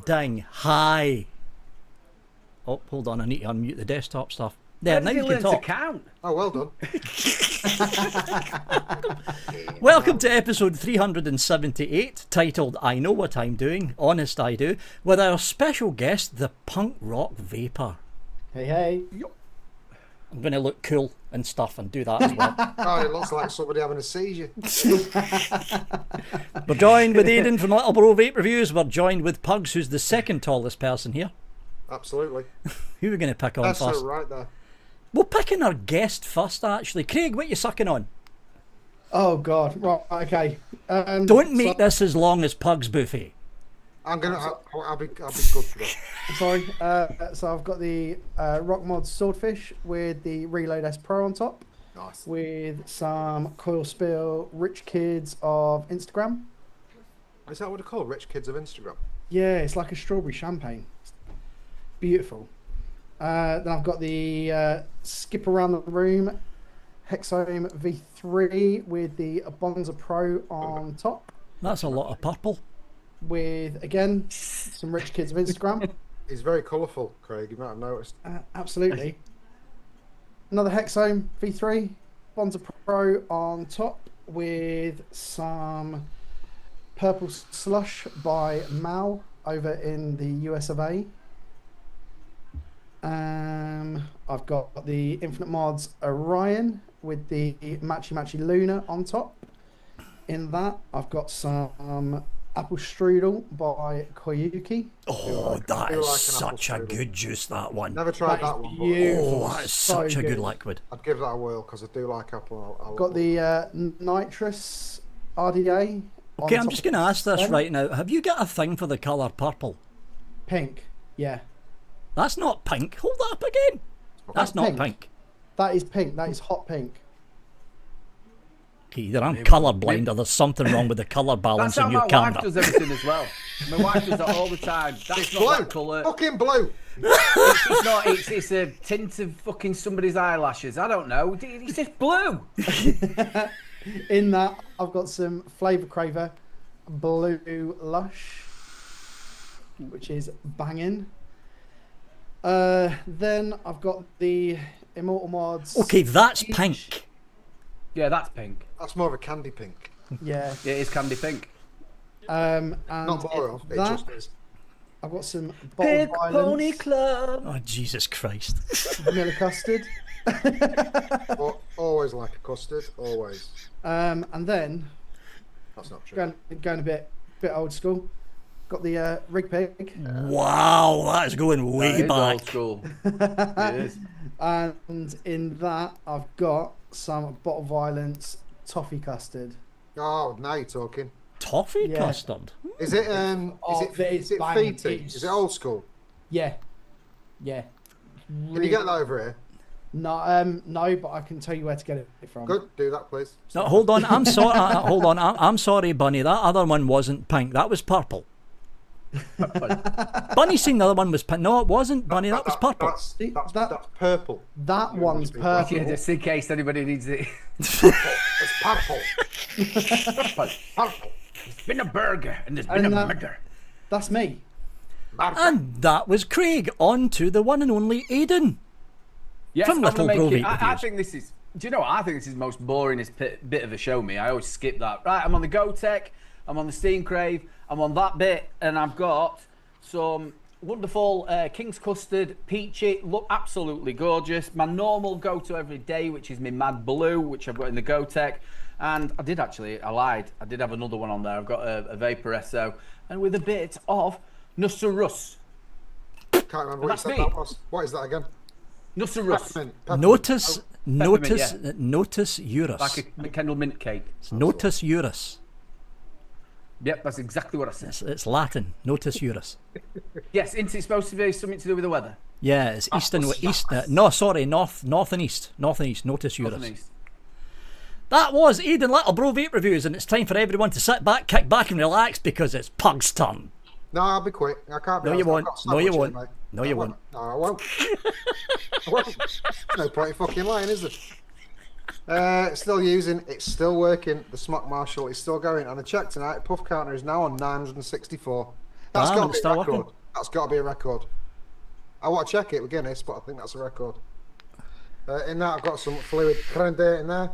ding. Hi. Oh, hold on. I need to unmute the desktop stuff. There, now you can talk. To count? Oh, well done. Welcome to episode 378, titled I Know What I'm Doing, Honest I Do, with our special guest, the punk rock Vaper. Hey, hey. I'm going to look cool and stuff and do that as well. Oh, it looks like somebody having a seizure. We're joined with Aidan from Little Bro Vape Reviews. We're joined with Pugs, who's the second tallest person here. Absolutely. Who are we going to pick on That's first? so right there. We're picking our guest first, actually. Craig, what are you sucking on? Oh, God. Right, okay. Don't make this as long as Pug's buffet. I'll be good for that. Sorry. So I've got the Rockmod Swordfish with the Reload S Pro on top. Nice. With some Coil Spill Rich Kids of Instagram. Is that what they're called? Rich Kids of Instagram? Yeah, it's like a strawberry champagne. It's beautiful. Then I've got the Skip Around the Room Hexome V3 with the Bonza Pro on top. That's a lot of purple. With, again, some Rich Kids of Instagram. It's very colourful, Craig. You might have noticed. Absolutely. Another Hexome V3 Bonza Pro on top with some Purple Slush by Mal over in the US of A. I've got the Infinite Mods Orion with the Matchy Matchy Luna on top. In that, I've got some Apple Strudel by Koyuki. Oh, that is such a good juice, that one. Never tried that one. Oh, that is such a good liquid. I'd give that a whirl because I do like apple. I've got the Nitrous RDA. Okay, I'm just going to ask this right now. Have you got a thing for the colour purple? Pink, yeah. That's not pink. Hold that up again. That's not pink. That is pink. That is hot pink. Okay, either I'm colour blind or there's something wrong with the colour balance That's in how your my camera. wife does everything as well. My wife does that all the time. That's It's not blue. that colour. Fucking blue. It's not. It's a tint of fucking somebody's eyelashes. I don't know. It's just blue. In that, I've got some Flavour Craver Blue Lush, which is banging. Then I've got the Immortal Mods. Okay, that's Peach. pink. Yeah, that's pink. That's more of a candy pink. Yeah. Yeah, it is candy pink. And Not more of. It that, just is. I've got some Bottled Pink Pony Violence, Club. Oh, Jesus Christ. Vanilla Custard. Always like a custard. Always. And then, That's not true. going a bit old school, got the Rig Pig. Wow, that's going way That is back. old school. It is. And in that, I've got some Bottle Violence Toffee Custard. Oh, now you're talking. Toffee Yeah. custard. Is it it's is it banging. Feety? Is it old school? Yeah. Yeah. Can you get that over here? No, no, but I can tell you where to get it from. Good, do that, please. No, hold on. I'm sorry. Hold on. I'm sorry, Bunny. That other one wasn't pink. That was purple. Bunny seen the other one was pink. No, it wasn't, Bunny. That was purple. That's purple. That one's purple. Yeah, just in case anybody needs it. It's purple. Purple. It's been a burger and there's been And a that- murder. That's me. And that was Craig. On to the one and only Aidan. Yes, From I'm Little gonna Bro make it. Vape I Reviews. think this is. Do you know what? I think this is the most boringest bit of a show. Me, I always skip that. Right, I'm on the GoTech. I'm on the Steam Crave. I'm on that bit, and I've got some wonderful King's Custard Peachy. Look absolutely gorgeous. My normal go-to every day, which is my Mad Blue, which I've got in the GoTech. And I did actually. I lied. I did have another one on there. I've got a Vaper SO, and with a bit of Nusserus. Can't remember what you That's said me. that was. What is that again? Nusserus. Peppermint. Notice yeah. Notice Urus. Like a Kendall mint cake. It's Notice Urus. Yep, that's exactly what I said. It's Latin. Notice Urus. Yes, isn't it supposed to be something to do with the weather? Yeah, it's east and east. No, sorry, north and east. North and east. Notice North Urus. and east. That was Aidan Little Bro Vape Reviews, and it's time for everyone to sit back, kick back, and relax because it's Pug's turn. No, I'll be quick. I can't be. No, you asked. won't. I've got so No, you much won't. in, mate. No, you won't. No, I won't. I won't. No point in fucking lying, is there? Still using. It's still working. The Smock Marshall is still going. And I checked tonight. Puff counter is now on 964. That's Damn, got to it's be still a record. working. That's got to be a record. I want to check it with Guinness, but I think that's a record. In that, I've got some fluid Grande in there.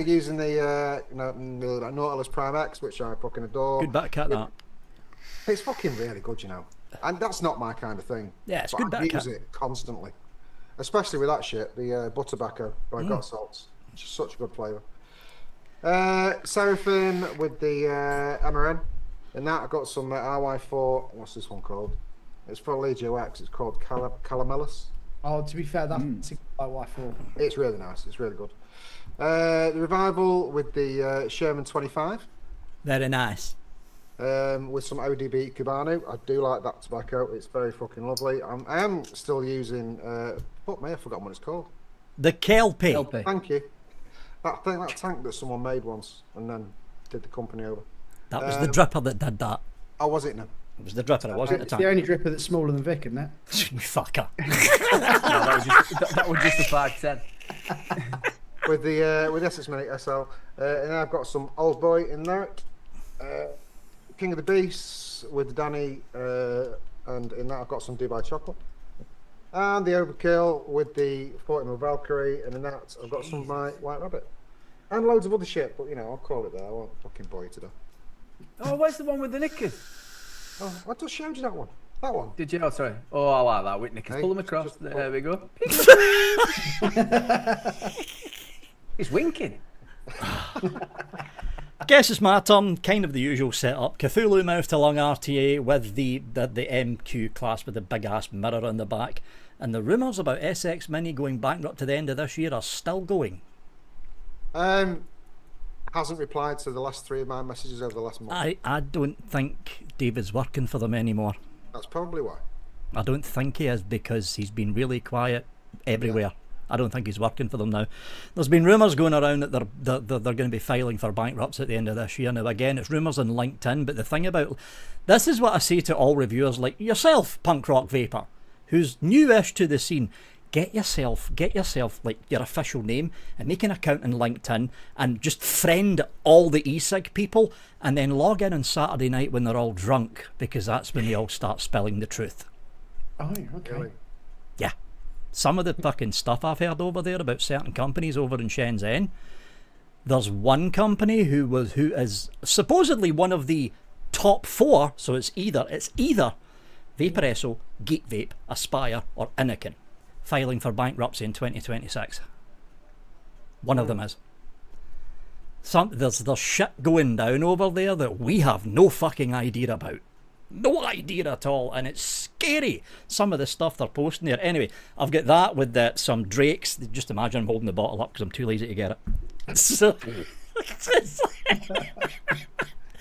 Using the Nautilus Prime X, which I fucking adore. Good bit of kit, that. It's fucking really good, you know. And that's not my kind of thing. Yeah, it's but good bit of I use kit. it constantly. Especially with that shit, the butter tobacco by Got Salts. It's just such a good flavour. Seraphim with the MRN. And that, I've got some RY4. What's this one called? It's for Legio X. It's called Calamelus. Oh, to be fair, that's by Y4. It's really nice. It's really good. The Revival with the Sherman 25. Very nice. With some ODB Cubano. I do like that tobacco. It's very fucking lovely. I am still using... fuck me, I've forgotten what it's called. The Kelpie. Thank you. That tank that someone made once and then did the company over. That was the dripper that did that. Oh, was it now? It was the dripper, it wasn't the It's tank. the only dripper that's smaller than Vic, isn't it? You fucker. That was just a 510. With SS Mini SL. And I've got some Old Boy in there. King of the Beasts with Danny. And in that I've got some Dubai Chocolate. And the Overkill with the 40mm Valkyrie. And in that I've got some of my White Rabbit. And loads of other shit, but you know, I'll call it there. I won't fucking bore you to death. Oh, where's the one with the knickers? Oh, I just showed you that one. That one. Did you? Oh, sorry. Oh, I like that with knickers. Hey, Pull them across. just There we go. He's winking. Guess it's my turn. Kind of the usual setup. Cthulhu mouth to lung RTA with the MQ class with the big ass mirror on the back. And the rumours about SX Mini going bankrupt to the end of this year are still going. Hasn't replied to the last 3 of my messages over the last month. I don't think David's working for them anymore. That's probably why. I don't think he is, because he's been really quiet everywhere. I don't think he's working for them now. There's been rumours going around that they're going to be filing for bankruptcy at the end of this year. Now again, it's rumours on LinkedIn, but the thing about this is what I say to all reviewers like yourself, Punk Rock Vaper, who's newish to the scene. Get yourself like your official name and make an account on LinkedIn and just friend all the e-cig people and then log in on Saturday night when they're all drunk, because that's when they all start spilling the truth. Oh, okay. Really? Yeah. Some of the fucking stuff I've heard over there about certain companies over in Shenzhen. There's one company who is supposedly one of the top 4, so it's either Vaporesso, Geek Vape, Aspire or Anakin, filing for bankruptcy in 2026. One of them is. There's shit going down over there that we have no fucking idea about. No idea at all, and it's scary, some of the stuff they're posting there. Anyway, I've got that with some Drakes. Just imagine I'm holding the bottle up because I'm too lazy to get it. So,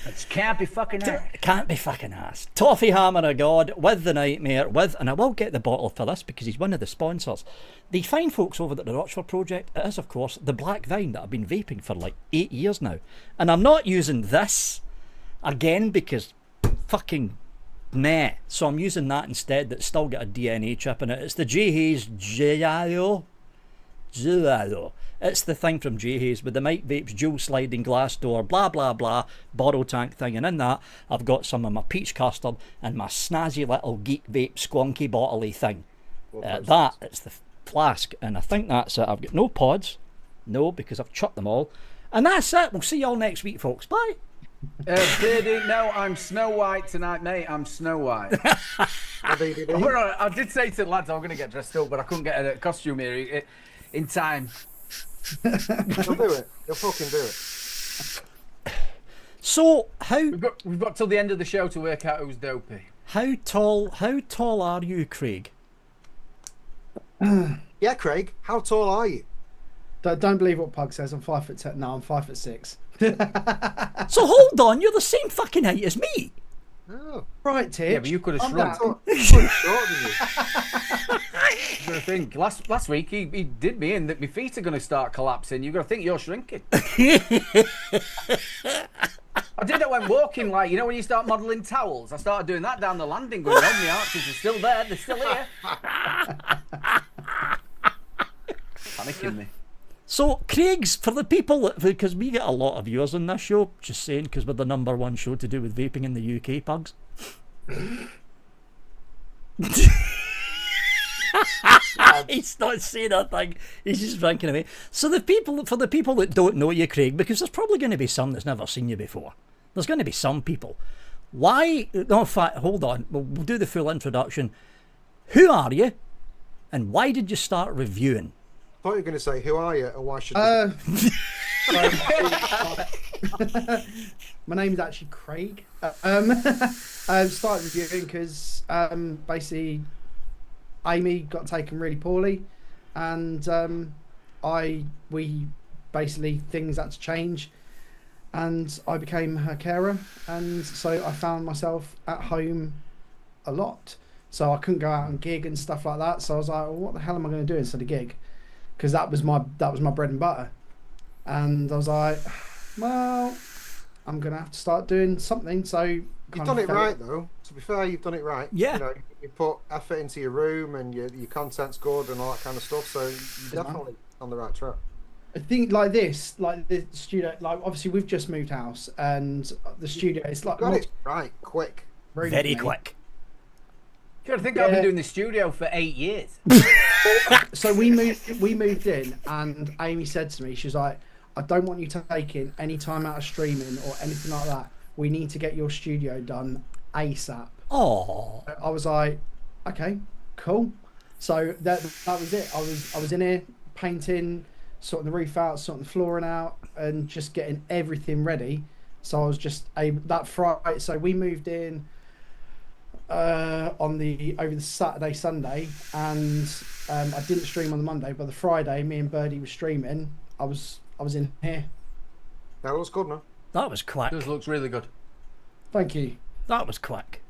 It can't be fucking ass. Can't be fucking ass. Toffee Hammer of God with the Nightmare and I will get the bottle for this because he's one of the sponsors. The fine folks over at the Rochford Project, it is of course the Black Vine that I've been vaping for like 8 years now. And I'm not using this again because fucking meh. So I'm using that instead, that's still got a DNA chip in it. It's the J Hayes Giallo. It's the thing from J Hayes with the Mike Vapes dual sliding glass door, blah blah blah, bottle tank thing, and in that I've got some of my peach custard and my snazzy little Geek Vape squonky bottle-y thing. It's the flask, and I think that's it. I've got no pods, no, because I've chucked them all, and that's it. We'll see you all next week, folks. Bye. Beardy, no, I'm Snow White tonight, mate. I'm Snow White. I did say to the lads I'm going to get dressed up, but I couldn't get a costume here in time. He'll do it. He'll fucking do it. So we've got till the end of the show to work out who's dopey. How tall are you, Craig? Yeah, Craig. How tall are you? Don't believe what Pug says. I'm 5'10". No, I'm 5'6". So hold on, you're the same fucking height as me. Oh. Right, Titch. Yeah, but you could have shrunk. Shorter than you. You've got to think. Last week he did me in that my feet are going to start collapsing. You've got to think you're shrinking. I did that when walking, like, you know, when you start modelling towels. I started doing that down the landing, going, oh, the arches are still there. They're still here. Panicking me. So, Craig's, for the people, because we get a lot of viewers on this show, just saying, because we're the #1 show to do with vaping in the UK, Pugs. He's not saying a thing. He's just drinking away. So for the people that don't know you, Craig, because there's probably going to be some that's never seen you before. There's going to be some people. Why? No, in fact, hold on. We'll do the full introduction. Who are you, and why did you start reviewing? I thought you were going to say, who are you, and why should my name is actually Craig. I started reviewing because basically Amy got taken really poorly, and things had to change, and I became her carer, and so I found myself at home a lot. So I couldn't go out and gig and stuff like that. So I was like, well, what the hell am I going to do instead of gig? Because that was my bread and butter. And I was like, well, I'm going to have to start doing something. So You've done it right, though. To be fair, you've done it right. Yeah. You know, you put effort into your room, and your content's good and all that kind of stuff. So you're definitely on the right track. I think like this, like the studio, like obviously we've just moved house, and the studio is like Got it right, quick. Very quick. I think I've been doing the studio for 8 years. So we moved in, and Amy said to me, she's like, I don't want you taking any time out of streaming or anything like that. We need to get your studio done ASAP. Oh. I was like, okay, cool. So that was it. I was in here painting, sorting the roof out, sorting the flooring out, and just getting everything ready. So I was just that Friday. So we moved in over the Saturday, Sunday, and I didn't stream on the Monday, but the Friday, me and Birdie were streaming. I was in here. That looks good, no? That was quick. This looks really good. Thank you. That was quick.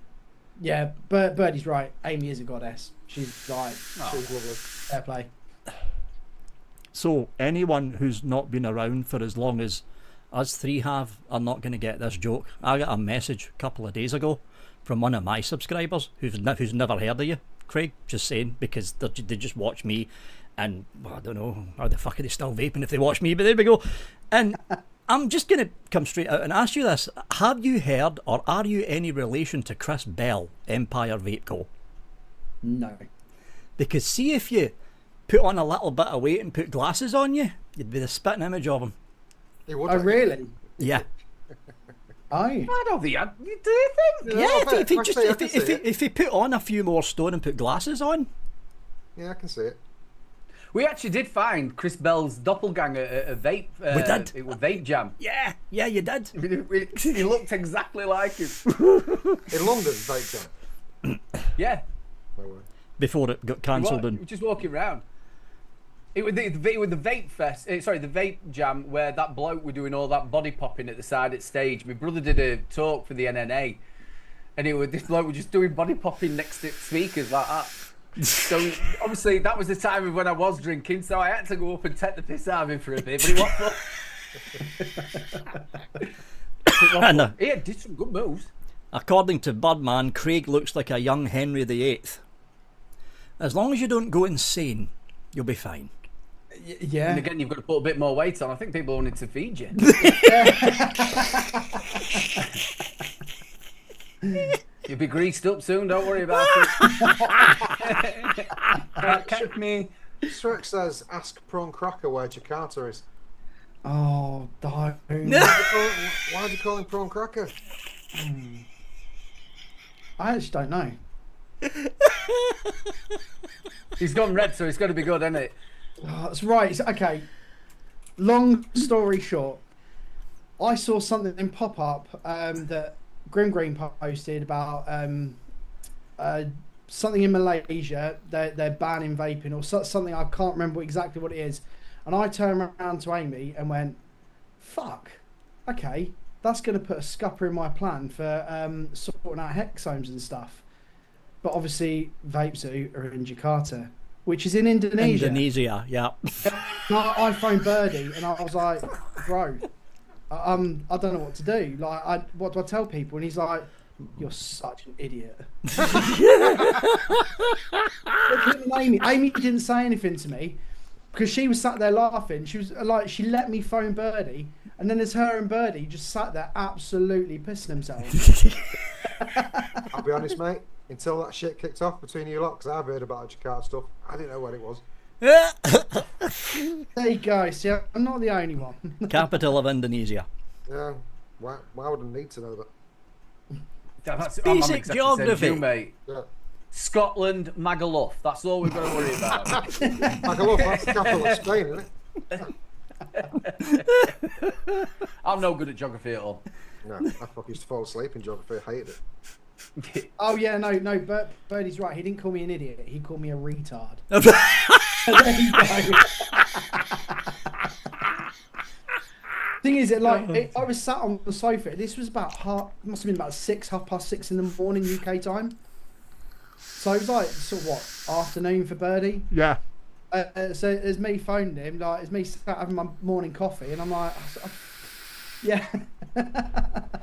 Yeah, Birdie's right. Amy is a goddess. She's like, She's lovely. fair play. So anyone who's not been around for as long as us three have are not going to get this joke. I got a message a couple of days ago from one of my subscribers who's never heard of you, Craig, just saying, because they just watch me, and well, I don't know how the fuck are they still vaping if they watch me, but there we go. And I'm just going to come straight out and ask you this. Have you heard, or are you any relation to Chris Bell, Empire Vape Co? No. Because see, if you put on a little bit of weight and put glasses on you, you'd be the spitting image of him. He would. Oh, really? Yeah. Oh. I don't think do you think? Yeah, I if he can just see it. if he put on a few more stone and put glasses on. Yeah, I can see it. We actually did find Chris Bell's doppelganger at a vape. We did. It was Vape Jam. Yeah, you did. He looked exactly like him. In London, Vape Jam. Yeah. No way. Before it got cancelled He and was just walking around. It was the Vape Fest. Sorry, the Vape Jam, where that bloke were doing all that body popping at the side at stage. My brother did a talk for the NNA, and this bloke was just doing body popping next to speakers like that. So obviously that was the time of when I was drinking, so I had to go up and take the piss out of him for a bit. But it was fun. He did some good moves. according to Birdman, Craig looks like a young Henry VIII. As long as you don't go insane, you'll be fine. Yeah. And again, you've got to put a bit more weight on. I think people wanted to feed you. You'll be greased up soon, don't worry about it. Can't catch me. Shrek says, ask Prawn Cracker where Jakarta is. Oh, don't. Why do you call him Prawn Cracker? I actually don't know. He's gone red, so it's got to be good, isn't it? Oh, that's right. Okay. Long story short, I saw something in pop up that Grim Green posted about something in Malaysia. They're banning vaping or something. I can't remember exactly what it is. And I turned around to Amy and went, "Fuck. Okay, that's going to put a scupper in my plan for sorting out hexomes and stuff." But obviously, Vape Zoo are in Jakarta, which is in Indonesia. Indonesia, yeah. And I phoned Birdie and I was like, "Bro, I don't know what to do. Like, what do I tell people?" And he's like, "You're such an idiot." Amy didn't say anything to me because she was sat there laughing. She was like, she let me phone Birdie, and then there's her and Birdie just sat there absolutely pissing themselves. I'll be honest, mate. until that shit kicked off between you lot, because I've heard about Jakarta stuff. I didn't know what it was. There you go. See, I'm not the only one. Capital of Indonesia. Yeah. Why would I need to know that? That's Basic exactly the same geography. as you, mate. Yeah. Scotland, Magaluf. That's all we've got to worry about. Magaluf, that's the capital of Spain, isn't it? I'm no good at geography at all. No, I fucking used to fall asleep in geography. I hated it. Oh yeah, no, Birdie's right. He didn't call me an idiot. He called me a retard. Oh, There you go. Thing is, I was sat on the sofa. This was about must have been about 6:30 in the morning UK time. So it was like sort of what afternoon for Birdie. yeah. So as me phoning him, like as me sat having my morning coffee, and I'm like, yeah.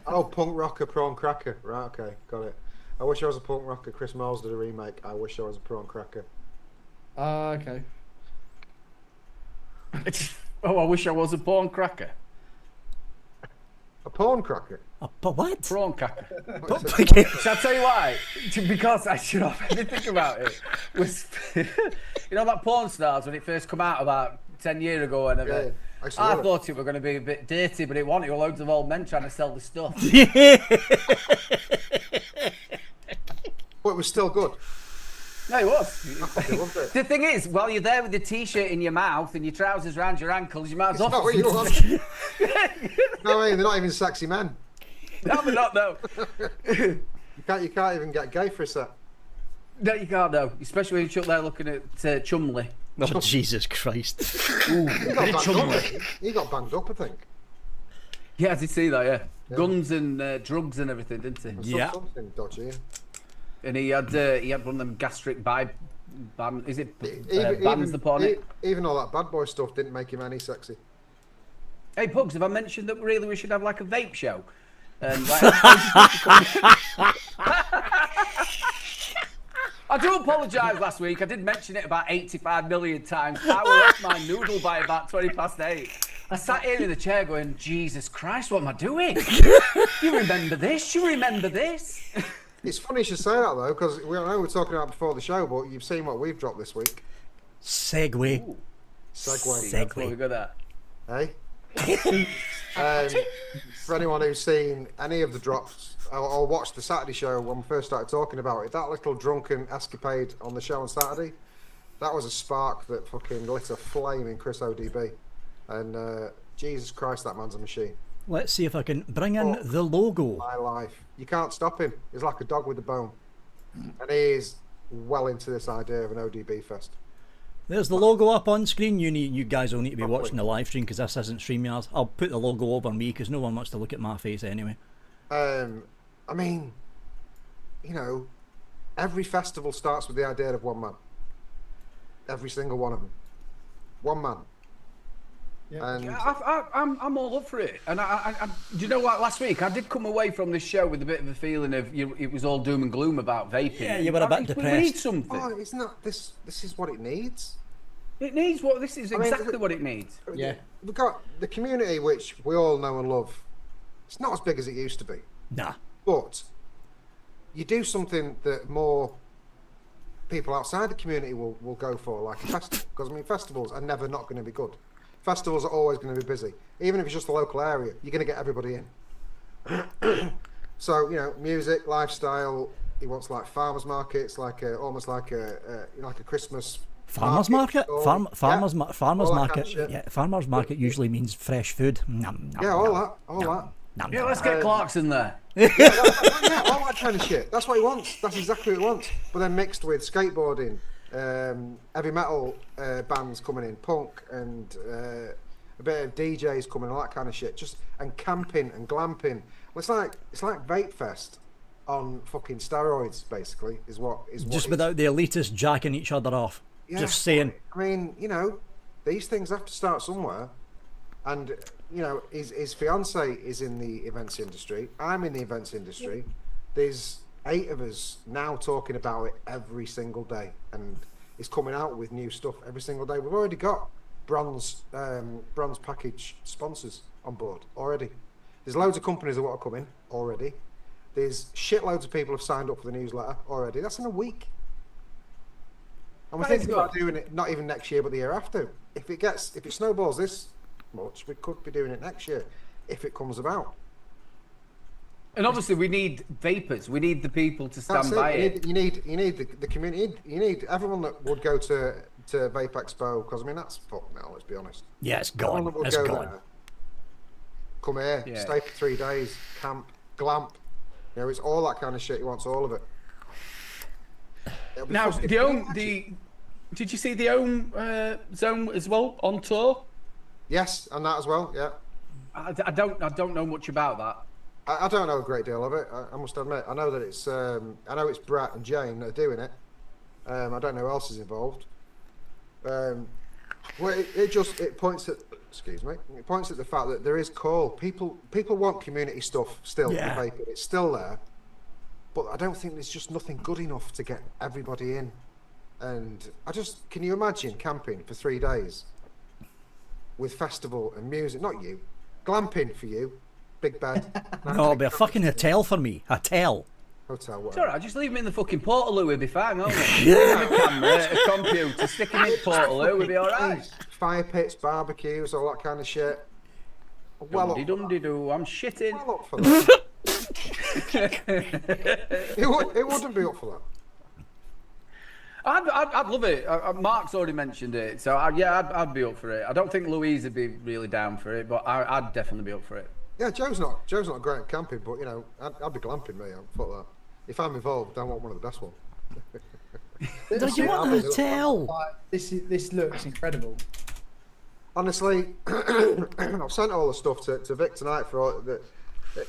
Oh, punk rocker, prawn cracker. Right, okay, got it. I wish I was a punk rocker. Chris Miles did a remake. I wish I was a prawn cracker. Okay. Oh, I wish I was a porn cracker. A porn cracker? But what? Prawn cracker. Okay. Shall I tell you why? Because I should have to think about it. Was you know that porn stars when it first come out about 10 years ago and Yeah, I used to I love it. thought it were going to be a bit dirty, but it wasn't. It were loads of old men trying to sell the stuff. But it was still good. No, it was. I fucking loved it. The thing is, while you're there with the t-shirt in your mouth and your trousers round your ankles, you might as well. Not what you want. No, I mean, they're not even sexy men. No, they're not, no. You can't even get gay for a set. No, you can't, no. Especially when you're up there looking at Chumley. Oh, Jesus Christ. Ooh, He got banged up. He got banged up, I think. Yeah, I did see that, yeah. Guns and drugs and everything, didn't he? Yeah. Something dodgy. And he had one of them gastric ban. Is it Even, bans upon it? even all that bad boy stuff didn't make him any sexy. Hey, Pugs, have I mentioned that really we should have like a vape show? And like, I do apologise last week. I did mention it about 85 million times. I was off my noodle by about 8:20. I sat here in the chair going, Jesus Christ, what am I doing? You remember this? You remember this? It's funny you should say that though, because I know we were talking about it before the show, but you've seen what we've dropped this week. Segway. Ooh, Segway. that's what we got at. Hey? For anyone who's seen any of the drops or watched the Saturday show when we first started talking about it, that little drunken escapade on the show on Saturday, that was a spark that fucking lit a flame in Chris ODB. And Jesus Christ, that man's a machine. Let's see if I can bring in the logo. My life. You can't stop him. He's like a dog with a bone. And he is well into this idea of an ODB Fest. There's the logo up on screen. You guys will need to be watching the live stream because this isn't StreamYard. I'll put the logo over me because no one wants to look at my face anyway. I mean, you know, every festival starts with the idea of one man. Every single one of them. One man. Yeah. And I'm all up for it. And I do you know what? Last week I did come away from this show with a bit of a feeling of it was all doom and gloom about vaping. Yeah, you were a bit We need depressed. something. oh, isn't that this is what it needs? It needs what this is I mean, exactly what it needs. Yeah. We've got the community which we all know and love. It's not as big as it used to be. Nah. But you do something that more people outside the community will go for, like a festival. Because I mean, festivals are never not going to be good. Festivals are always going to be busy. Even if it's just a local area, you're going to get everybody in. So, you know, music, lifestyle, he wants like farmers markets, like almost like a Christmas Farmers market? or- Farmers yeah, farmers all that kind market. of shit. Yeah, farmers market usually means fresh food. Nom, nom, Yeah, all nom, that, all that. nom, Yeah, nom. let's get Clarkson there. Yeah, all that kind of shit. That's what he wants. That's exactly what he wants. But then mixed with skateboarding, heavy metal bands coming in, punk, and a bit of DJs coming, all that kind of shit. Just and camping and glamping. Well, it's like Vape Fest on fucking steroids, basically. Is what Just without the elitists jacking each other off. Yeah, Just saying. I mean, you know, these things have to start somewhere. And you know, his fiance is in the events industry. I'm in the events industry. There's 8 of us now talking about it every single day, and it's coming out with new stuff every single day. We've already got bronze package sponsors on board already. There's loads of companies that want to come in already, There's shitloads of people have signed up for the newsletter already. That's in a week. And we're That is thinking about good. doing it not even next year, but the year after. If it snowballs this much, we could be doing it next year if it comes about. And obviously, we need vapors. We need the people to stand That's by it. it. You need the community. You need everyone that would go to Vape Expo, because I mean that's fucked now. Let's be honest. Yeah, it's Everyone gone. that would It's go gone. there, come here, Yeah. stay for 3 days, camp, glamp. You know, it's all that kind of shit. He wants all of it. It'll be Now, fucking- did you see the Ohm Zone as well on tour? Yes, and that as well. Yeah, I don't know much about that. I don't know a great deal of it. I must admit. I know that it's Brett and Jane that are doing it. I don't know who else is involved. Well, it points at. Excuse me. It points at the fact that there is call. People want community stuff still. Yeah. In Vape. It's still there, but I don't think there's just nothing good enough to get everybody in. And can you imagine camping for 3 days with festival and music? Not you, glamping for you, big bed. No, it'll be a fucking hotel for me. Hotel. Hotel. It's Whatever. alright, just leave him in the fucking Portaloo, we'll be fine, won't we? Yeah. A camera, a computer, stick him in Portaloo, we'll be alright. Fire pits, barbecues, all that kind of shit. Well up, Dum-de-dum-de-doo, I'm shitting. well up for that. it wouldn't be up for that. I'd love it. Mark's already mentioned it, so I'd be up for it. I don't think Louise would be really down for it, but I'd definitely be up for it. Yeah, Joe's not great at camping, but you know, I'd be glamping me. Fuck that. If I'm involved, I want one of the best ones. Do you want a hotel? Like, this looks incredible. Honestly, I've sent all the stuff to Vic tonight for all that.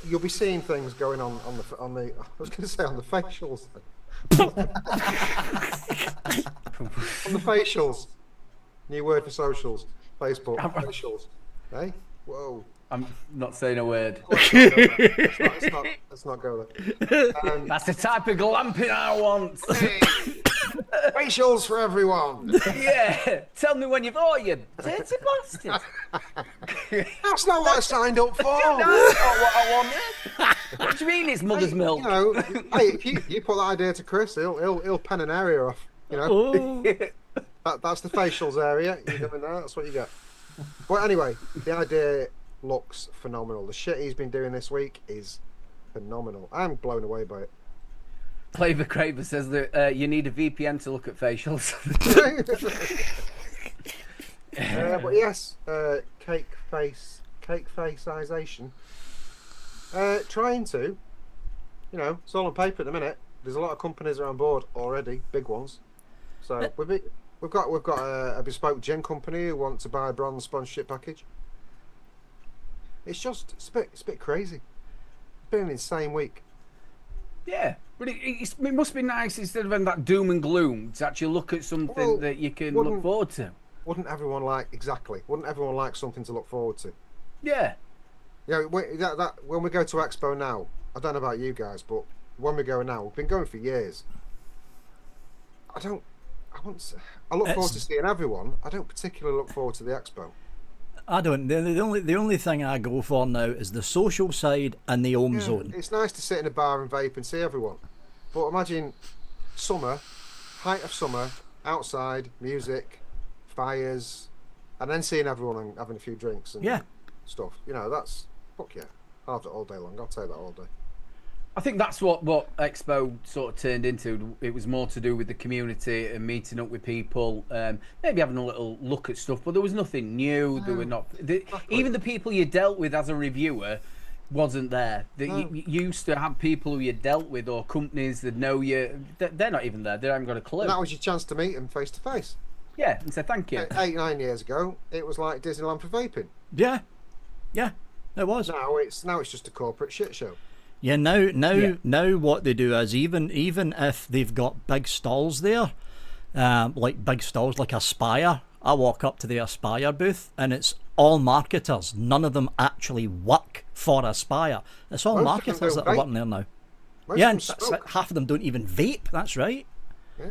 You'll be seeing things going on the. I was going to say on the facials. On the facials. New word for socials. Facebook facials. Hey, whoa. I'm not saying a word. Let's not go there. That's the type of glamping I want. Facials for everyone. Yeah, tell me when you dirty bastard. That's not what I signed up for. That's not what I wanted. What do you mean it's mother's milk? You know, hey, if you put that idea to Chris, he'll pen an area off. You know, that's the facials area. You're doing that. That's what you get. But anyway, the idea looks phenomenal. The shit he's been doing this week is phenomenal. I'm blown away by it. Flavor Craver says that you need a VPN to look at facials. But yes, cake faceization. Trying to, you know, it's all on paper at the minute. There's a lot of companies are on board already, big ones. So we've got a bespoke gin company who want to buy a bronze sponsorship package. It's a bit crazy. It's been an insane week. Yeah, but it must be nice instead of having that doom and gloom to actually look at something that you can look forward to. Wouldn't everyone like something to look forward to? Yeah. Yeah, when we go to Expo now, I don't know about you guys, but when we go now, we've been going for years. I look forward to seeing everyone. I don't particularly look forward to the Expo. I don't. The only thing I go for now is the social side and the home Yeah, zone. it's nice to sit in a bar and vape and see everyone. But imagine summer, height of summer, outside, music, fires, and then seeing everyone and having a few drinks and stuff. You know, that's fuck yeah. I'll have it all day long. I'll take that all day. I think that's what Expo sort of turned into. It was more to do with the community and meeting up with people, maybe having a little look at stuff, but there was nothing new. There were not even the people you dealt with as a reviewer wasn't there. You used to have people who you dealt with or companies that know you. They're not even there. They haven't got a clue. And that was your chance to meet them face to face. Yeah, and say thank you. 8-9 years ago, it was like Disneyland for vaping. Yeah, it was. Now it's just a corporate shit show. Yeah, now what they do is even if they've got big stalls there, like big stalls like Aspire, I walk up to the Aspire booth and it's all marketers. None of them actually work for Aspire. It's all Most of them marketers don't that are vape. working there now. Most Yeah, of and them that's smoke. like half of them don't even vape. That's right. Yeah.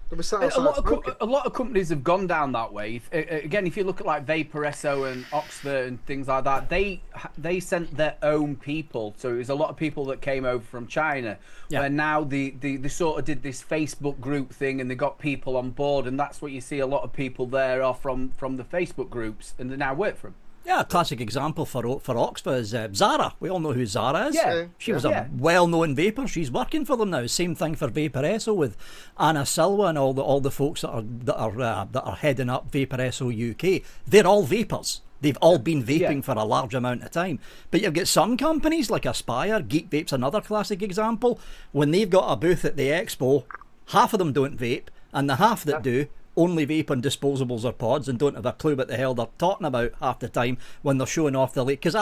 They'll be sat A outside lot, of smoking. a lot of companies have gone down that way. Again, if you look at like Vaper, and Oxford and things like that, they sent their own people. So it was a lot of people that came over from China. Yeah. Where now they sort of did this Facebook group thing, and they got people on board, and that's what you see. A lot of people there are from the Facebook groups, and they now work for them. Yeah, a classic example for Oxford is Zara. We all know who Zara is. Yeah, She was yeah. a well-known Vaper. She's working for them now. Same thing for Vaper with Anna Silva and all the folks that are heading up Vaper UK. They're all Vapers. They've all been vaping for a large amount of time. But you've got some companies like Aspire, Geek Vape's another classic example. When they've got a booth at the expo, half of them don't vape, and the half that do only vape on disposables or pods and don't have a clue what the hell they're talking about half the time when they're showing off the late. Because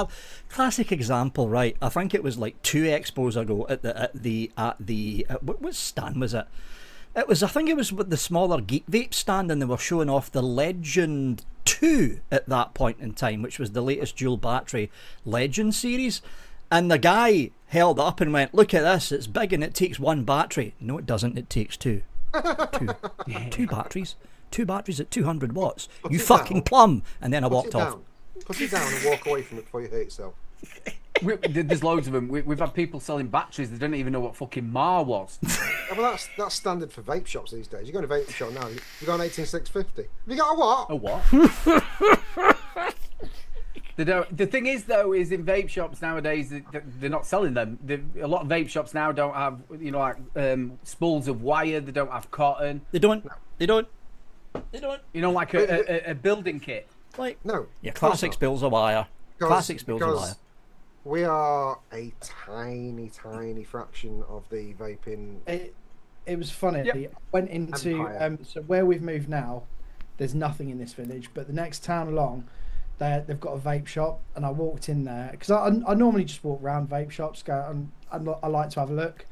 classic example, right? I think it was like 2 expos ago what stand was it? I think it was with the smaller Geek Vape stand, and they were showing off the Legend 2 at that point in time, which was the latest dual battery Legend series. And the guy held up and went, "Look at this, it's big and it takes 1 battery." No, it doesn't, it takes 2. Two batteries. 2 batteries at 200 watts. Put You it fucking down. plum. And then I Put walked it off. down. Put it down and walk away from it before you hurt yourself. There's loads of them. We've had people selling batteries. They don't even know what fucking Mar was. Yeah, well, that's standard for vape shops these days. You go to a vape shop now, you got an 18650. Have you got a what? A what? They don't. The thing is, though, is in vape shops nowadays, they're not selling them. A lot of vape shops now don't have, like spools of wire. They don't have cotton. They don't. Like a building kit. Like, No. yeah, classic spills of wire. Classic spills of wire. We are a tiny, tiny fraction of the vaping. It was funny. Yep. I went into Empire. so where we've moved now, there's nothing in this village, but the next town along, they've got a vape shop, and I walked in there because I normally just walk around vape shops, and I like to have a look.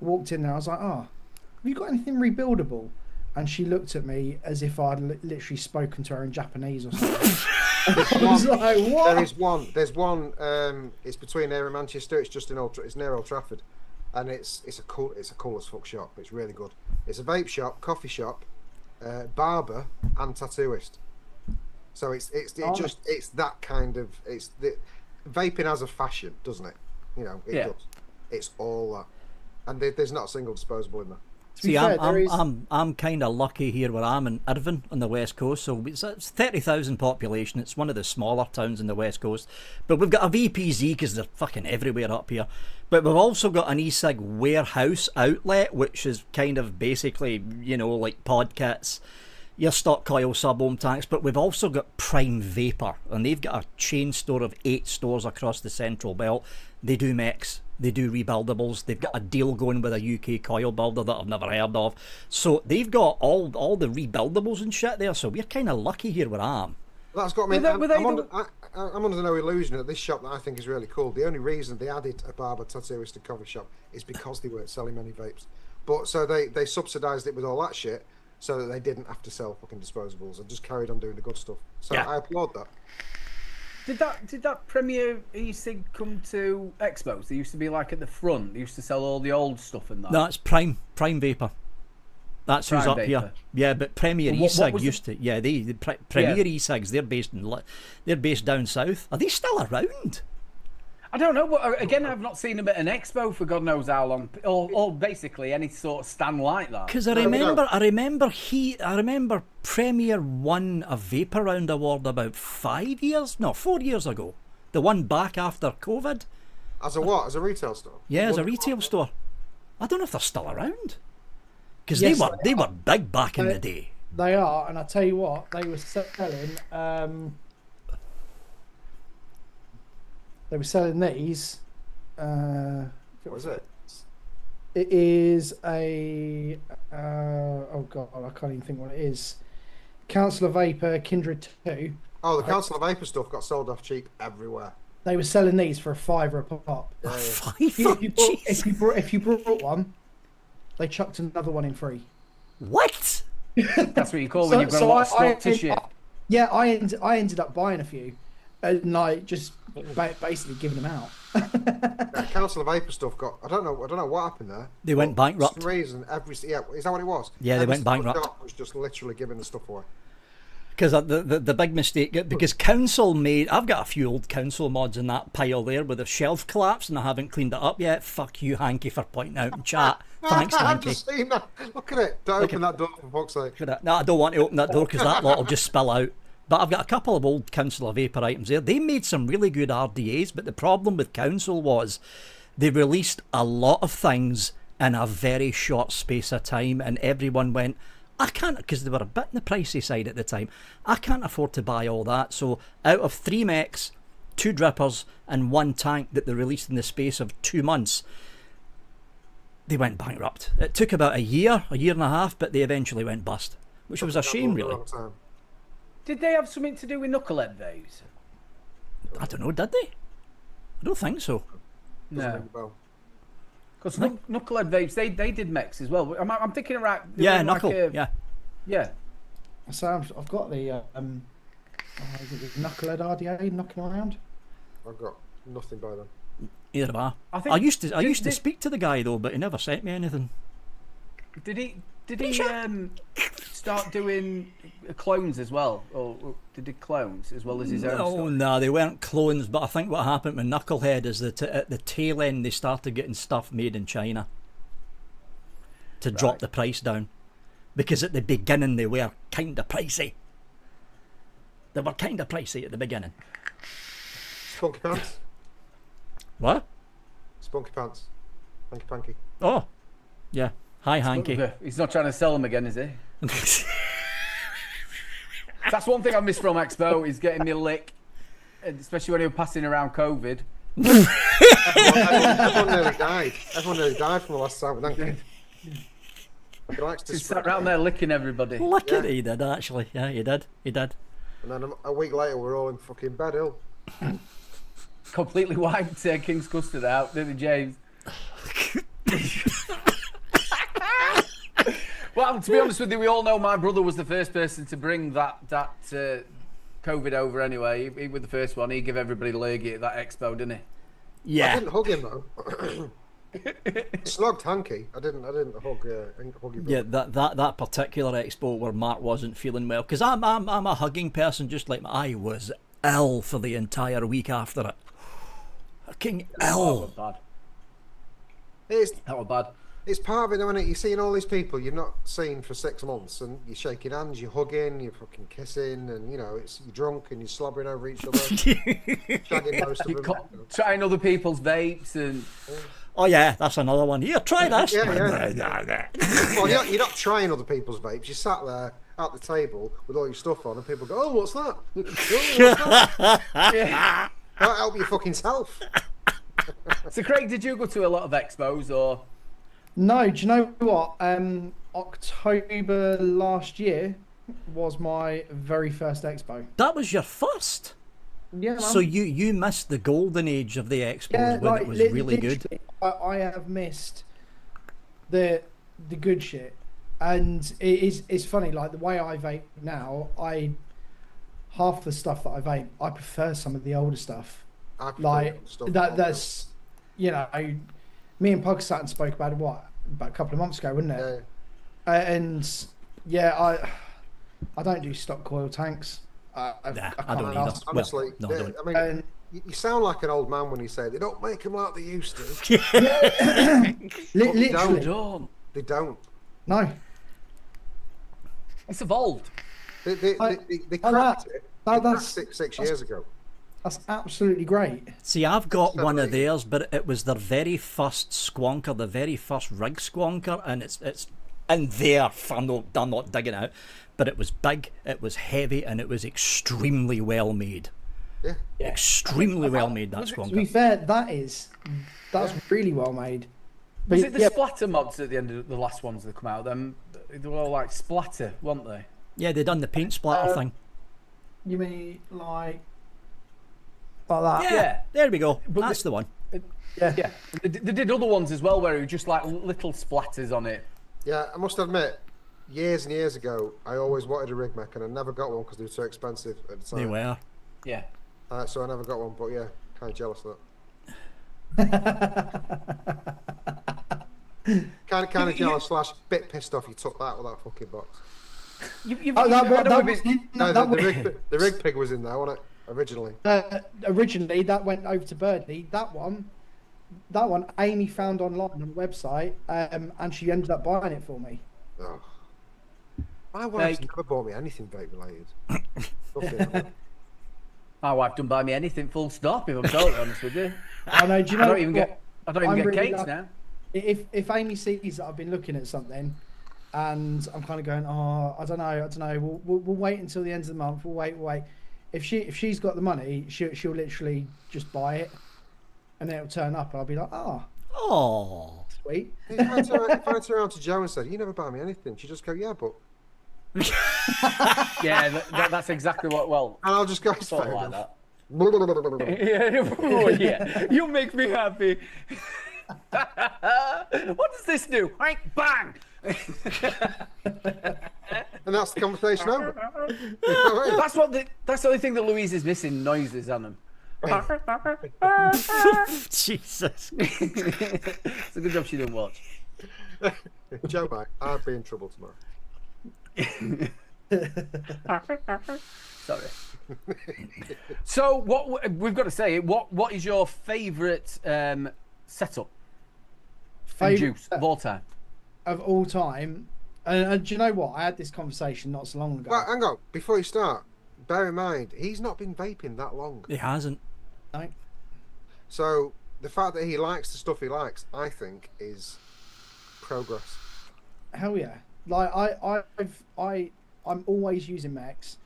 Walked in there, I was like, "Oh, have you got anything rebuildable?" And she looked at me as if I'd literally spoken to her in Japanese or something. I was like, "What?" There's one. It's between here and Manchester. It's just it's near Old Trafford, and it's a cool as fuck shop. It's really good. It's a vape shop, coffee shop, barber, and tattooist. So it's that kind of vaping has a fashion, doesn't it? It does. It's all that, and there's not a single disposable in there. See, I'm kind of lucky here where I'm in Irvine on the west coast. So it's 30,000 population. It's one of the smaller towns in the west coast. But we've got a VPZ because they're fucking everywhere up here. But we've also got an e-cig warehouse outlet, which is kind of basically, like pod kits, your stock coil sub-ohm tanks. But we've also got Prime Vaper, and they've got a chain store of 8 stores across the Central Belt. They do mechs. They do rebuildables. They've got a deal going with a UK coil builder that I've never heard of. So they've got all the rebuildables and shit there. So we're kind of lucky here where I am. That's got me. I'm under no illusion that this shop that I think is really cool. The only reason they added a barber, tattooist, and coffee shop is because they weren't selling many vapes. But so they subsidised it with all that shit, so that they didn't have to sell fucking disposables and just carried on doing the good stuff. So Yeah. I applaud that. Did that Premier e-cig come to expos? They used to be like at the front. They used to sell all the old stuff and that. No, it's Prime Vaper. That's who's Prime up Vaper. here. Yeah, but Premier Well, what e-cig was used to. Yeah, Premier e-cigs. They're based down south. Are they still around? I don't know. But again, I've not seen them at an expo for God knows how long, or basically any sort of stand like that. Because I remember Premier won a Vape Round award about 4 years ago. The one back after COVID. As a what? As a retail store? Yeah, as a retail store. I don't know if they're still around. Because Yes, they were big back in the day. They are, and I tell you what, they were selling. They were selling these. What is it? It is a. Oh god, I can't even think what it is. Council of Vaper Kindred 2. Oh, the Council of Vaper stuff got sold off cheap everywhere. They were selling these for $5 a pop. Yeah, yeah. If you brought one, they chucked another one in free. What? That's what you call when you've got a lot of stock to ship. Yeah, I ended up buying a few, and like just basically giving them out. Council of Vaper stuff got. I don't know what happened there. They went But bankrupt. For some reason, is that what it was? Yeah, they Every went bankrupt. shop was just literally giving the stuff away. Because the big mistake, because council made, I've got a few old council mods in that pile there with the shelf collapsed and I haven't cleaned it up yet. Fuck you, Hanky, for pointing out in chat. Thanks, I've Hanky. just seen that. Look at it. Don't open that door for fuck's sake. No, I don't want to open that door because that lot will just spill out. But I've got a couple of old council of Vaper items there. They made some really good RDAs, but the problem with council was they released a lot of things in a very short space of time, and everyone went, I can't, because they were a bit on the pricey side at the time, I can't afford to buy all that. So out of 3 mechs, 2 drippers and 1 tank that they released in the space of 2 months, they went bankrupt. It took about a year and a half, but they eventually went bust, which was a shame, really. Did they have something to do with knucklehead vapes? I don't know, did they? I don't think so. No. Because knucklehead vapes, they did mechs as well. I'm thinking right. Yeah, knuckle. Yeah. So I've got the is it the knucklehead RDA knocking around. I've got nothing by them. Either have I. think- I used to speak to the guy though, but he never sent me anything. Did he start doing clones as well, or did he clones as well as his own Oh stuff? no, they weren't clones. But I think what happened with Knucklehead is that at the tail end they started getting stuff made in China to drop the price down, because at the beginning they were kind of pricey. They were kind of pricey at the beginning. Spunky Pants. What? Spunky Pants. Hanky Panky. Oh, yeah. Hi, Hanky. He's not trying to sell them again, is he? That's one thing I missed from Expo, is getting me a lick, especially when he was passing around COVID. Everyone nearly died. Everyone nearly died from the last time. Thank you. He sat around there licking everybody. Look at it, he did actually. Yeah, he did. He did. And then a week later, we're all in fucking bed ill. Completely wiped King's Custard out, didn't he, James? Well, to be honest with you, we all know my brother was the first person to bring that COVID over anyway. He was the first one. He gave everybody lurgy at that expo, didn't he? Yeah. I didn't hug him though. Slogged Hanky. I didn't hug him. Yeah, that particular expo where Mark wasn't feeling well, because I'm a hugging person, just like I was ill for the entire week after it. Fucking ill. That was bad. It's That was bad. It's part of it, isn't it? You're seeing all these people you've not seen for 6 months, and you're shaking hands, you're hugging, you're fucking kissing, and you know you're drunk and you're slobbering over each other, shagging most of them. Trying other people's vapes and. Oh yeah, that's another one. Here, try this. Yeah. Well, you're not trying other people's vapes. You sat there at the table with all your stuff on, and people go, "Oh, what's that? Oh, what's that?" Yeah. Don't help your fucking self. So, Craig, did you go to a lot of expos or? No, do you know what? October last year was my very first expo. That was your first. Yeah, man. So you missed the golden age of the expos when it was really good. I have missed the good shit, and it's funny. Like the way I vape now, half the stuff that I vape, I prefer some of the older stuff. Like that. That's me and Pug sat and spoke about it about a couple of months ago, wasn't it? Yeah. And yeah, I don't do stock coil tanks. I don't either. Honestly, well, no, I don't. I mean, you sound like an old man when you say they don't make them like they used to. Literally, They don't. no. It's evolved. They cracked it. They That's- cracked it 6 years ago. That's absolutely great. See, I've got one of theirs, but it was their very first squonker, the very first rig squonker, and it's in there. I'm not digging out, but it was big, it was heavy, and it was extremely well made. Yeah. Extremely well made, that To be squonker. fair, that's really well made. But Was it the yeah, splatter mods at the end of the last ones that come out? They were all like splatter, weren't they? Yeah, they done the paint splatter thing. you mean like that? Yeah, there we go. But That's the one. Yeah. They did other ones as well where it was just like little splatters on it. Yeah, I must admit, years and years ago, I always wanted a rig mech, and I never got one because they were so expensive at the time. They were. Yeah. So I never got one, but yeah, kind of jealous of that. Kind of jealous slash bit pissed off you took that with that fucking box. The rig pig was in there, wasn't it? Originally. Originally, that went over to Birdie. That one, Amy found online on the website, and she ended up buying it for me. Oh. My wife's never bought me anything vape related. Nothing. My wife don't buy me anything. Full stop. If I'm totally honest with you. I know. Do you know? I don't even get cakes now. If Amy sees that I've been looking at something, and I'm kind of going, oh, I don't know. We'll wait until the end of the month. We'll wait. If she's got the money, she'll literally just buy it, and then it'll turn up, and I'll be like, oh, sweet. If I turned around to Jo and said, "You never buy me anything," she'd just go, "Yeah, but." Yeah, that's exactly what. Well, and I'll just go, "It's sort of fair like enough." that. Oh, yeah, you make me happy. What does this do? Bang! And that's the conversation over. That's the only thing that Louise is missing, noises on them. Jesus. It's a good job she didn't watch. Joe, mate, I'll be in trouble tomorrow. Sorry. So what we've got to say? What is your favourite setup? Favourite juice of all time. Of all time, and do you know what? I had this conversation not so long ago. Well, hang on. Before you start, bear in mind he's not been vaping that long. He hasn't. No. So the fact that he likes the stuff he likes, I think, is progress. Hell yeah! Like I'm always using Max.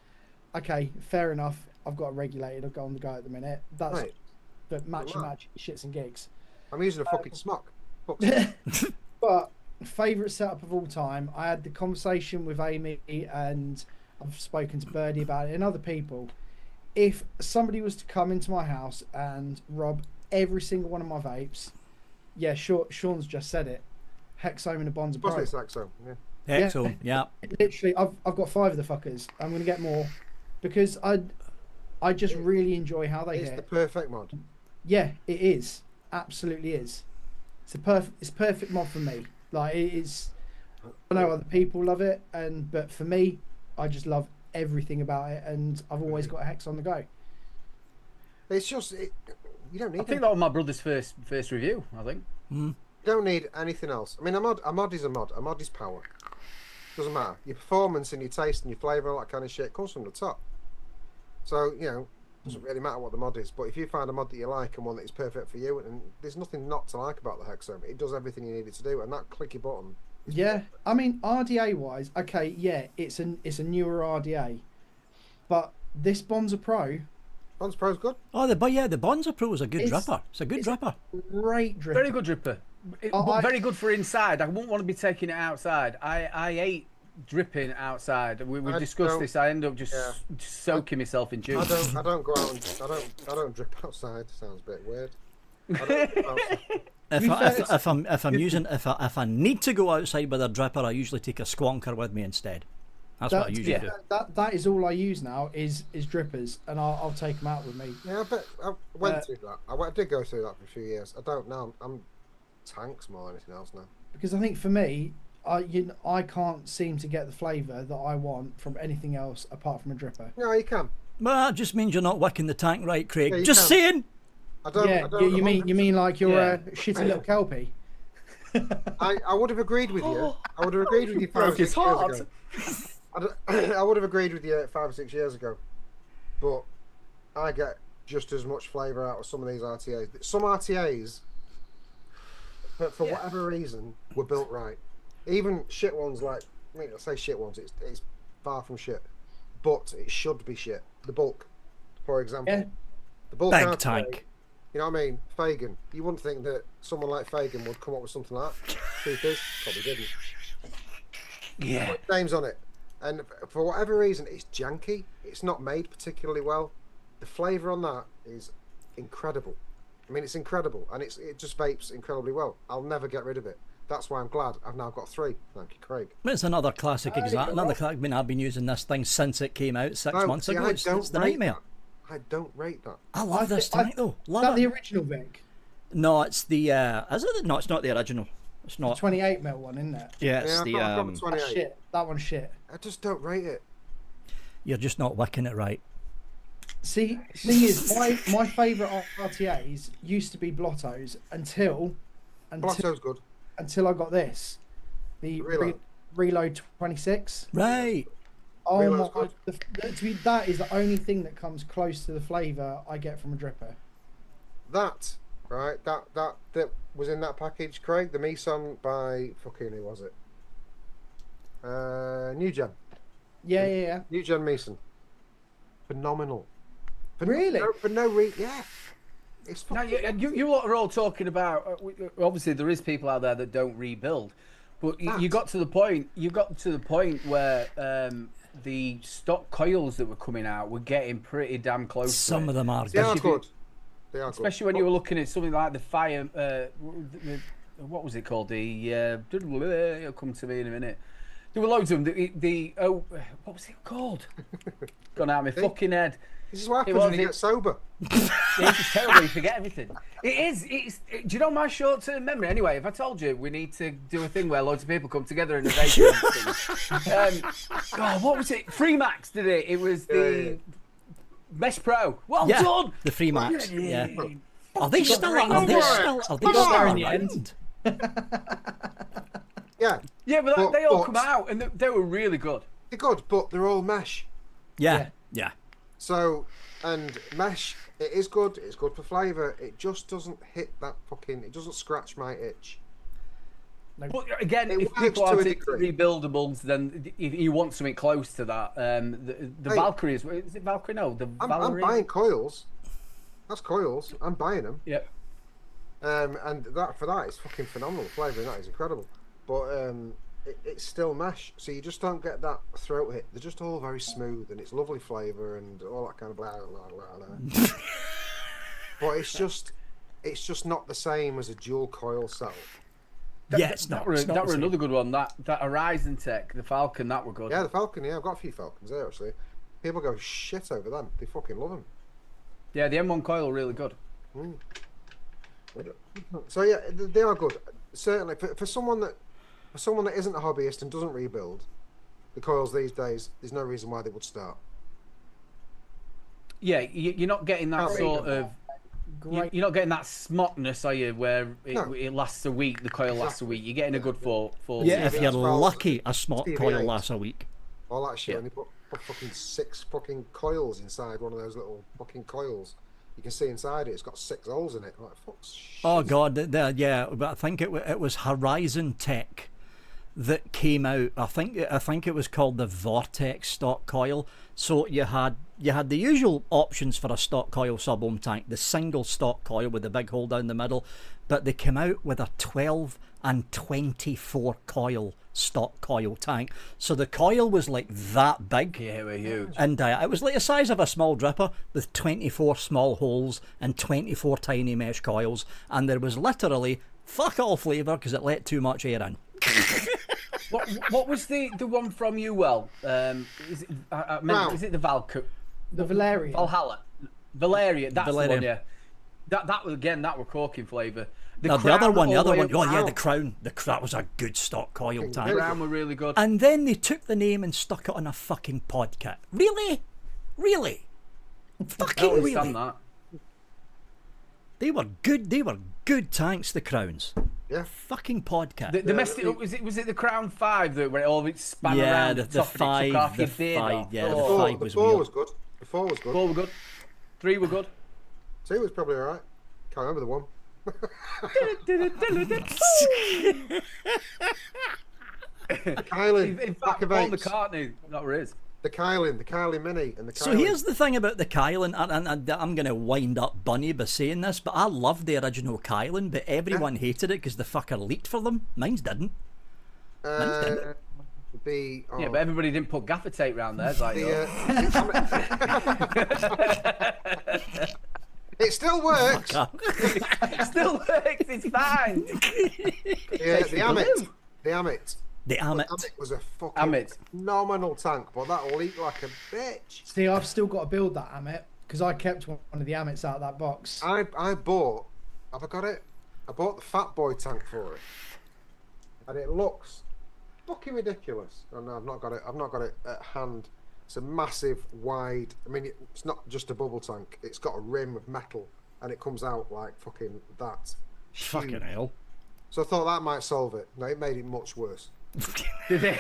Okay, fair enough. I've got it regulated. I've got on the go at the minute. That's Right. but match shits and gigs. I'm using a fucking smock. But favourite setup of all time, I had the conversation with Amy, and I've spoken to Birdie about it and other people. If somebody was to come into my house and rob every single one of my vapes, yeah, Sean's just said it. Hexome and a Bonds of Pro. What's this Hexome? Yeah. Excellent. Yeah. Literally, I've got 5 of the fuckers. I'm gonna get more because I just really enjoy how they It's hit. the perfect mod. Yeah, it is. Absolutely is. It's perfect mod for me. Like it is. I know other people love it, but for me, I just love everything about it, and I've always got a Hex on the go. It's just you don't need. I think that was my brother's first review. I think. You don't need anything else. I mean, a mod is a mod. A mod is power. Doesn't matter. Your performance and your taste and your flavour, all that kind of shit comes from the top. So doesn't really matter what the mod is. But if you find a mod that you like and one that is perfect for you, and there's nothing not to like about the Hexome. It does everything you need it to do, and that clicky button. Yeah, I mean RDA wise, okay, yeah, it's a newer RDA, but this Bonza Pro. Bonds Pro's good. Oh, the Bonza Pro is a good dripper. It's a good dripper. Great dripper. Very good dripper. But very good for inside. I wouldn't want to be taking it outside. I hate dripping outside. We've discussed this. I end up just soaking myself in juice. I don't go out and I don't drip outside. Sounds a bit weird. I don't drip outside. If I need to go outside with a dripper, I usually take a squonker with me instead. That's what I usually do. That is all I use now is drippers, and I'll take them out with me. Yeah, I went through that. I did go through that for a few years. I don't now. I'm tanks more than anything else now. Because I think for me, I can't seem to get the flavour that I want from anything else apart from a dripper. No, you can. Well, that just means you're not wicking the tank right, Craig. Yeah, just can. saying. I don't. You mean like you're a shitty little kelpie? I would have agreed with you. I would have agreed with you 5 or 6 years ago. I would have agreed with you 5 or 6 years ago, but I get just as much flavour out of some of these RTAs. Some RTAs, for whatever reason, were built right. Even shit ones like, I mean, I say shit ones, it's far from shit, but it should be shit. The bulk, for example. Yeah. The bulk Big RTA, tank. You know what I mean? Fagan. You wouldn't think that someone like Fagan would come up with something like that. Truth is, probably didn't. Yeah. Put names on it. And for whatever reason, it's janky. It's not made particularly well. The flavour on that is incredible. I mean, it's incredible, and it just vapes incredibly well. I'll never get rid of it. That's why I'm glad I've now got 3. Thank you, Craig. It's another classic example. I mean, I've been using this thing since it came out 6 months ago. It's the nightmare. I don't rate that. I love this tank though. Is that the original Vic? No, it's the. Is it? No, it's not the original. It's not. 28mm one, isn't it? Yeah, it's Yeah, I've got the. 28. That's shit. That one's shit. I just don't rate it. You're just not wicking it right. See, thing is, my favourite RTAs used to be Blottos until Blotto's good. I got this, the Reload 26. Right. Oh Reload's my! good. That is the only thing that comes close to the flavour I get from a dripper. That was in that package, Craig. The Meson by fucking who was it? New Gen. Yeah. New Gen Meson. Phenomenal. Really? For no reason. Yeah. It's Now, fucking. you lot are all talking about. Obviously, there is people out there that don't rebuild, but you got to the point. You got to the point where the stock coils that were coming out were getting pretty damn close. Some of them are. They are especially good. They are Especially good. when you were looking at something like the fire. What was it called? It'll come to me in a minute. There were loads of them. What was it called? Gone out of my fucking head. This is what happens when you get sober. It's just terrible. You forget everything. It is. Do you know my short-term memory? Anyway, if I told you we need to do a thing where loads of people come together in a vaping thing. God, what was it? Freemax did it. It was the Mesh Pro. Well done. The Free Max. Yeah. Are they still? Are they still around? Yeah. Yeah, but they all come out and they were really good. They're good, but they're all mesh. Yeah. So, and mesh, it is good. It's good for flavour. It just doesn't hit that fucking. It doesn't scratch my itch. But again, It if works people to a aren't degree. rebuildables, then if you want something close to that, the Valkyrie is it Valkyrie? No, the I'm Valerie. buying coils. That's coils. I'm buying them. Yep. And that is fucking phenomenal. Flavour and that is incredible. But it's still mesh, so you just don't get that throat hit. They're just all very smooth, and it's lovely flavour and all that kind of blah blah blah blah. But it's just not the same as a dual coil setup. Yeah, it's not. That were another good one. That Horizon Tech, the Falcon, that were good. Yeah, the Falcon. Yeah, I've got a few Falcons there actually. People go shit over them. They fucking love them. Yeah, the M1 coil are really good. So yeah, they are good. Certainly for someone that isn't a hobbyist and doesn't rebuild the coils these days, there's no reason why they would start. Yeah, you're not getting that sort of. You're not getting that smockness, are you? Where it lasts a week, the coil lasts a week. You're getting a good for. Yeah, if you're That's well, lucky, a smart TV8. coil lasts a week. All that shit, and they put fucking 6 fucking coils inside one of those little fucking coils. You can see inside it. It's got 6 holes in it. Like, fuck's shit. Oh god, yeah, but I think it was Horizon Tech that came out. I think it was called the Vortex stock coil. So you had the usual options for a stock coil sub-ohm tank, the single stock coil with the big hole down the middle, but they came out with a 12 and 24 coil stock coil tank. So the coil was like that big. Yeah, we're huge. And it was like the size of a small dripper with 24 small holes and 24 tiny mesh coils, and there was literally fuck all flavour because it let too much air in. What was the one from you? Is it the Valkyrie? The Valerian. Valhalla. Valeria. That's Valerian. the one. Yeah. That was again. That were corking flavour. The other one. Oh yeah, the Crown. Crown. That was a good stock coil Fucking tank. The Crown were really good. And then they took the name and stuck it on a fucking pod kit. Really? I Fucking don't really? understand that. They were good tanks, the Crowns. Yeah. Fucking pod kit. Was it the Crown 5 that where it all span Yeah, around the top and it took off your beard off? yeah, the Oh. 5 The was 4 weird. was good. The 4 was good. 4 were good. 3 were good. 2 was probably alright. Can't remember the one. Kylie, In back fact, of Paul 8s. McCartney, that were his. The Kylie Mini, and the Kylie. So here's the thing about the Kylan, and I'm going to wind up Bunny by saying this, but I loved the original Kylan, but everyone hated it because the fucker leaked for them. Mine didn't. Yeah, But everybody didn't put gaffer tape round theirs like yours. It still works. It still works, it's fine. Yeah, the Amit. The Amit. The Amit. Amit was a fucking Amit. phenomenal tank, but that leaked like a bitch. See, I've still got to build that Amit because I kept one of the Amits out of that box. I bought Have I got it? I bought the Fat Boy tank for it, and it looks fucking ridiculous. Oh no, I've not got it. I've not got it at hand. It's a massive, wide. I mean, it's not just a bubble tank. It's got a rim of metal, and it comes out like fucking that. Fucking Huge. hell. So I thought that might solve it. No, it made it much worse. Did it?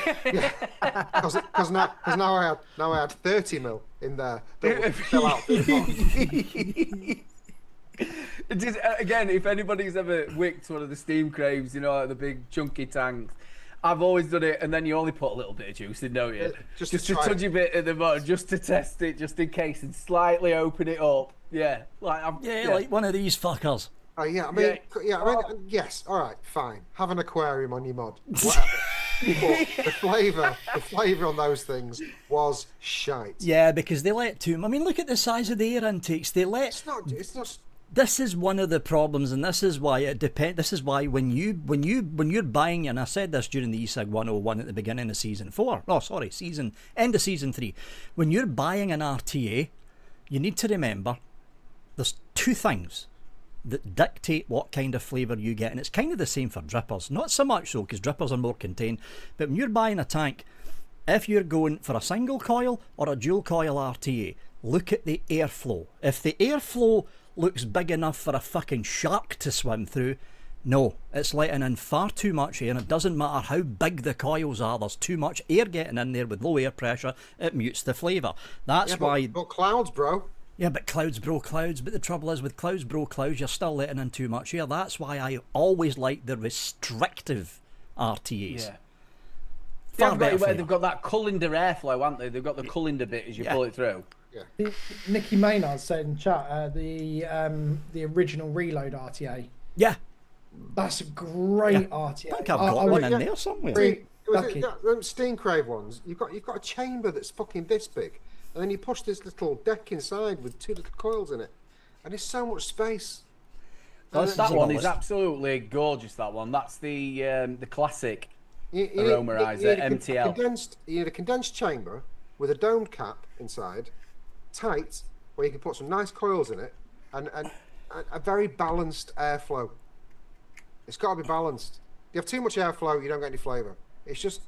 Because now I had 30 mil in there that would fill out the box. It is, again, if anybody's ever wicked one of the steam craves, you know, like the big chunky tanks, I've always done it, and then you only put a little bit of juice in, don't you? Just Just to a try touchy bit at the bottom, just to test it, just in case, and slightly open it up. Yeah, like Like one of these fuckers. Oh yeah, I mean, yes, all right, fine. Have an aquarium on your mod, whatever. But the flavour on those things was shite. Yeah, because they let too. I mean, look at the size of the air intakes. They let. It's not. This is one of the problems, and this is why it depends. This is why when you're buying, and I said this during the ESIG 101 at the beginning of season 4. Oh, sorry, end of season 3. When you're buying an RTA, you need to remember there's two things that dictate what kind of flavour you get, and it's kind of the same for drippers. Not so much so, because drippers are more contained, but when you're buying a tank, if you're going for a single coil or a dual coil RTA, look at the airflow. If the airflow looks big enough for a fucking shark to swim through, no, it's letting in far too much air, and it doesn't matter how big the coils are, there's too much air getting in there with low air pressure, it mutes the flavour. That's why... But clouds, bro. Yeah, but clouds bro clouds. But the trouble is, with clouds bro clouds, you're still letting in too much air. That's why I always like the restrictive RTAs. Yeah. Far better flavour. They've got that colander airflow, haven't they? They've got the colander bit as you pull it through. Yeah. Nicky Maynard said in chat, the original Reload RTA. Yeah. That's a great RTA. I think I've got one in there somewhere. Steam Crave ones. You've got a chamber that's fucking this big, and then you push this little deck inside with two little coils in it, and it's so much space. That one is absolutely gorgeous. That one. That's the classic aromerizer MTL. You need a condensed chamber with a domed cap inside, tight, where you can put some nice coils in it, and a very balanced airflow. It's got to be balanced. If you have too much airflow, you don't get any flavour. It's just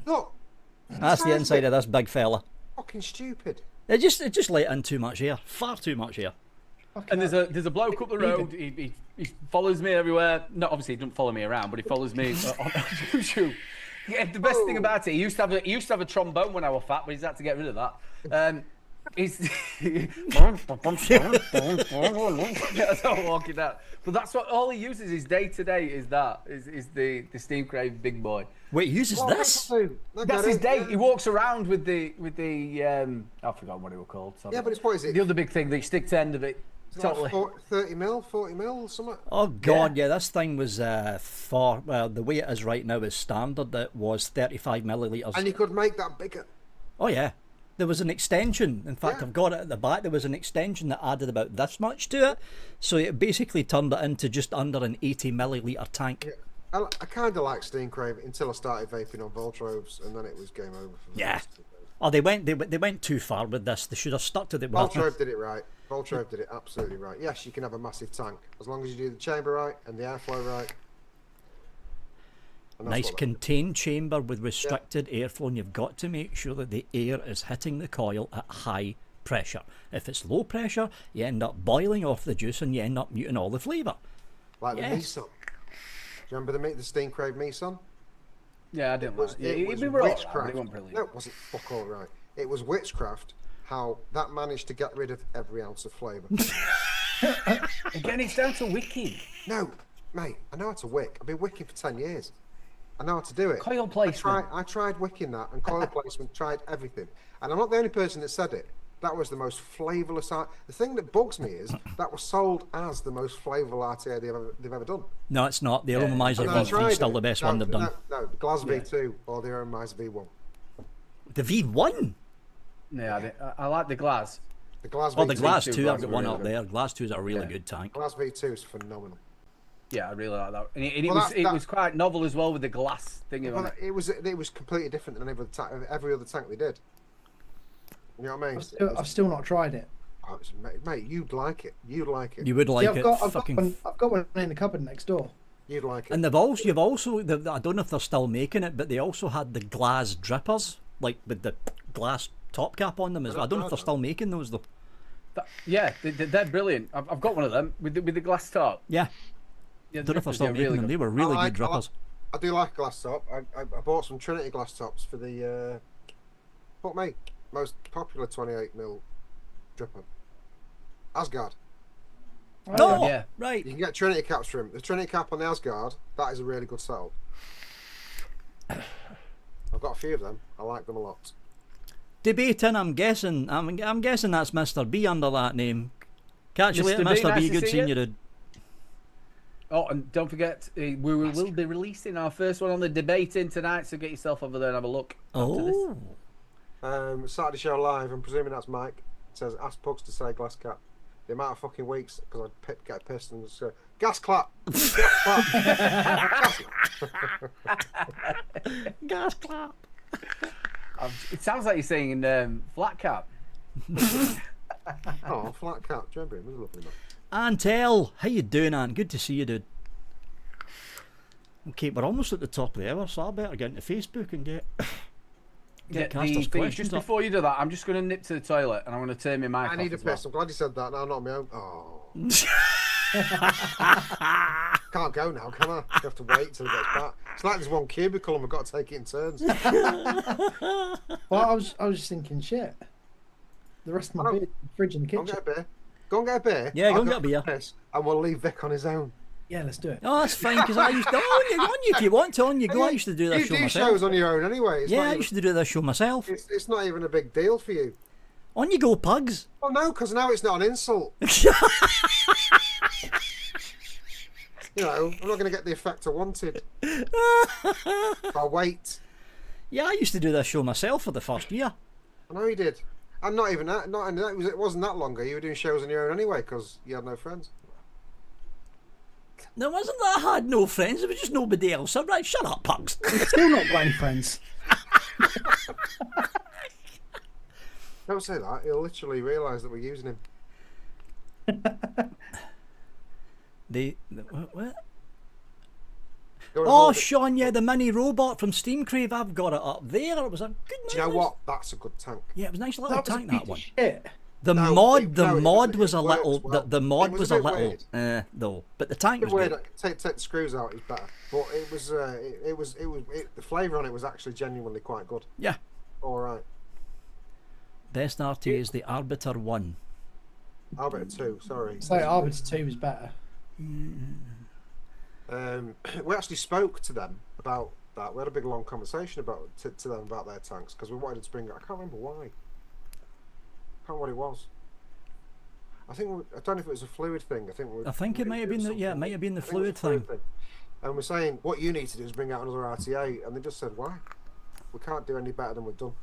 look. That's the inside of this big fella. Fucking stupid. It just let in too much air. Far too much air. And there's a bloke up the road. He follows me everywhere. No, obviously he doesn't follow me around, but he follows me on YouTube. Yeah, the best thing about it, he used to have a trombone when I was fat, but he's had to get rid of that. He's that's how I'm walking out. But that's what all he uses is day to day is the Steam Crave big boy. Wait, he uses this? That's his day. He walks around with the I forgot what it was called. Sorry. Yeah, but what is it? The other big thing, the stick to end of it. Totally. Like 30 mil, 40 mil, something. Oh god, yeah, this thing was the way it is right now is standard. It was 35 millilitres. And you could make that bigger. Oh yeah. There was an extension. In fact, Yeah. I've got it at the back. There was an extension that added about this much to it. So it basically turned it into just under an 80 millilitre tank. Yeah. I kind of like Steam Crave until I started vaping on Voltrobes, and then it was game over for me. Yeah. Oh, they went too far with this. They should have stuck to the... Voltrobe did it right. Voltrobe did it absolutely right. Yes, you can have a massive tank, as long as you do the chamber right and the airflow right. Nice contained chamber with restricted airflow, and you've got to make sure that the air is hitting the coil at high pressure. If it's low pressure, you end up boiling off the juice and you end up muting all the flavour. Like the Meson. Do you remember the Steam Crave Meson? Yeah, I didn't like it. It was witchcraft. No, it wasn't fuck all right. It was witchcraft how that managed to get rid of every ounce of flavour. Again, it's down to wicking. No, mate, I know how to wick. I've been wicking for 10 years. I know how to do it. Coil placement. I tried wicking that and coil placement, tried everything. And I'm not the only person that said it. That was the most flavourless art. The thing that bugs me is that was sold as the most flavourful RTA they've ever done. No, it's not. The Aromizer V3 is still the best one they've done. No, the Glass V2 or the Aromizer V1. The V1? Yeah, I like the Glass. The Glass the Glass 2, Glass I've got one up there. Glass 2 is a really good tank. Glass V2 is phenomenal. Yeah, I really like that. And it was quite novel as well with the glass thing on it. It was completely different than every other tank they did. You know what I mean? I've still not tried it. Oh, mate, you'd like it. You'd like it. You would See, like I've it. got one in the cupboard next door. You'd like it. And you've also, I don't know if they're still making it, but they also had the glass drippers, like with the glass top cap on them as well. I don't know if they're still making those though. Yeah, they're brilliant. I've got one of them with the glass top. Yeah. Yeah, I don't know if they're still making them. They were really good drippers. I do like a glass top. I bought some Trinity glass tops for the most popular 28mm dripper. Asgard. No, yeah. right. You can get Trinity caps for him. The Trinity cap on the Asgard, that is a really good setup. I've got a few of them. I like them a lot. Debating, I'm guessing that's Mr. B under that name. Catch you later, Mr. B, Mr. B. nice to Good see seeing you. you, dude. Oh, and don't forget, we will be releasing our first one on the debating tonight, so get yourself over there and have a look. Oh. Saturday show live. I'm presuming that's Mike. It says ask Pugs to say glass cap. The amount of fucking weeks because I'd get pissed and just go gas clap. Gas clap. Gas clap. It sounds like you're saying flat cap. Oh, flat cap. Do you remember him? He was a lovely man. Antel, how you doing, Ant? Good to see you, dude. Okay, we're almost at the top of the hour, so I better get into Facebook and get casters' questions just up. before you do that, I'm just going to nip to the toilet and I'm going to turn my mic off. I need a as well. piss. I'm glad you said that. No, not my own. Oh. Can't go now, can I? You have to wait till it gets back. It's like there's one cubicle and we've got to take it in turns. Well, I was just thinking, shit. The rest of my beer, fridge in the Go and kitchen. get a beer. Go and get a beer. Yeah, go I'll and get a beer. piss, and we'll leave Vic on his own. Yeah, let's do it. Oh, that's fine, because I used to... on you if you want to, on you go. I used to do that You show do myself. shows on your own anyway. It's Yeah, not I even, used to do that show myself. it's not even a big deal for you. On you go, pugs. Oh no, because now it's not an insult. You know, I'm not going to get the effect I wanted. If I wait. Yeah, I used to do that show myself for the first year. I know you did. And not even that. It wasn't that long ago. You were doing shows on your own anyway because you had no friends. There wasn't that I had no friends, it was just nobody else. So, right, shut up, pugs. Still not got any friends. Don't say that. He'll literally realise that we're using him. What? Go and Oh, hold it. Sean, yeah, the mini robot from Steam Crave. I've got it up there. It was a good. Do you know what? That's a good tank. Yeah, it was a nice little That was a tank. piece That of one. shit. The No, mod, it- the no, it mod was- was a it works little. well. The mod It was was a a bit little. weird. Though, but the tank It was weird. good. Take the screws out is better, but it was the flavour on it was actually genuinely quite good. Yeah. All right, Best RTA is the Arbiter 1. Arbiter 2. Sorry. So Arbiter 2 was better. We actually spoke to them about that. We had a big long conversation about to them about their tanks because we wanted to bring it. I can't remember why. I can't remember what it was. I don't know if it was a fluid thing. I think it might have been the it might have been the I think it was fluid a thing. And we're saying what you need to do is bring out another RTA, and they just said why? We can't do any better than we've done.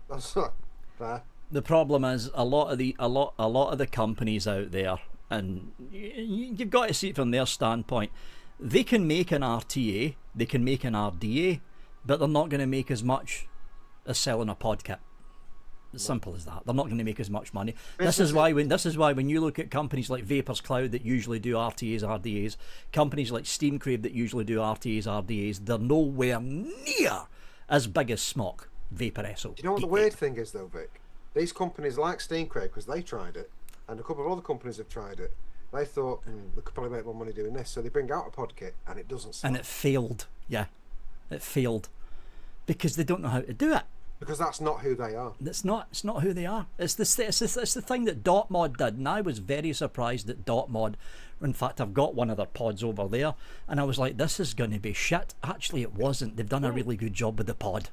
That's not fair. The problem is a lot of the companies out there, and you've got to see it from their standpoint. They can make an RTA, they can make an RDA, but they're not going to make as much as selling a pod kit. As simple as that. They're not going to make as much money. This is why when you look at companies like Vapor's Cloud that usually do RTAs, RDAs, companies like Steam Crave that usually do RTAs, RDAs, they're nowhere near as big as Smock, Vaper SO. Do you know what the weird thing is though, Vic? These companies like Steam Crate, because they tried it, and a couple of other companies have tried it. They thought they could probably make more money doing this, so they bring out a pod kit, and it doesn't sell. And it failed. Yeah, it failed because they don't know how to do it. Because that's not who they are. It's not who they are. It's the thing that Dotmod did, and I was very surprised that Dotmod. In fact, I've got one of their pods over there, and I was like, "This is going to be shit." Actually, it wasn't. They've done a really good job with the pod.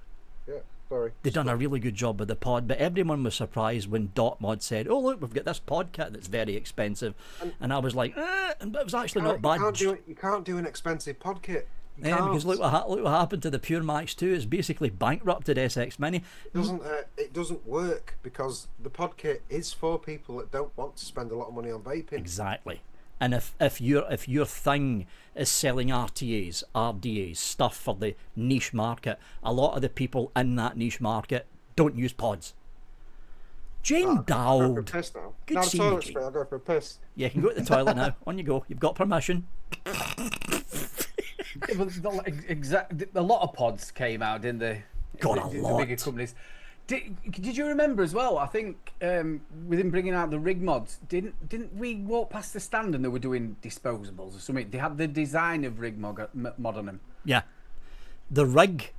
Yeah, sorry. They've done a really good job with the pod, but everyone was surprised when Dotmod said, "Oh look, we've got this pod kit that's very expensive," and I was like, but it was actually not bad. You can't do an expensive pod kit. You Yeah, can't. because look what happened to the Pure Max 2. It's basically bankrupted SX Mini. It doesn't work because the pod kit is for people that don't want to spend a lot of money on vaping. Exactly. And if your thing is selling RTAs, RDAs, stuff for the niche market, a lot of the people in that niche market don't use pods. Jane I'll go for a Dowd. piss now. Good Now the seeing you, toilet's Jane. free, I'll go for a piss. Yeah, you can go to the toilet now. On you go. You've got permission. Yeah, but a lot of pods came out, didn't they? God, a The lot. bigger companies. Did you remember as well? I think with him bringing out the rig mods, didn't we walk past the stand and they were doing disposables or something? They had the design of rig mod on them. Yeah. The rig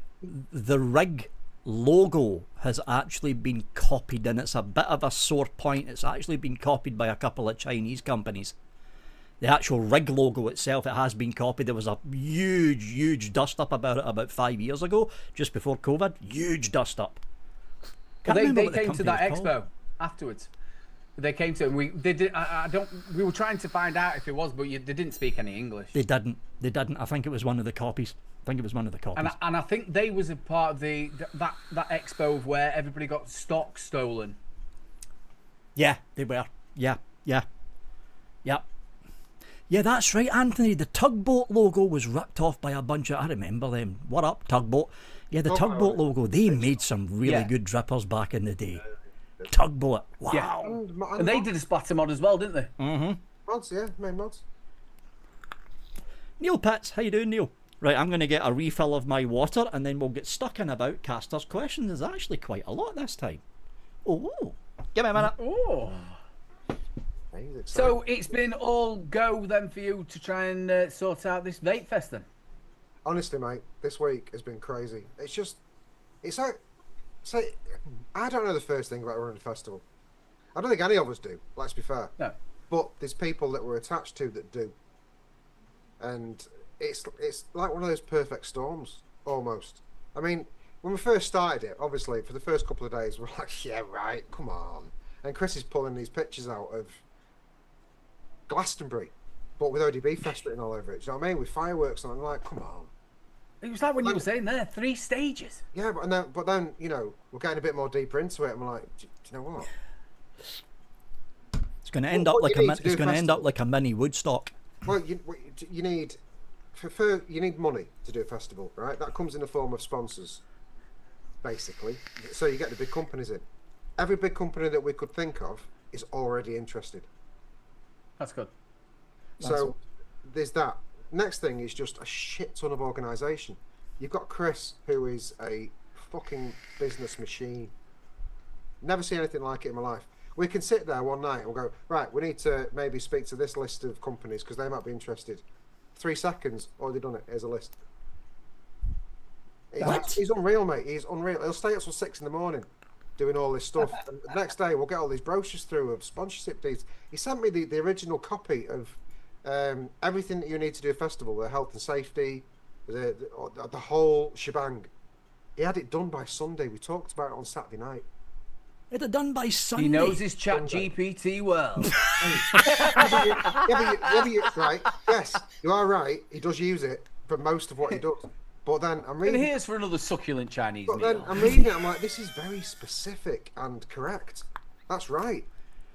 logo has actually been copied, and it's a bit of a sore point. It's actually been copied by a couple of Chinese companies. The actual rig logo itself, it has been copied. There was a huge dust up about it about 5 years ago, just before COVID. Huge dust up. Well, Can't they remember what the came to company that was expo called. afterwards. They came to, and we were trying to find out if it was, but they didn't speak any English. They didn't. I think it was one of the copies. And I think they was a part of that expo where everybody got stock stolen. Yeah, they were. Yeah. Yeah, that's right, Anthony. The tugboat logo was ripped off by a bunch of... I remember them. What up, tugboat? Yeah, the tugboat logo. They made some really good drippers back in the day. Tugboat. Wow. Yeah. And they did a splatter mod as well, didn't they? Mm-hmm. Mods, yeah, main mods. Neil Pitts, how you doing, Neil? Right, I'm going to get a refill of my water, and then we'll get stuck in about casters' questions. There's actually quite a lot this time. Oh, give me a minute. Oh. So it's been all go then for you to try and sort out this Vape Fest then? Honestly, mate, this week has been crazy. It's like, I don't know the first thing about running a festival. I don't think any of us do, let's be fair. No. But there's people that we're attached to that do. And it's like one of those perfect storms, almost. I mean, when we first started it, obviously, for the first couple of days, we're like, yeah, right, come on. And Chris is pulling these pictures out of Glastonbury, but with ODB Fest written all over it. Do you know what I mean? With fireworks, and I'm like, come on. It was like when you were saying there, 3 stages. Yeah, but then you know, we're getting a bit more deeper into it, and we're like, do you know what? It's going to end up like a mini Woodstock. Well, you need you need money to do a festival, right? That comes in the form of sponsors, basically. So you get the big companies in. Every big company that we could think of is already interested. That's good. So there's that. Next thing is just a shit ton of organisation. You've got Chris, who is a fucking business machine. Never seen anything like it in my life. We can sit there one night and we'll go, right, we need to maybe speak to this list of companies because they might be interested. 3 seconds, already done it. Here's a list. He's unreal, mate. He's unreal. He'll stay up till 6 in the morning doing all this stuff. And the next day, we'll get all these brochures through of sponsorship deeds. He sent me the original copy of everything that you need to do a festival, the health and safety, the whole shebang. He had it done by Sunday. We talked about it on Saturday night. It had done by Sunday. He knows his chat GPT well. Right, yes, you are right. He does use it for most of what he does. But then I'm reading. And here's for another succulent Chinese meal. Then I'm reading it. I'm like, this is very specific and correct. That's right.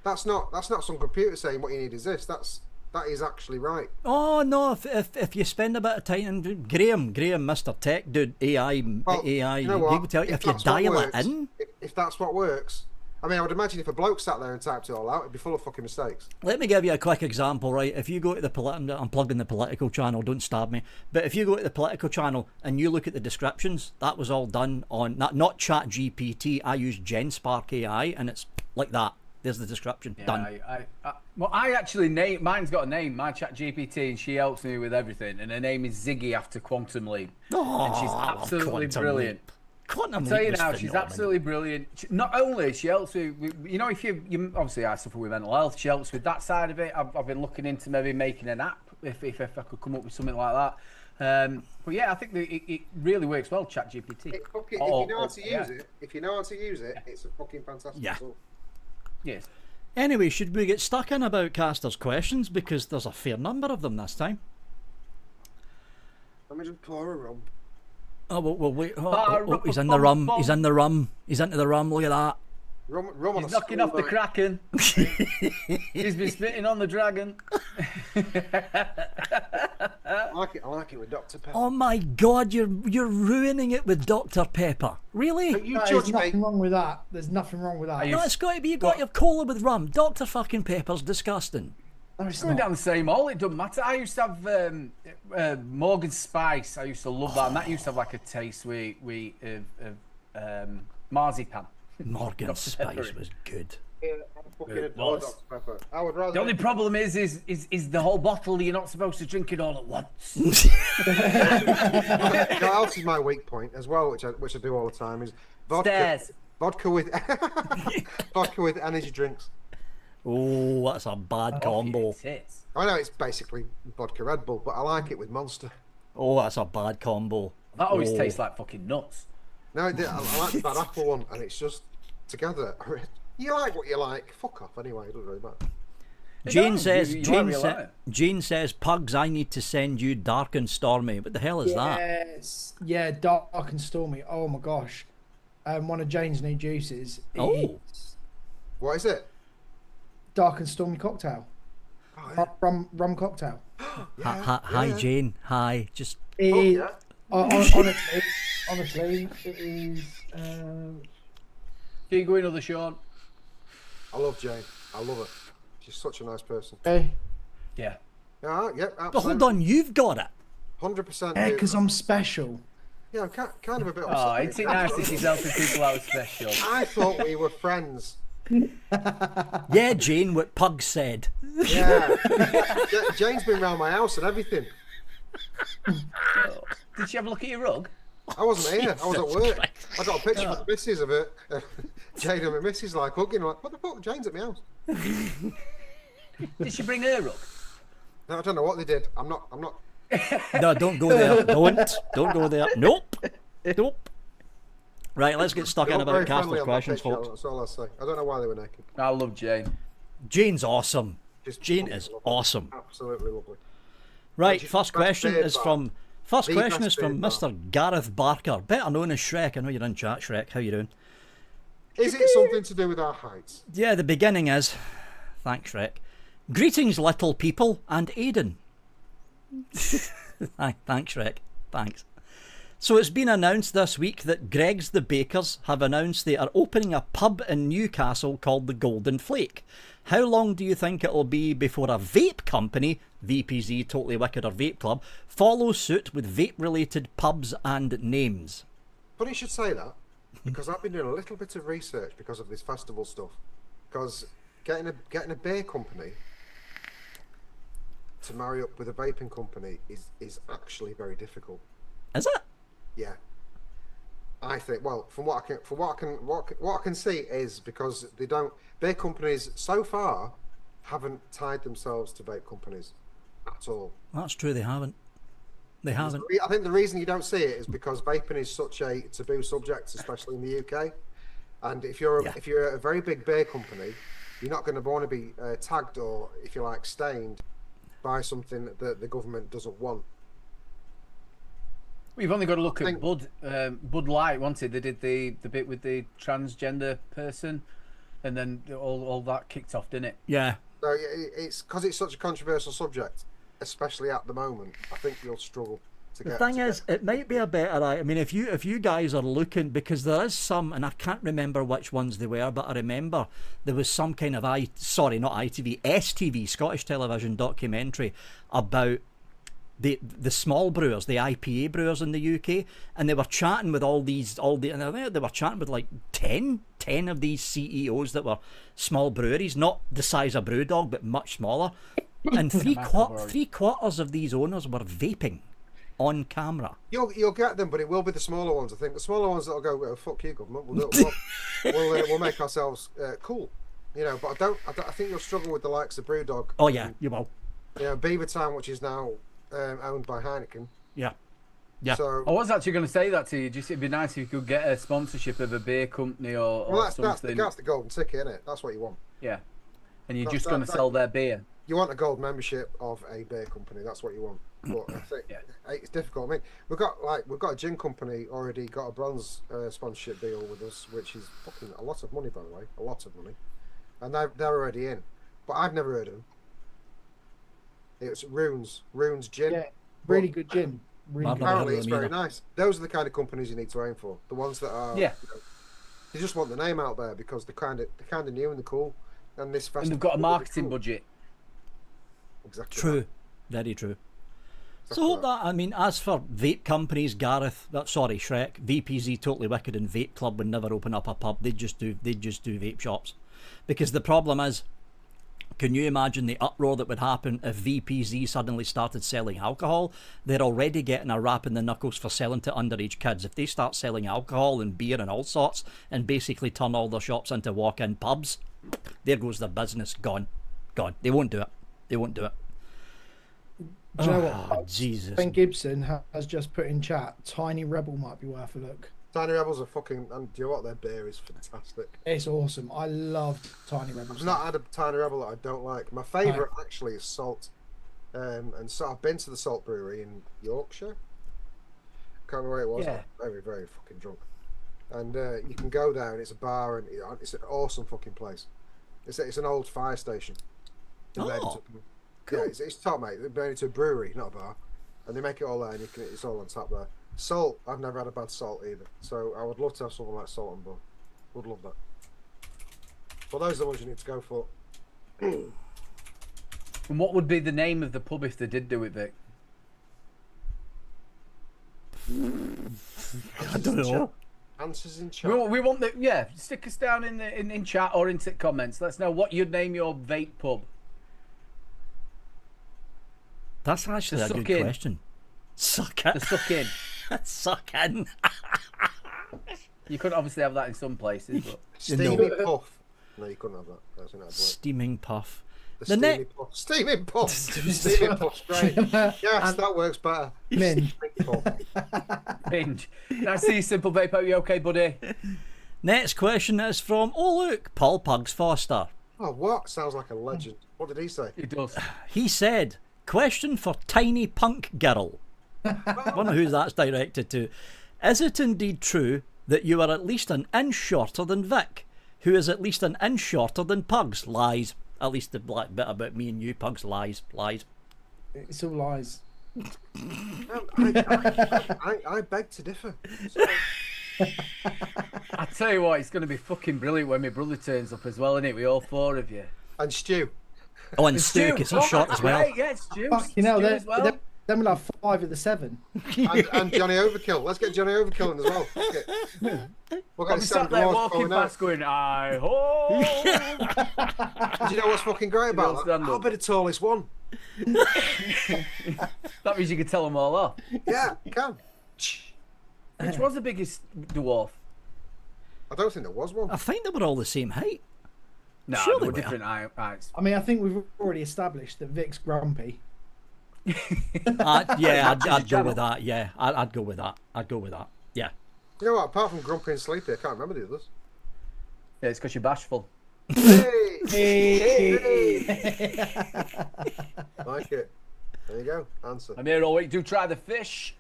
That's not some computer saying what you need is this. That is actually right. Oh no! If you spend a bit of time, and Graham, Mr. Tech Dude, AI, You know what? he will tell you if you that's what dial it works- in. If that's what works. I mean, I would imagine if a bloke sat there and typed it all out, it'd be full of fucking mistakes. Let me give you a quick example, right? If you go to I'm plugging the political channel, don't stab me. But if you go to the political channel and you look at the descriptions, that was all done on, not Chat GPT, I use GenSpark AI, and it's like that. There's the description, done. Well, I actually mine's got a name, my Chat GPT, and she helps me with everything, and her name is Ziggy after Quantum Leap. Oh, and she's absolutely brilliant. Quantum I'll tell you Leap now, was she's phenomenal. absolutely brilliant. Not only she helps with, you know, if you obviously I suffer with mental health, she helps with that side of it. I've been looking into maybe making an app if I could come up with something like that. But yeah, I think that it really works well, ChatGPT. If you know how to use it, it's a fucking fantastic tool. Yes. Anyway, should we get stuck in about casters' questions, because there's a fair number of them this time? Let me just pour a rum. Oh, well wait. Oh, he's in the rum. He's in the rum. He's into the rum. Look at that. Rum on He's a knocking off the night. Kraken. He's been spitting on the dragon. I like it with Dr. Pepper. Oh my God, you're ruining it with Dr. Pepper. Really? But you No, judge there's me. nothing wrong with that. There's nothing wrong with that. No, it's got to be. You got your cola with rum. Dr. fucking Pepper's disgusting. No, it's Going not. down the same hole, it doesn't matter. I used to have Morgan Spice. I used to love that, and that used to have like a taste of marzipan. Morgan Dr. Spice Pepper. was good. Yeah, I fucking It adore was. Dr. Pepper. I would rather. The only problem is the whole bottle. You're not supposed to drink it all at once. You know what else is my weak point as well, which I do all the time, is vodka. Stairs. Vodka with vodka with energy drinks. Oh, that's a bad combo. Tits. I know it's basically vodka Red Bull, but I like it with Monster. Oh, that's a bad combo. That always Oh. tastes like fucking nuts. No, I like the bad apple one, and it's just together. You like what you like. Fuck off anyway. It doesn't really matter. Jane No, says, you are Jane, real life. Jane says, Pugs, I need to send you Dark and Stormy. What the hell is that? Yes. Yeah, dark and stormy. Oh my gosh. One of Jane's new juices. Oh. is What is it? dark and stormy cocktail. Oh, yeah. Rum cocktail. Hi, yeah. Jane. Hi. Just It Oh, is- yeah. honestly, it is. Keep going, other Sean. I love Jane. I love her. She's such a nice person. Okay. Yeah. Yeah, but absolutely. hold on, you've got it. 100%. Yeah, do. because I'm special. Yeah, I'm kind of a bit Oh, upset. it's nice that she's helping people out special. I thought we were friends. Yeah, Jane, what Pug said. Yeah. Jane's been round my house and everything. Did she have a look at your rug? I wasn't here. I was at work. Christ. I got a picture of the missus of it. Jane and my missus like hugging. I'm like, what the fuck? Jane's at my house. Did she bring her rug? No, I don't know what they did. I'm not. No, don't go there. Don't go there. Nope. Nope. Right, let's get stuck They in look very about friendly Casper's on that questions, picture, folks. That's all I say. I don't know why they were naked. I love Jane. Jane's awesome. Just Jane is lovely. awesome. Absolutely lovely. Right, Just first best question beard is bar. from first The question best is from beard Mr. Gareth Barker, better known as Shrek. I know you're in chat, Shrek. How you doing? Is it something to do with our heights? Yeah, the beginning is. Thanks, Shrek. Greetings, little people, and Aiden. Thanks, Shrek. Thanks. So it's been announced this week that Greg's the Bakers have announced they are opening a pub in Newcastle called the Golden Flake. How long do you think it'll be before a vape company, VPZ, Totally Wicked or Vape Club, follows suit with vape-related pubs and names? But you should say that because I've been doing a little bit of research because of this festival stuff. Because getting a beer company to marry up with a vaping company is actually very difficult. Is it? Yeah, I think. Well, from what I can see is because they don't. Beer companies so far haven't tied themselves to vape companies at all. That's true, they haven't. They haven't. I think the reason you don't see it is because vaping is such a taboo subject, especially in the UK. And if you're a very big beer company, you're not going to want to be tagged or, if you like, stained by something that the government doesn't want. We've only got to look I at Bud Light, wasn't it? They did the bit with the transgender person, and then all that kicked off, didn't it? Yeah. So it's because it's such a controversial subject, especially at the moment. I think you'll struggle to The get. thing to is, get- it might be a better. I mean, if you guys are looking, because there is some, and I can't remember which ones they were, but I remember there was some kind of not ITV, STV, Scottish Television documentary about the small brewers, the IPA brewers in the UK, and they were chatting with and they were chatting with like 10 of these CEOs that were small breweries, not the size of Brewdog, but much smaller, and three quarters of these owners were vaping on camera. You'll get them, but it will be the smaller ones. I think the smaller ones that'll go, "Fuck you, government. We'll make ourselves cool," you know. But I think you'll struggle with the likes of Brewdog. Oh yeah, you will. You know, Beavertown, which is now owned by Heineken. Yeah. Yeah. So I was actually going to say that to you. Just it'd be nice if you could get a sponsorship of a beer company or that's something. the golden ticket, isn't it? That's what you want. Yeah, and you're That's- just going to that- sell their beer. You want a gold membership of a beer company. That's what you want. But I think it's difficult. I mean, we've got a gin company already got a bronze sponsorship deal with us, which is fucking a lot of money, by the way, a lot of money, and they're already in. But I've never heard of them. It's Runes Gin. Yeah. Really good gin. Really I've good. never Apparently, heard it's of them very either. nice. Those are the kind of companies you need to aim for. The ones that are, Yeah. You just want the name out there because they're kind of new and they're cool. And this festival, And they've got a will be marketing cool. budget. Exactly. True, very true. So Exactly hope that, I mean, as for vape companies, Gareth, sorry, Shrek, VPZ, Totally Wicked, and Vape Club would never open up a pub. They'd just do vape shops, because the problem is, can you imagine the uproar that would happen if VPZ suddenly started selling alcohol? They're already getting a rap in the knuckles for selling to underage kids. If they start selling alcohol and beer and all sorts, and basically turn all their shops into walk-in pubs, there goes their business. Gone. They won't do it. Do you know Oh, what? Jesus. Ben Gibson has just put in chat. Tiny Rebel might be worth a look. Tiny Rebels are fucking, and do you know what? Their beer is fantastic. It's awesome. I love Tiny Rebel. I've not had a Tiny Rebel that I don't like. My favourite actually is Salt. And so I've been to the Salt Brewery in Yorkshire. Can't remember where it was. Yeah. I'm very, very fucking drunk. And you can go down. It's a bar, and it's an awesome fucking place. It's an old fire station. They made it Oh, yeah, it's top, mate. They made it to a brewery, not a bar, and they make it all there, and it's all on tap there. Salt, I've never had a bad Salt either, so I would love to have something like Salt on board. Would love that. But those are the ones you need to go for. And what would be the name of the pub if they did do it, Vic? I don't know. Answers in chat. We want the stick us down in chat or into comments. Let's know what you'd name your vape pub. That's actually a Suck good in. question. Suck The it. suck in. Suck in. You could obviously have that in some places, but Steamy puff. No, you couldn't have that. That's not work. Steaming puff. The The steamy net- puff. Steaming puff. Steaming puff's great. Yes, that works better. Min. Steaming puff. binge. Nice to see you, Simple Vape. Are you okay, buddy? Next question is from, oh look, Paul Pugs Foster. Oh, what? Sounds like a legend. What did he say? It does. He said, question for Tiny Punk Girl. Wonder who that's directed to. Is it indeed true that you are at least an inch shorter than Vic, who is at least an inch shorter than Pugs? Lies. At least the black bit about me and you, Pugs. Lies. It's all lies. I beg to differ. I tell you what, it's going to be fucking brilliant when my brother turns up as well, isn't it? We all four of you. And Stu. Oh, and Stu, because he's short as well. Right, yeah, Stu. Fuck, you know, Stu as well. then we'll have 5 of the 7. And Johnny Overkill. Let's get Johnny Overkill in as well. Okay. We'll I'll get be Sam sat there Dwarf walking going out. past going, I ho! Do you know what's fucking great about that? stand up. I'll be the tallest one. That means you can tell them all off. Yeah, you can. Which was the biggest dwarf? I don't think there was one. I think they were all the same height. No, Sure they were they were. different heights. I mean, I think we've already established that Vic's grumpy. Yeah, I'd go with that. Yeah, I'd go with that. Yeah. You know what? Apart from Grumpy and Sleepy, I can't remember the others. Yeah, it's because you're bashful. Hey! Like it. There you go. Answer. I'm here all week. Do try the fish.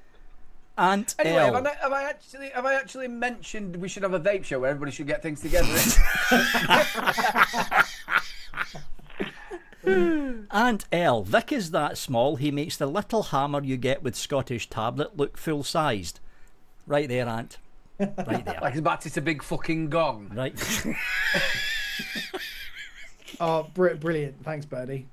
Ant Anyway, L. have I actually mentioned we should have a vape show where everybody should get things together? Ant L. Vic is that small, he makes the little hammer you get with Scottish tablet look full-sized. Right there, Ant. Right there. Like it's a big fucking gong. Right. Oh, brilliant. Thanks, Birdie.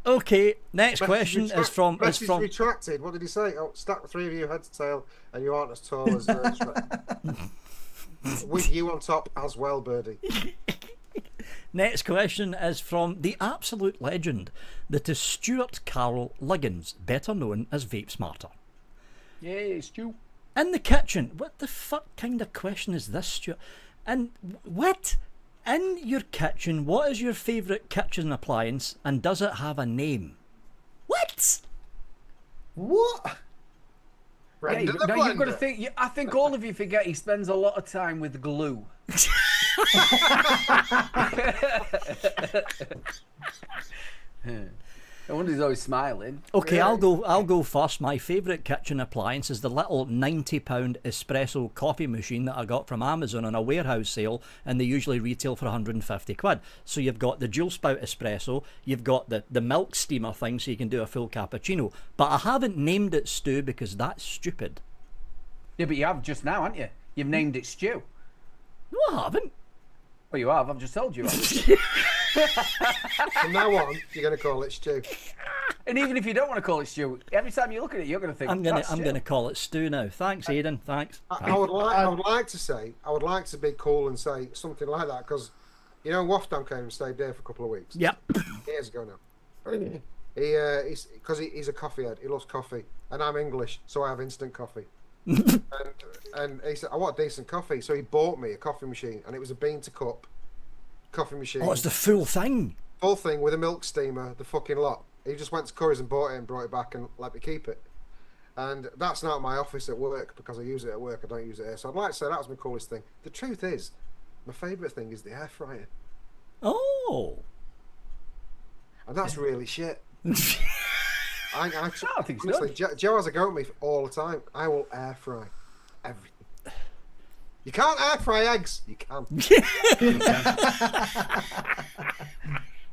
Okay, next question is from... Message retracted. What did he say? Oh, stack the 3 of you head to tail, and you aren't as tall as Shrek. With you on top as well, Birdie. Next question is from the absolute legend that is Stuart Carroll Liggins, better known as Vape Smarter. Yeah, Stu. In the kitchen, what the fuck kind of question is this, Stuart? And what? In your kitchen, what is your favourite kitchen appliance and does it have a name? What? What? Brendan the Now you've got to Blender. think. I think all of you forget he spends a lot of time with glue. I I wonder is always smiling. Okay, Yeah. I'll go first. My favourite kitchen appliance is the little £90 espresso coffee machine that I got from Amazon on a warehouse sale, and they usually retail for 150 quid. So you've got the dual spout espresso, you've got the milk steamer thing so you can do a full cappuccino. But I haven't named it Stu because that's stupid. Yeah, but you have just now, haven't you? You've named it Stew. No, I haven't. Well, you have. I've just told you. From now on, you're going to call it Stu. And even if you don't want to call it Stew, every time you look at it, you're going to think, I'm gonna call it Stu now. Thanks, Aidan. Thanks. I would like to be cool and say something like that because, you know, Wafdam came and stayed there for a couple of weeks. Yep. Years ago now. He's a coffee head. He loves coffee, and I'm English, so I have instant coffee. and he said, I want decent coffee, so he bought me a coffee machine, and it was a bean to cup coffee machine. Oh, it's the full thing. Full thing with a milk steamer, the fucking lot. He just went to Curry's and bought it and brought it back and let me keep it. And that's not my office at work because I use it at work. I don't use it here. So I'd like to say that was my coolest thing. The truth is, my favourite thing is the air fryer. Oh. And that's really shit. I don't think so. honestly, Joe has a go at me all the time. I will air fry everything. You can't air fry eggs. You can.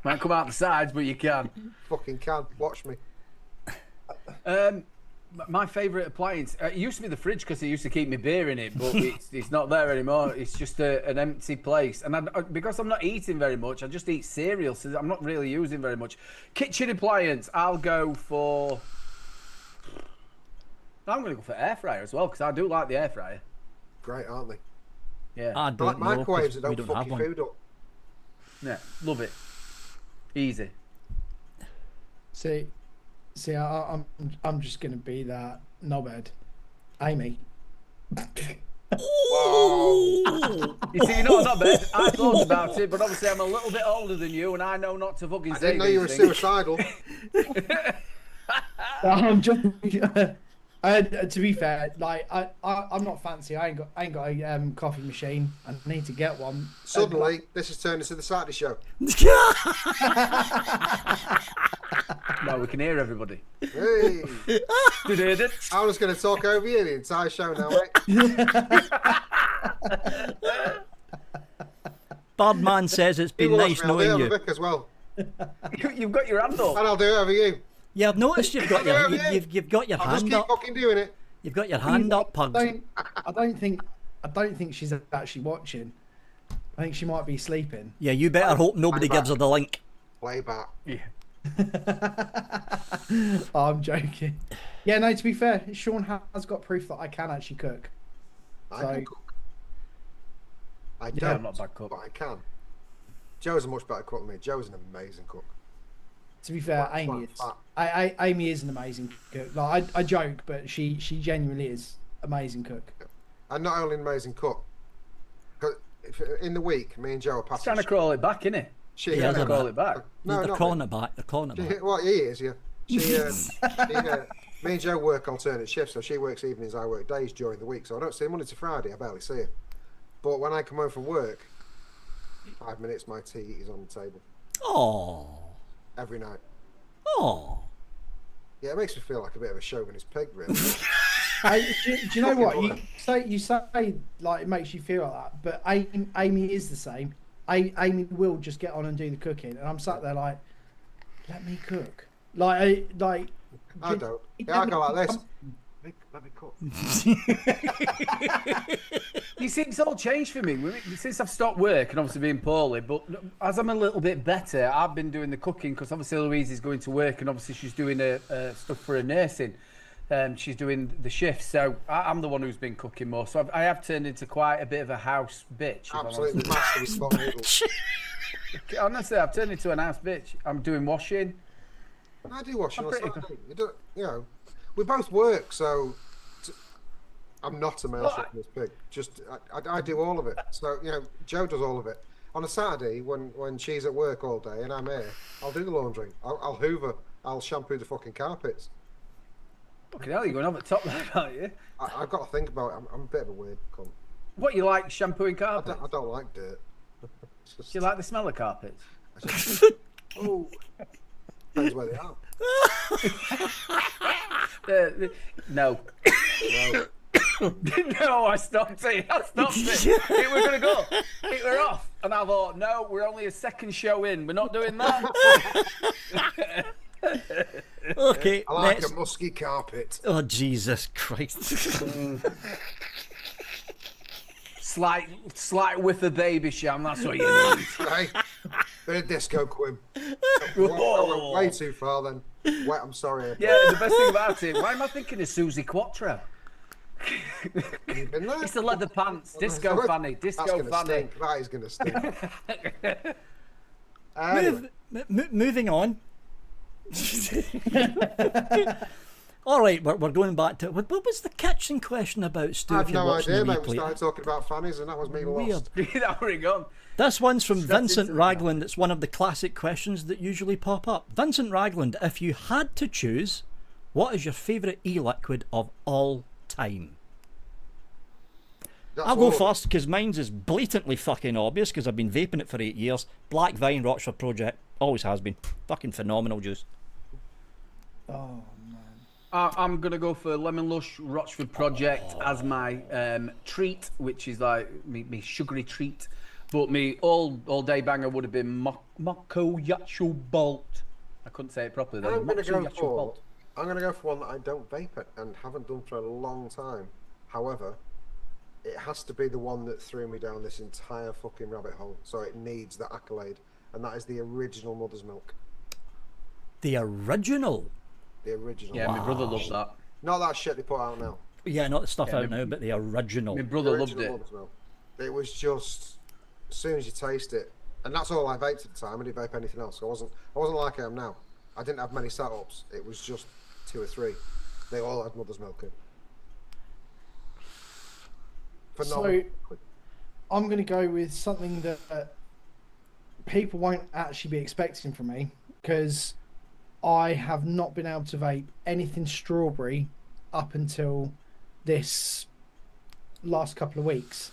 Might come out the sides, but you can. Fucking can. Watch me. My favourite appliance, it used to be the fridge because it used to keep me beer in it, but it's not there anymore. It's just an empty place. And because I'm not eating very much, I just eat cereal, so I'm not really using very much. Kitchen appliance, I'll go for... I'm going to go for air fryer as well because I do like the air fryer. Great, aren't they? Yeah. I I don't like know, microwaves 'cause that we don't don't fuck have your one. food up. Yeah, love it. Easy. See, I'm just gonna be that knobhead, Amy. You see, you're not bad. I thought about it, but obviously I'm a little bit older than you, and I know not to fucking I say didn't know you were these things. suicidal. I'm just. To be fair, like I'm not fancy. I ain't got a coffee machine. I need to get one. Suddenly, this has turned into the Saturday show. No, we can hear everybody. Hey, Did I was going to talk over you the entire show now, mate. Birdman says it's been People nice watch me, I'll do it knowing over you. Vic as well. You've got your hand up. And I'll do it over you. Yeah, I've noticed you've got Yeah, your yeah. you've got your I'll just hand keep up. fucking doing it. You've got your hand up, Pugs. I don't think she's actually watching. I think she might be sleeping. Yeah, you better hope nobody back. gives her the link. Playback. Yeah. Oh, I'm joking. Yeah, no. To be fair, Sean has got proof that I can actually cook. I So- can cook. I Yeah, don't, I'm not a bad cook. but I can. Joe's a much better cook than me. Joe's an amazing cook. To be fair, Flat, Amy flat, is. Amy is an amazing cook. Like I joke, but she genuinely is amazing cook. And not only an amazing cook, 'cause in the week, me and Joe are He's passing. trying to crawl it back, innit? She, Yeah, Trying to crawl it back. No, They're not calling me. it back. They're calling it back. Well, he is, yeah. Me and Joe work alternate shifts, so she works evenings, I work days during the week. So I don't see her Monday to Friday. I barely see her. But when I come home from work, 5 minutes, my tea is on the table Oh, every night. oh. Yeah, it makes me feel like a bit of a chauvinist pig, really. Do you know what Fucking you say? Like it makes you feel like that, but Amy is the same. Amy will just get on and do the cooking, and I'm sat there like, let me cook. I don't. Yeah, I go like this. Let me cook. You see, it's all changed for me since I've stopped work and obviously being poorly. But as I'm a little bit better, I've been doing the cooking because obviously Louise is going to work and obviously she's doing stuff for her nursing. She's doing the shifts, so I'm the one who's been cooking more. So I have turned into quite a bit of a house bitch. if I'm honest. Absolutely master with spot noodles. Honestly, I've turned into an house bitch. I'm doing washing. I do washing on pretty Saturday. You know, we both work, so I'm not a male chauvinist pig. Just I do all of it. So you know, Joe does all of it. On a Saturday, when she's at work all day and I'm here, I'll do the laundry. I'll hoover. I'll shampoo the fucking carpets. Fucking hell, you're going over the top there, aren't you? I've got to think about it. I'm a bit of a weird cunt. What, you like shampooing carpets? I don't like dirt. It's Do just- you like the smell of carpets? oh, Depends where they are. No. No. No, I stopped it. It were going to go. It were off. And I thought, no, we're only a second show in. We're not doing that. Okay, I like next. a musky carpet. Oh, Jesus Christ. Slight whiff of baby sham. That's what you need. Right? Bit of disco quim. Whoa. Way too far then. Wait, I'm sorry. Yeah, the best thing about it, why am I thinking of Susie Quattro? You've been there? It's the leather pants. Disco fanny. That's Disco gonna fanny. stink. That is going to stink. Moving on. All right, we're going back to what was the kitchen question about, Stu? I If have you're no watching idea, the mate. We replay? started talking about fannies and that was me lost. That already gone. This one's from That's Vincent instant. Ragland. It's one of the classic questions that usually pop up. Vincent Ragland, if you had to choose, what is your favourite e-liquid of all time? That's I'll go all of it. first because mine's is blatantly fucking obvious because I've been vaping it for 8 years. Black Vine Rochford Project. Always has been. Fucking phenomenal juice. Oh man. I'm going to go for Lemon Lush Rochford Project as my treat, which is like me sugary treat. But me all day banger would have been Moko Yacho Bolt. I couldn't say it properly then. I'm going to Moko go Yacho for. Bolt. I'm going to go for one that I don't vape it and haven't done for a long time. However, it has to be the one that threw me down this entire fucking rabbit hole. So it needs the accolade, and that is the original Mother's Milk. The original. The original. Yeah, my brother loved that. Not that shit they put out now. Yeah, not the stuff Yeah, out now, but the original. My The brother loved original it. Mother's Milk. It was just, as soon as you taste it, and that's all I vaped at the time. I didn't vape anything else. I wasn't like I am now. I didn't have many setups. It was just 2 or 3. They all had Mother's Milk in. Phenomenal. So I'm going to go with something that people won't actually be expecting from me because I have not been able to vape anything strawberry up until this last couple of weeks.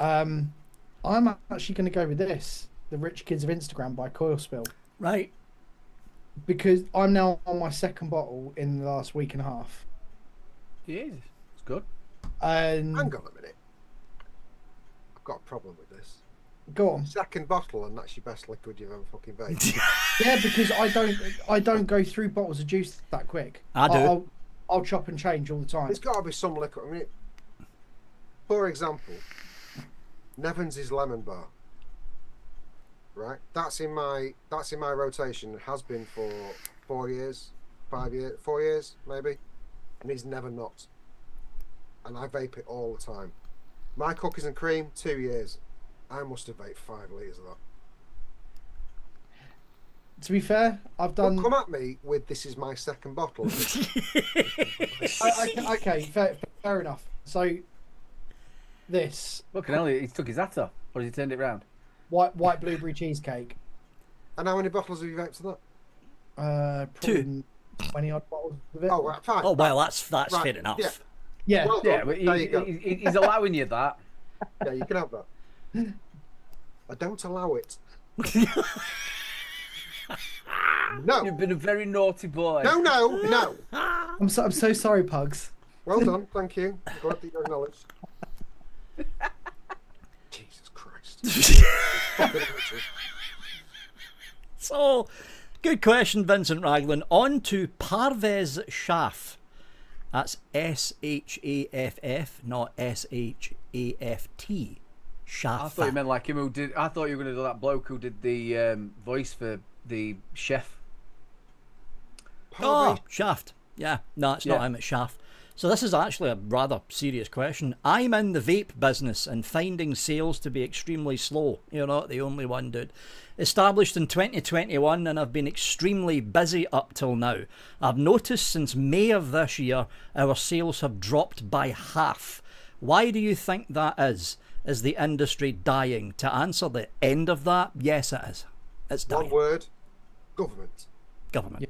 I'm actually going to go with this, the Rich Kids of Instagram by Coil Spill, Right. because I'm now on my second bottle in the last week and a half. It is. It's good. And Hang on a minute. I've got a problem with this. go on. Second bottle, and that's your best liquid you've ever fucking vaped. Yeah, because I don't go through bottles of juice that quick. I do. I'll chop and change all the time. There's got to be some liquid. I mean, for example, Nevins' lemon bar. Right, that's in my rotation. It has been for 4 years, 5 years, 4 years maybe, and he's never not. And I vape it all the time. My cookies and cream, 2 years. I must have vaped 5 litres of that. To be fair, I've Don't done. come at me with this is my second bottle. Okay, fair enough. So this Look, he took his hat off. Or has he turned it round? white blueberry cheesecake. And how many bottles have you vaped to that? Probably 20 odd bottles of it. Oh, right, fine. Oh, well, that's Right, fair enough. yeah. Yeah. Well Yeah, done. but There you go. he's allowing you that. Yeah, you can have that. I don't allow it. No. You've been a very naughty boy. No. I'm so sorry, Pugs. Well done, thank you. I'm glad that you acknowledged. Jesus Christ. Fucking amateurs. So, good question, Vincent Raglan. On to Parvez Shaf. That's SHAFF, not SHAFT. Shaf. I thought you meant like him who did. I thought you were going to do that bloke who did the voice for the chef. Oh, Shaft. Yeah, no, it's not Yeah. him, it's Shaft. So this is actually a rather serious question. I'm in the vape business and finding sales to be extremely slow. You're not the only one, dude. Established in 2021 and I've been extremely busy up till now. I've noticed since May of this year our sales have dropped by half. Why do you think that is? Is the industry dying? To answer the end of that, yes it is. It's dying. One word. Government. Government.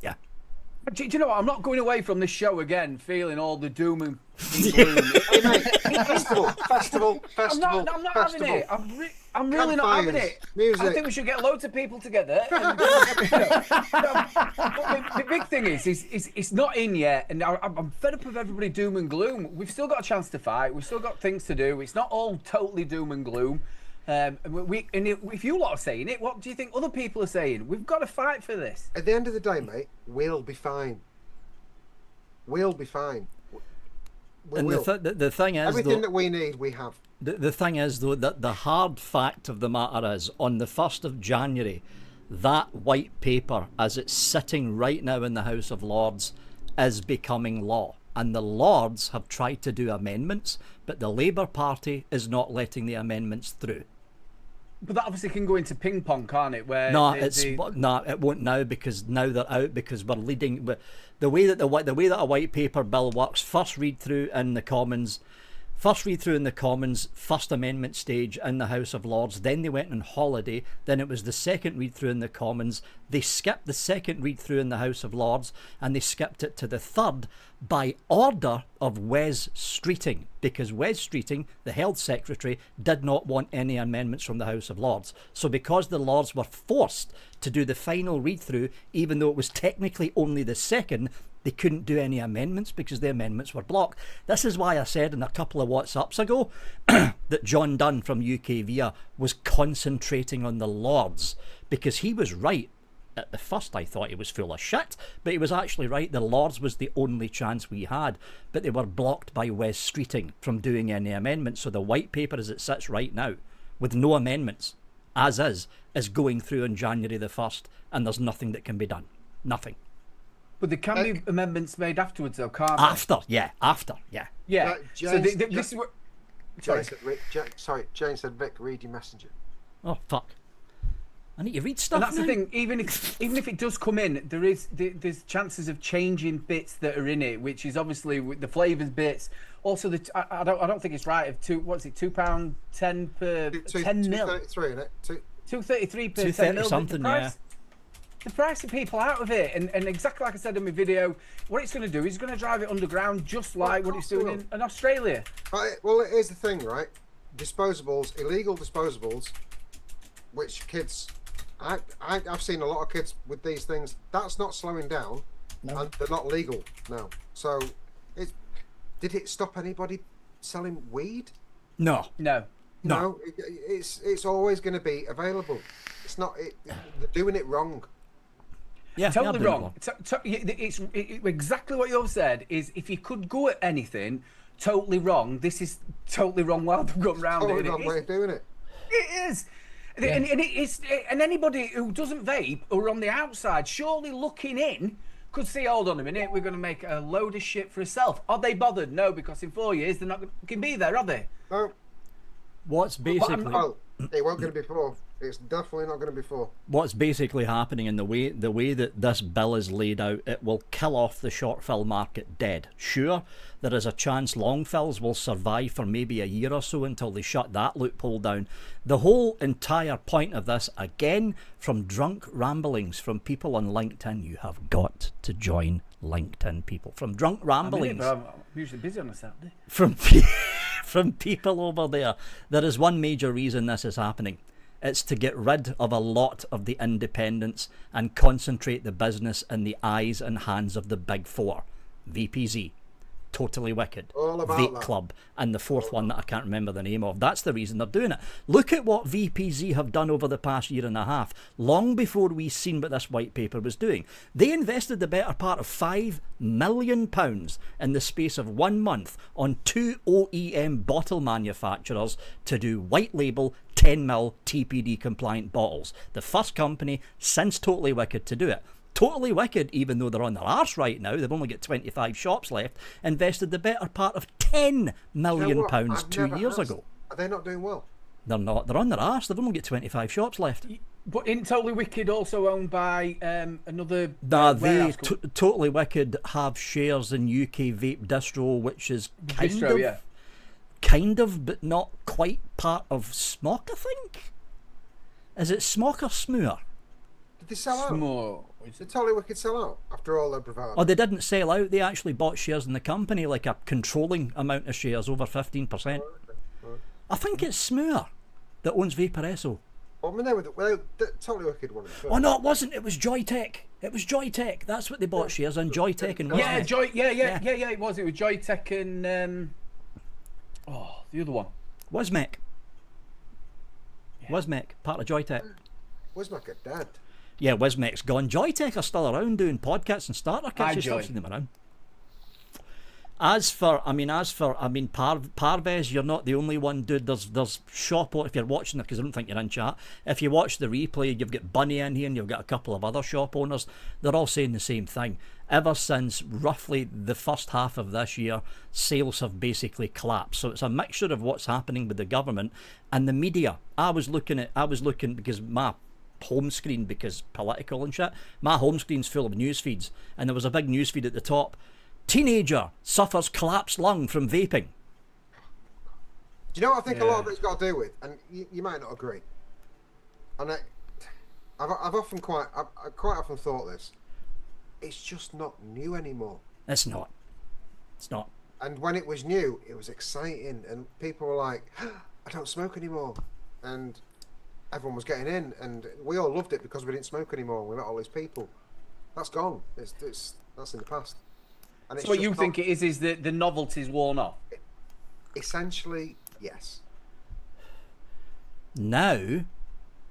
Yeah. Do you know what? I'm not going away from this show again feeling all the doom and gloom. Hey, mate, festival. I'm not having it. I'm really not having it. Music. I think we should get loads of people together. And, the big thing is it's not in yet, and I'm fed up of everybody doom and gloom. We've still got a chance to fight. We've still got things to do. It's not all totally doom and gloom. If you lot are saying it, what do you think other people are saying? We've got to fight for this. At the end of the day, mate, we'll be fine. We'll be fine. And the thing is, everything though, that we need, we have. the thing is, though, that the hard fact of the matter is, on the 1st of January, that white paper, as it's sitting right now in the House of Lords, is becoming law. And the Lords have tried to do amendments, but the Labour Party is not letting the amendments through. But that obviously can go into ping pong, can't it? Where No, it won't now, because now they're out, because we're leading the way that a white paper bill works. First read through in the Commons, first amendment stage in the House of Lords. Then they went on holiday. Then it was the second read through in the Commons. They skipped the second read through in the House of Lords, and they skipped it to the third by order of Wes Streeting, because Wes Streeting, the Health Secretary, did not want any amendments from the House of Lords. So because the Lords were forced to do the final read through, even though it was technically only the second, they couldn't do any amendments because the amendments were blocked. This is why I said in a couple of WhatsApps ago that John Dunn from UKVIA was concentrating on the Lords, because he was right. At the first I thought he was full of shit, but he was actually right. The Lords was the only chance we had, but they were blocked by Wes Streeting from doing any amendments. So the white paper as it sits right now, with no amendments, as is going through on January the 1st, and there's nothing that can be done. Nothing. But there can be amendments made afterwards, though, can't there? After, yeah. Yeah. So this is what... Sorry. Jane said, Vic, read your messenger. Oh, fuck. I need to read stuff. And that's now. the thing. Even if it does come in, there's chances of changing bits that are in it, which is obviously with the flavours bits. Also, I don't think it's right. Of £2.10 per 10 mil. 233, isn't it? 233 per 230 10 mil. something, yeah. The price of people out of it, and exactly like I said in my video, what it's going to do is going to drive it underground, just like what it's doing in Australia. Well, here's the thing, right? Disposables, illegal disposables, which kids, I've seen a lot of kids with these things. That's not slowing down, and they're not legal now. So, did it stop anybody selling weed? No. No, it's always going to be available. It's not. They're doing it wrong. Yeah, totally wrong. It's exactly what you've said. Is if you could go at anything totally wrong, this is totally wrong. While they've gone round Totally it, wrong way of doing it. It is. Yeah. And anybody who doesn't vape or on the outside, surely looking in, could see, hold on a minute, we're going to make a load of shit for ourselves. Are they bothered? No, because in 4 years they're not going to be there, are they? No. What's basically... It won't going to be 4. It's definitely not going to be 4. What's basically happening in the way that this bill is laid out, it will kill off the short fill market dead. Sure, there is a chance long fills will survive for maybe a year or so until they shut that loophole down. The whole entire point of this, again, from drunk ramblings from people on LinkedIn, you have got to join LinkedIn, people. From drunk ramblings. I'm usually busy on a Saturday. From people over there is one major reason this is happening. It's to get rid of a lot of the independents and concentrate the business in the eyes and hands of the big 4. VPZ, Totally Wicked, Vape Club, and the fourth one that I can't remember the name of. That's the reason they're doing it. Look at what VPZ have done over the past year and a half, long before we seen what this white paper was doing. They invested the better part of £5 million in the space of 1 month on 2 OEM bottle manufacturers to do white label 10ml TPD compliant bottles. The first company since Totally Wicked to do it. Totally Wicked, even though they're on their arse right now, they've only got 25 shops left, invested the better part of £10 million 2 years ago. Are they not doing well? They're not. They're on their arse. They've only got 25 shops left. But isn't Totally Wicked also owned by another... Totally Wicked have shares in UK Vape Distro, which is kind of, but not quite part of Smock, I think. Is it Smock or Smoor? Did they sell out? Small. Did Totally Wicked sell out after all their bravado? Oh, they didn't sell out. They actually bought shares in the company, like a controlling amount of shares, over 15%. I think it's Smoor that owns Vaporesso. Well, I mean, Totally Wicked won it first. Oh no, it wasn't. It was Joytech. It was Joytech. That's what they bought shares in. Joytech and Yeah, Wesmec. yeah. It was Joytech and the other one. Wesmec. Wesmec, part of Joytech. Wesmec are dead. Yeah, Wesmec's gone. Joytech are still around doing podcasts and starter kits. You still see them around. As for Parvez, you're not the only one, dude. There's shop, if you're watching it, because I don't think you're in chat. If you watch the replay, you've got Bunny in here and you've got a couple of other shop owners. They're all saying the same thing. Ever since roughly the first half of this year, sales have basically collapsed. So it's a mixture of what's happening with the government and the media. I was looking because my home screen, because political and shit, my home screen's full of news feeds, and there was a big news feed at the top. Teenager suffers collapsed lung from vaping. Do you know what I think a lot of it's got to do with? And you might not agree. And I've quite often thought this. It's just not new anymore. It's not. It's not. And when it was new, it was exciting, and people were like, "I don't smoke anymore," and everyone was getting in, and we all loved it because we didn't smoke anymore. And we met all these people. That's gone. That's in the past. And So what you think it is that the novelty's worn off? Essentially, yes. Now,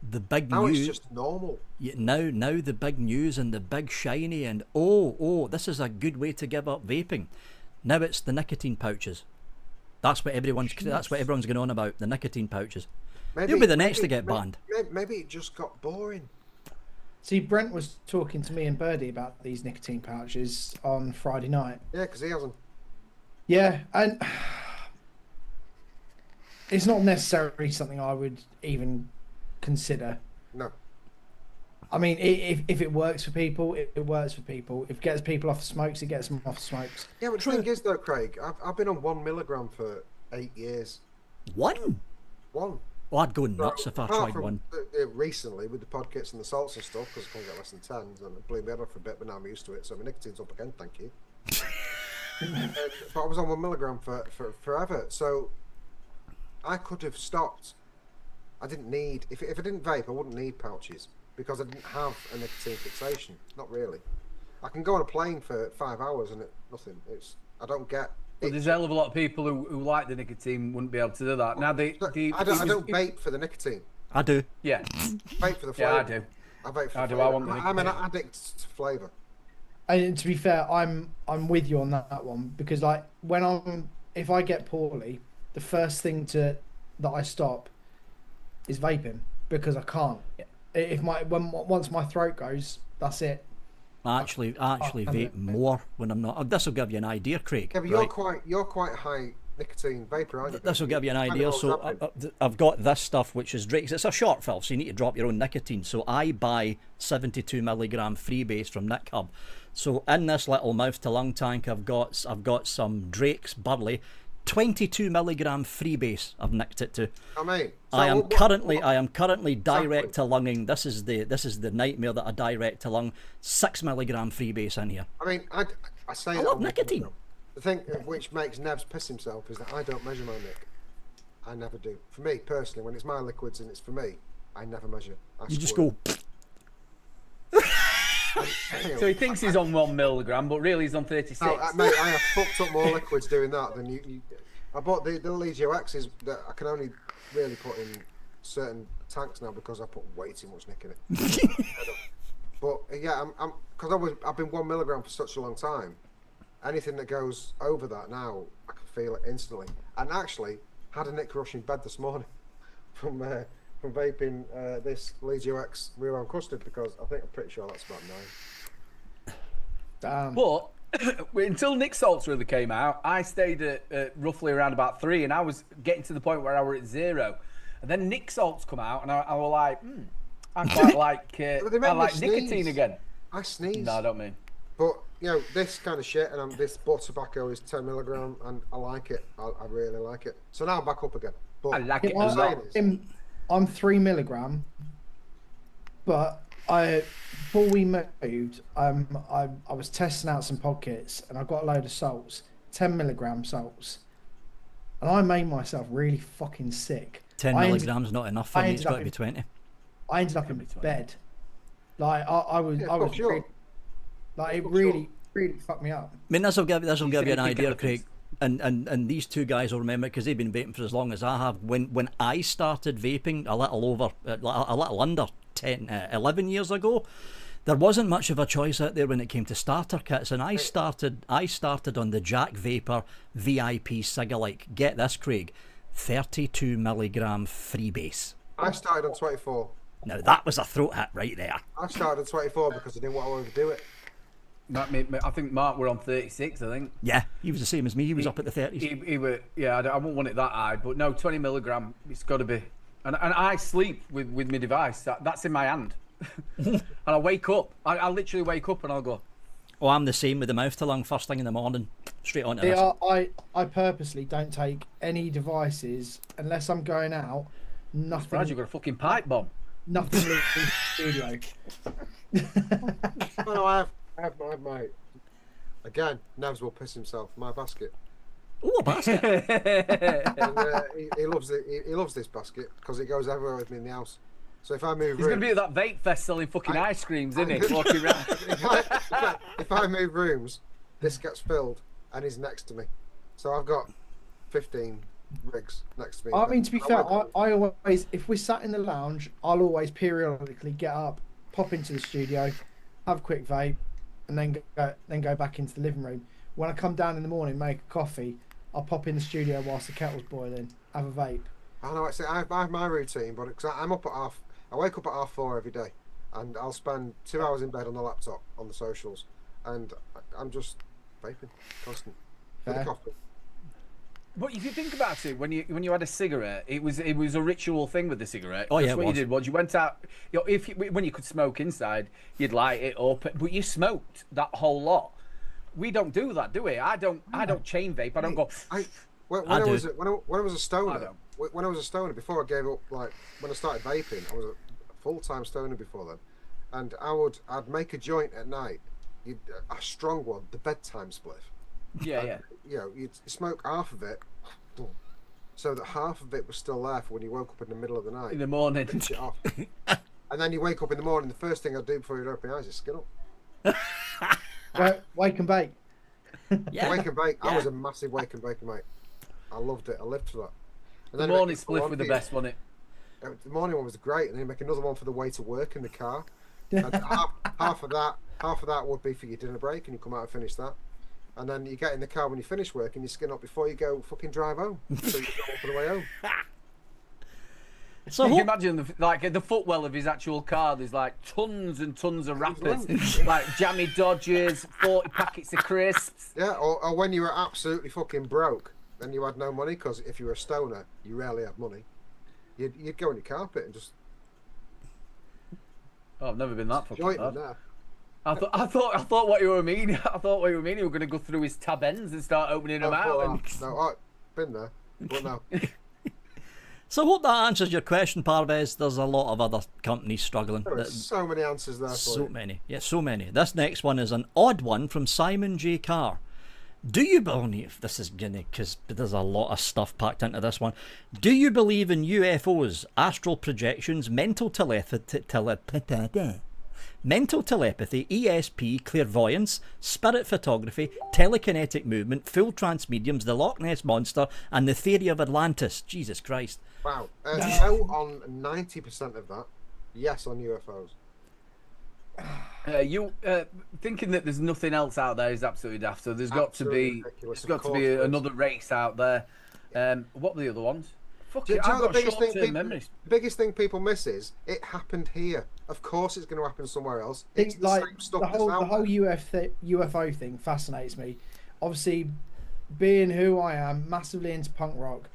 the big Now news. it's just normal. Yeah, now the big news and the big shiny and this is a good way to give up vaping. Now it's the nicotine pouches. That's what everyone's going on about. The nicotine pouches. You'll be the next to get banned. Maybe it just got boring. See, Brent was talking to me and Birdie about these nicotine pouches on Friday night. Yeah, because he hasn't. Yeah, and it's not necessarily something I would even consider. No. I mean, if it works for people, it works for people. If it gets people off smokes, it gets them off smokes. Yeah, but the thing is, though, Craig, I've been on 1 milligram for 8 years. One? One. Oh, I'd go nuts if I tried one. Recently, with the pod kits and the salts and stuff, because I can't get less than 10s, and it blew me head off for a bit, but now I'm used to it, so my nicotine's up again, thank you. But I was on 1 milligram for forever, so I could have stopped. I didn't need, if I didn't vape, I wouldn't need pouches, because I didn't have a nicotine fixation. Not really. I can go on a plane for 5 hours and nothing. I don't get. But there's a hell of a lot of people who like the nicotine wouldn't be able to do that. Now I don't vape for the nicotine. I do. Yeah. Vape for the flavour. Yeah, I do. I vape for I the do. flavour. I want the I'm an nicotine. addict to flavour. And to be fair, I'm with you on that one, because like if I get poorly, the first thing that I stop is vaping, because I can't. Once my throat goes, that's it. I actually vape more when I'm not. This will give you an idea, Craig. Yeah, but you're quite high nicotine vapor, aren't you? This will give you an idea. So I've got this stuff, which is Drake's. It's a short fill, so you need to drop your own nicotine. So I buy 72 milligram freebase from Nick Hub. So in this little mouth to lung tank, I've got some Drake's Burley, 22 milligram freebase. I've nicked it to. I mean, so I am currently direct to lunging. This is the nightmare that I direct to lung. 6 milligram freebase in here. I mean, I say I love nicotine. The thing which makes Nevs piss himself is that I don't measure my nic. I never do. For me personally, when it's my liquids and it's for me, I never measure. You just go. So he thinks he's on 1 milligram, but really he's on 36. No, mate, I have fucked up more liquids doing that than you. I bought the Legio X's that I can only really put in certain tanks now because I put way too much nick in it. But yeah, because I've been 1 milligram for such a long time. Anything that goes over that now, I can feel it instantly. And actually, had a nick rush in bed this morning from vaping this Legio X real round custard, because I'm pretty sure that's about 9. Damn. But until Nick Salts really came out, I stayed at roughly around about 3, and I was getting to the point where I were at 0. And then Nick Salts come out, and I was like, I quite like nicotine sneeze. again. I sneeze. No, I don't mean. But this kind of shit, and this bud tobacco is 10 milligram, and I like it. I really like it. So now I'm back up again. But I like it a I'm lot. saying is, I'm 3 milligram, but before we moved, I was testing out some pod kits and I got a load of salts, 10 milligram salts, and I made myself really fucking sick. 10 milligrams not enough for me. It's got to be 20. I ended up in bed. Like I was sure. really, like it really fucked me up. I mean, this will give you an idea, Craig. And these two guys will remember because they've been vaping for as long as I have. When I started vaping a little under 11 years ago, there wasn't much of a choice out there when it came to starter kits, and I started on the Jack Vaper VIP Cigalike. Get this, Craig, 32 milligram freebase. I started on 24. Now that was a throat hit right there. I started on 24 because I didn't want to overdo it. I think Mark were on 36. I think. Yeah, he was the same as me. He was up at the 30s. He were. Yeah, I wouldn't want it that high, but no, 20 milligram. It's got to be. And I sleep with my device. That's in my hand. And I wake up. I literally wake up and I'll go. Oh, I'm the same with the mouth to lung first thing in the morning, straight on to this. I purposely don't take any devices unless I'm going out. Nothing. Surprised you've got a fucking pipe bomb. Nothing leaves the studio. No, I have my. Again, Nevs will piss himself. My basket. Oh, a basket. And, he loves it. He loves this basket because it goes everywhere with me in the house. So if I move, He's going to be at that Vape Fest selling fucking ice creams, isn't he? Walking around. if I move rooms, this gets filled and he's next to me. So I've got 15 rigs next to me. I mean, to be fair, I always, if we're sat in the lounge, I'll always periodically get up, pop into the studio, have a quick vape, and then go back into the living room. When I come down in the morning, make a coffee, I'll pop in the studio whilst the kettle's boiling, have a vape. I know. I have my routine, but because I'm up at I wake up at 4:30 every day, and I'll spend 2 hours in bed on the laptop on the socials, and I'm just vaping constant with a coffee. But if you think about it, when you had a cigarette, it was a ritual thing with the cigarette. Oh, yeah, That's what you did was you went out. You know, when you could smoke inside, you'd light it up, but you smoked that whole lot. We don't do that, do we? I don't chain vape. I don't go. When I was a stoner, when I was a stoner before I gave up, like when I started vaping, I was a full-time stoner before then, and I'd make a joint at night, a strong one, the bedtime spliff. Yeah. You know, you'd smoke half of it, so that half of it was still there for when you woke up in the middle of the night. In the morning. Finish it off. And then you wake up in the morning, the first thing I do before you open your eyes is skin up. Wake and bake. Yeah. Wake and bake. Yeah. I was a massive wake and bake mate. I loved it. I lived for that. And The then morning spliff were the best, wasn't it? The morning one was great, and then you make another one for the way to work in the car. And half of that would be for your dinner break, and you come out and finish that. And then you get in the car when you finish work, and you skin up before you go fucking drive home. So you go up on the way home. So you can imagine the footwell of his actual car. There's like tons and tons of wrappers, like jammy Dodgers, 40 packets of crisps. Yeah, or when you were absolutely fucking broke, then you had no money because if you were a stoner, you rarely had money. You'd go on your carpet and just. Oh, I've never been that fucking joint bad. there. I thought what you were meaning. I thought what you were meaning. You were going to go through his tab ends and start opening them out. No, I've been there, but no. I hope that answers your question, Parvez. There's a lot of other companies struggling. There are so many answers there. So many. Yeah, so many. This next one is an odd one from Simon J. Carr. Do you believe, this is gonna, because there's a lot of stuff packed into this one. Do you believe in UFOs, astral projections, mental telepathy, ESP, clairvoyance, spirit photography, telekinetic movement, full trance mediums, the Loch Ness Monster, and the theory of Atlantis? Jesus Christ. Wow. No on 90% of that. Yes on UFOs. Thinking that there's nothing else out there is absolutely daft. So there's got to be another race out there. What were the other ones? Fuck Do it, you know I've the got biggest thing short-term memories. biggest thing people miss is it happened here. Of course it's going to happen somewhere else. It's the Like same stuff the that's out whole there. UFO thing fascinates me. Obviously, being who I am, massively into punk rock.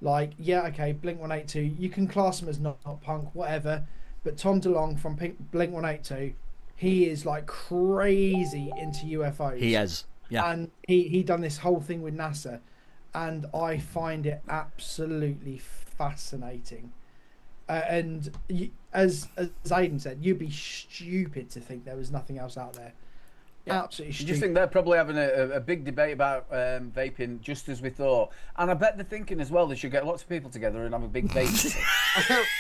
Like, yeah, okay, Blink 182, you can class him as not punk, whatever. But Tom DeLonge from Blink 182, he is like crazy into UFOs. He is. Yeah. And he done this whole thing with NASA, and I find it absolutely fascinating. And as Aiden said, you'd be stupid to think there was nothing else out there. Yeah. Absolutely I stupid. just think they're probably having a big debate about vaping, just as we thought. And I bet they're thinking as well they should get lots of people together and have a big vape.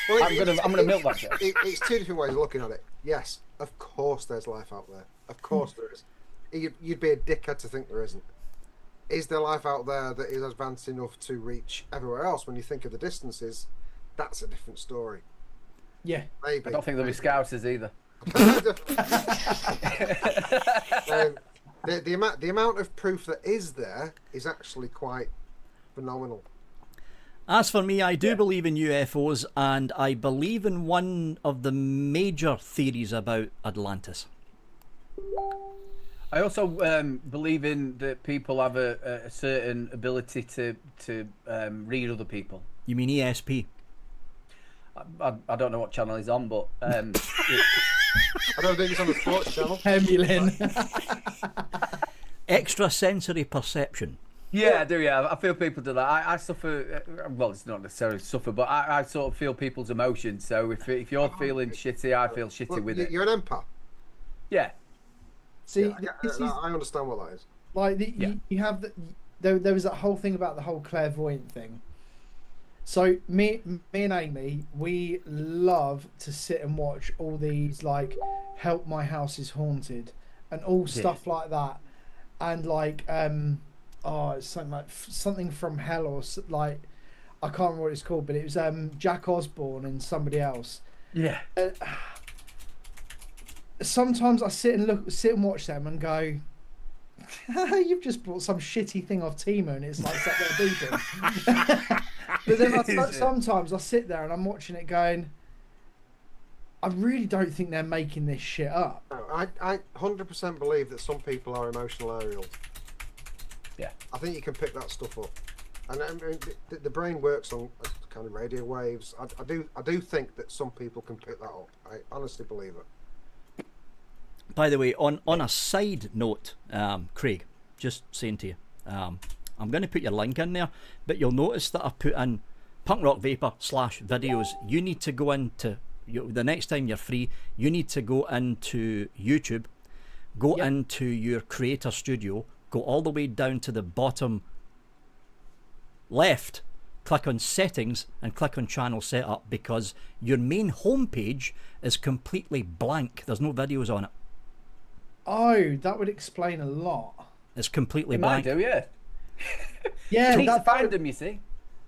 Well, I'm gonna milk that shit. It's two different ways of looking at it. Yes, of course there's life out there. Of course there is. You'd be a dickhead to think there isn't. Is there life out there that is advanced enough to reach everywhere else? When you think of the distances, that's a different story. Yeah. Maybe. I don't think there'll be scousers either. The amount of proof that is there is actually quite phenomenal. As for me, I do believe in UFOs, and I believe in one of the major theories about Atlantis. I also believe in that people have a certain ability to read other people. You mean ESP? I don't know what channel he's on, but I don't think it's on the sports channel. Hemulin. Extrasensory perception. yeah, I do. Yeah, I feel people do that. I suffer. Well, it's not necessarily suffer, but I sort of feel people's emotions. So if you're feeling shitty, I feel shitty with it. You're an empath. Yeah. See, I understand what that is. like Yeah. you have there was that whole thing about the whole clairvoyant thing. So me and Amy, we love to sit and watch all these like Help My House is Haunted and all stuff like that, and like it's something like something from hell or like I can't remember what it's called, but it was Jack Osborne and somebody else. Yeah. Sometimes I sit and watch them and go, you've just bought some shitty thing off Temu and it's like sat there beeping. But then sometimes I sit there and I'm watching it going, I really don't think they're making this shit up. No, I 100% believe that some people are emotional aerials. Yeah. I think you can pick that stuff up, and I mean, the brain works on kind of radio waves. I do think that some people can pick that up. I honestly believe it. By the way, on a side note, Craig, just saying to you, I'm going to put your link in there, but you'll notice that I've put in Punk Rock Vaper /videos. You need to go into, the next time you're free, you need to go into YouTube, go into your creator studio, go all the way down to the bottom left, click on settings and click on channel setup, because your main homepage is completely blank. There's no videos on it. Oh, that would explain a lot. It's completely It might blank. do, yeah. Yeah, You need to that find would, them, you see.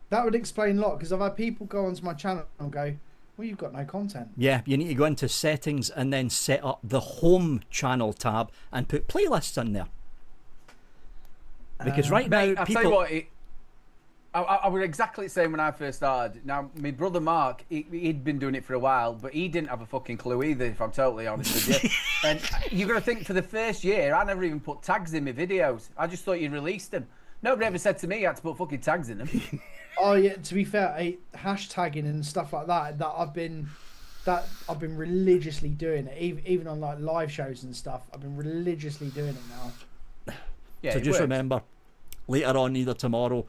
that would explain a lot, because I've had people go onto my channel and go, well, you've got no content. Yeah, you need to go into settings and then set up the home channel tab and put playlists in there. Because right now, Mate, I'll people... tell you what, I was exactly the same when I first started. Now, my brother Mark, he'd been doing it for a while, but he didn't have a fucking clue either, if I'm totally honest with you. And you've got to think, for the first year, I never even put tags in my videos. I just thought you released them. Nobody ever said to me you had to put fucking tags in them. Oh yeah, to be fair, hashtagging and stuff like that I've been religiously doing it, even on like live shows and stuff. I've been religiously doing it now. Yeah, So it just works. remember, later on, either tomorrow,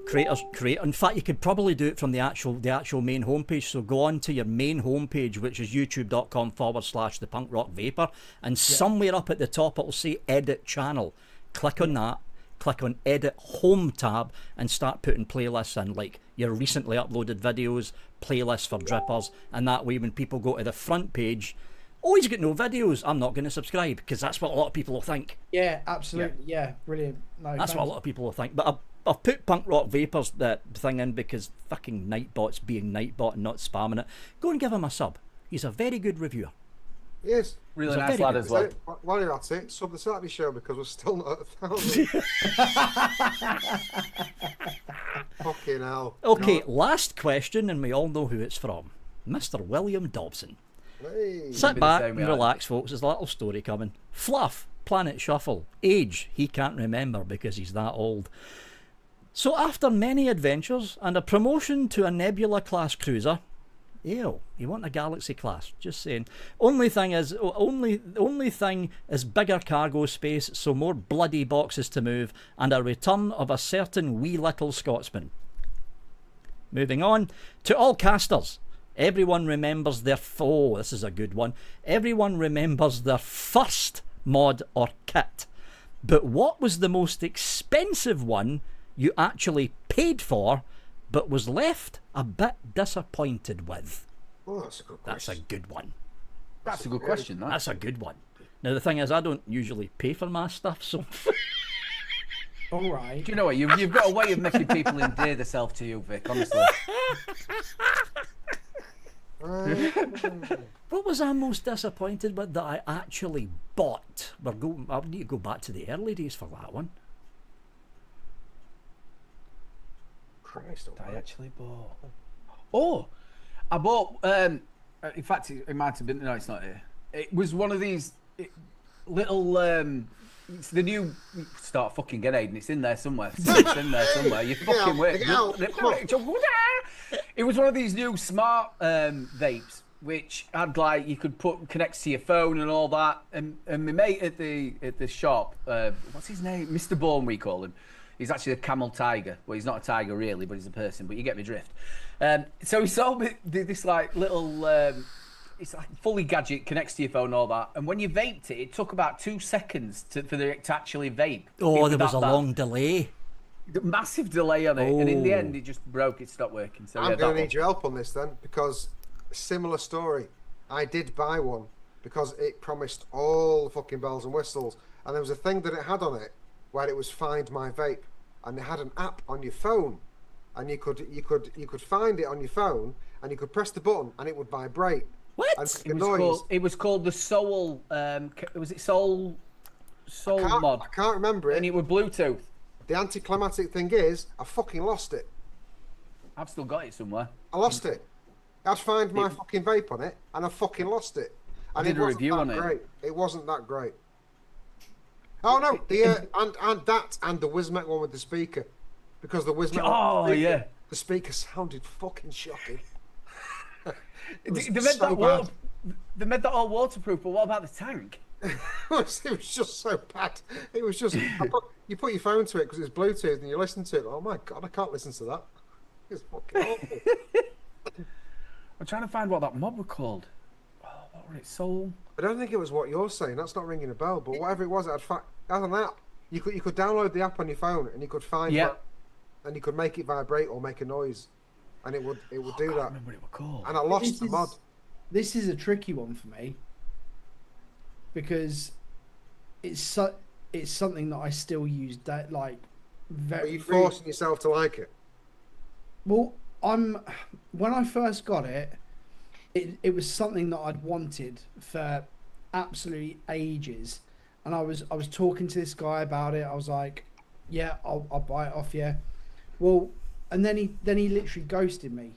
creators create. In fact, you could probably do it from the actual main homepage. So go on to your main homepage, which is youtube.com/the Punk Rock Vaper, and somewhere up at the top it'll say Edit Channel. Click on that. Click on Edit Home tab and start putting playlists in, like your recently uploaded videos, playlists for drippers, and that way when people go to the front page, oh, he's got no videos, I'm not going to subscribe, because that's what a lot of people will think. Yeah, absolutely. Yeah, brilliant. No, That's what a lot of people will think. But I've put Punk Rock Vapor's thing in because fucking Nightbot's being Nightbot and not spamming it. Go and give him a sub. He's a very good reviewer. Yes. Really It's a nice very lad good as well. While you're at it, sub the Saturday show because we're still not at 1,000. Fucking hell. Okay, last question, and we all know who it's from. Mr. William Dobson. Hey. Sit the back same and way I relax, folks. There's a little story coming. Fluff, Planet Shuffle. Age, he can't remember because he's that old. So after many adventures and a promotion to a Nebula class cruiser, ew, you want a Galaxy class, just saying. Only thing is bigger cargo space, so more bloody boxes to move, and a return of a certain wee little Scotsman. Moving on to all casters. Everyone remembers their this is a good one. Everyone remembers their first mod or kit. But what was the most expensive one you actually paid for, but was left a bit disappointed with? Oh, that's a good question. That's a good one. That's a good question, that. That's a good one. Now, the thing is, I don't usually pay for my stuff, so... All right. Do you know what? You've got a way of making people endear themselves to you, Vic, honestly. What was I most disappointed with that I actually bought? I need to go back to the early days for that one. Christ, I actually bought. Oh, I bought. In fact, it might have been. No, it's not here. It was one of these little. It's the new. Start fucking get Aiden. It's in there somewhere. It's in there somewhere. You fucking wait. It was one of these new smart vapes, which had like you could connect to your phone and all that. And my mate at the shop, what's his name? Mr. Bourne, we call him. He's actually a camel tiger. Well, he's not a tiger really, but he's a person. But you get me drift. So he sold me this like little. It's like fully gadget, connects to your phone and all that. And when you vaped it, it took about 2 seconds for it to actually vape. Oh, there was a long delay. Massive delay on it, and in the end, it just broke. It stopped working. So I'm going to need your help on this then, because similar story. I did buy one because it promised all the fucking bells and whistles, and there was a thing that it had on it where it was Find My Vape, and it had an app on your phone, and you could find it on your phone, and you could press the button, and it would vibrate. What? And it was called the Soul. Was it Soul mod? I can't remember it. And it was Bluetooth. The anticlimactic thing is, I fucking lost it. I've still got it somewhere. I lost it. I'd find my fucking vape on it, and I fucking lost it. And I did it a wasn't review that on it. great. It wasn't that great. Oh no, and the Wismec one with the speaker, because the Wismec. Oh speaker, yeah. The speaker sounded fucking shocking. They made that all waterproof, but what about the tank? It was just so bad. It was just you put your phone to it because it's Bluetooth and you listen to it. Oh my god, I can't listen to that. It's fucking awful. I'm trying to find what that mod was called. Oh, what was it? Soul. I don't think it was what you're saying. That's not ringing a bell. But whatever it was, it had an app. You could download the app on your phone and you could find and you could make it vibrate or make a noise, and it would do I can't that. remember what it was called. And I lost the mod. This is a tricky one for me because it's something that I still use very. Are you forcing yourself to like it? Well, when I first got it, it was something that I'd wanted for absolutely ages, and I was talking to this guy about it. I was like, "Yeah, I'll buy it off you." Well, and then he literally ghosted me.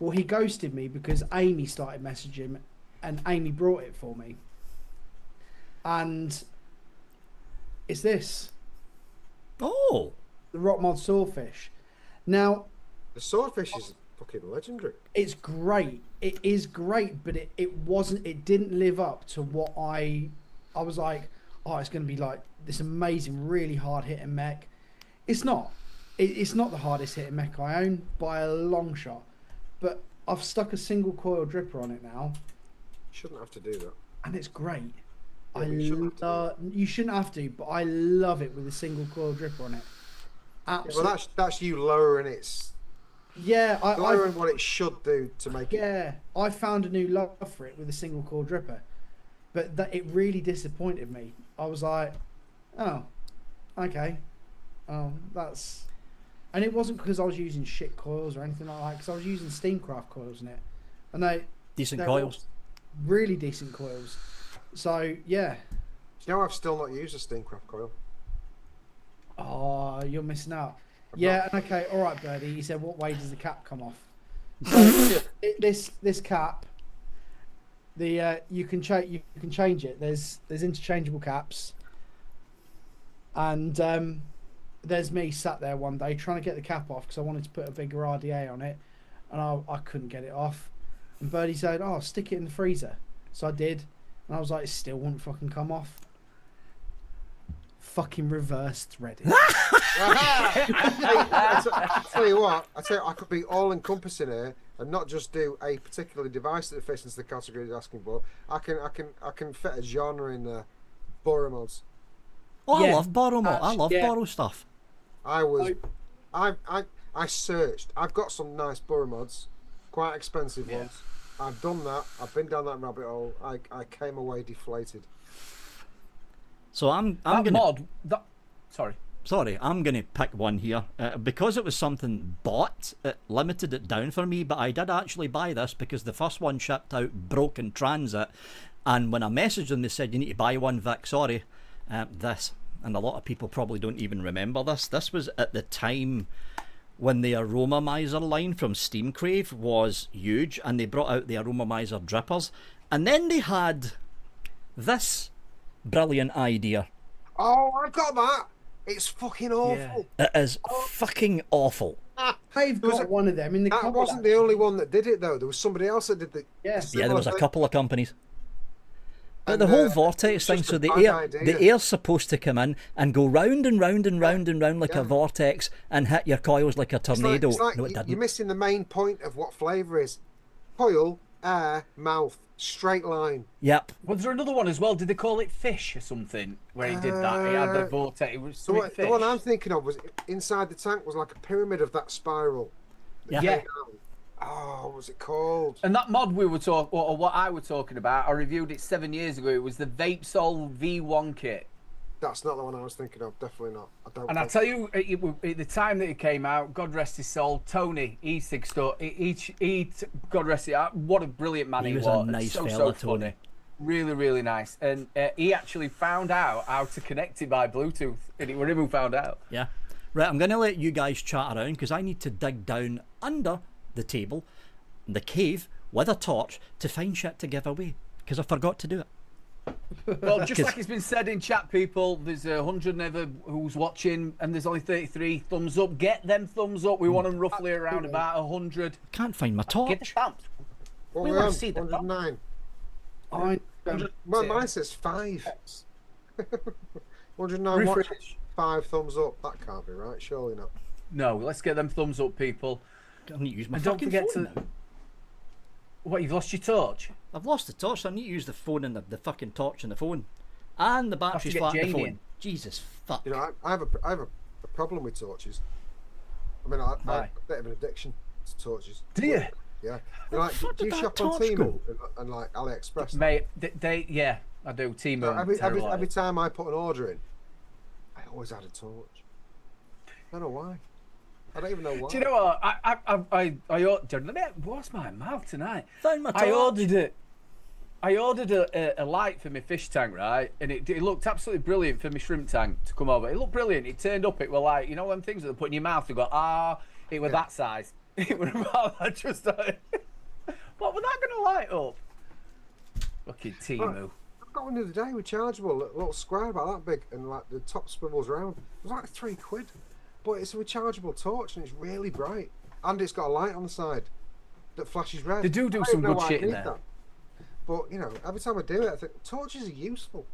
Well, he ghosted me because Amy started messaging him, and Amy brought it for me. And it's this. Oh. The Rock Mod Swordfish. Now, the Swordfish is fucking legendary. It's great. It is great, but it wasn't. It didn't live up to what I was like. Oh, it's going to be like this amazing, really hard hitting mech. It's not. It's not the hardest hitting mech I own by a long shot. But I've stuck a single coil dripper on it now. You shouldn't have to do that. And it's great. Yeah, You shouldn't have to, but I love it with a single coil dripper on it. Absolutely. Yeah, well, that's you lowering its. Yeah, lowering what it should do to make it. Yeah, I found a new love for it with a single coil dripper, but it really disappointed me. I was like, oh, okay, that's. And it wasn't because I was using shit coils or anything like that, because I was using Steamcraft coils in it. And decent coils. Really decent coils. So, yeah. Do you know I've still not used a Steamcraft coil? Oh, you're missing out. Yeah, and okay, all right, Birdie. He said, what way does the cap come off? So, this cap, you can change it. There's interchangeable caps. And there's me sat there one day trying to get the cap off because I wanted to put a bigger RDA on it, and I couldn't get it off. And Birdie said, "Oh, stick it in the freezer." So I did, and I was like, "It still won't fucking come off." Fucking reverse threaded. I tell you what, I could be all encompassing here and not just do a particular device that fits into the category he's asking for. I can fit a genre in there. Borrow mods. Oh, Yeah, I love borrow mod. I love yeah. borrow stuff. I searched. I've got some nice Burrow mods, quite expensive ones. I've done that. I've been down that rabbit hole. I came away deflated. So I'm That gonna mod. That, sorry. sorry, I'm gonna pick one here because it was something bought. It limited it down for me, but I did actually buy this because the first one shipped out broke in transit, and when I messaged them, they said you need to buy one, Vic. Sorry, this, and a lot of people probably don't even remember this. This was at the time when the Aromamizer line from Steam Crave was huge, and they brought out the Aromamizer drippers, and then they had this brilliant idea. Oh, I got that. It's fucking awful. It is fucking awful. They've got one of them in the That cupboard. wasn't the only one that did it though. There was somebody else that did the. Yes. Yeah, there was a couple of companies. But And, the whole it's vortex thing, just so a the bad air, idea. the air's supposed to come in and go round and round and round and round like a vortex and hit your coils like a tornado. It's like No, it you're didn't. missing the main point of what flavour is. Coil, air, mouth, straight line. Yep. Was there another one as well? Did they call it fish or something? Where he did that, he had the vortex. It was So something what, fish. the one I'm thinking of was inside the tank was like a pyramid of that spiral. that Yeah. came down. Oh, what was it called? And that mod we were talking, or what I was talking about, I reviewed it 7 years ago. It was the Vape Sol V1 kit. That's not the one I was thinking of. Definitely not. I don't. And I think- tell you, at the time that it came out, God rest his soul, Tony, God rest his, what a brilliant man He he was was. a nice so fella, funny. Tony. Really, really nice. And he actually found out how to connect it by Bluetooth. And it was him who found out. Yeah. Right, I'm going to let you guys chat around because I need to dig down under the table, the cave, with a torch to find shit to give away because I forgot to do it. Well, just like it's been said in chat, people, there's 100 never who's watching, and there's only 33 thumbs up. Get them thumbs up. We want them roughly around about 100. Can't find my Get the torch. thumbs. What we we want on? to see the 109. I don't. Well, mine says 5. 109 watch, Refresh. 5 thumbs up. That can't be right. Surely not. No, let's get them thumbs up, people. I need to use my And don't fucking forget phone to. now. What, you've lost your torch? I've lost the torch, so I need to use the phone and the fucking torch and the phone. And the battery's get flat in the Jamie phone. in. Jesus fuck. You know, I have a problem with torches. I mean, I have Why? a bit of an addiction to torches. Do you? Yeah. You know, like, fuck do you did that shop on torch Temu go? and like AliExpress? Mate, yeah, I do. Team Every time I put an order in, I always had a torch. I don't know why. I don't even know why. Do you know what? What's my mouth tonight? Found my torch. I ordered a light for my fish tank, right? And it looked absolutely brilliant for my shrimp tank to come over. It looked brilliant. It turned up. It were like, you know, them things that they put in your mouth. They go, it was that size. It was about that. Just like, what was that going to light up? Fucking Temu. I got one the other day rechargeable, a little square about that big, and like the top swivels round. It was like £3, but it's a rechargeable torch and it's really bright, and it's got a light on the side that flashes red. They do I don't some know good why I shit in need there. that. But you know, every time I do it, I think torches are useful.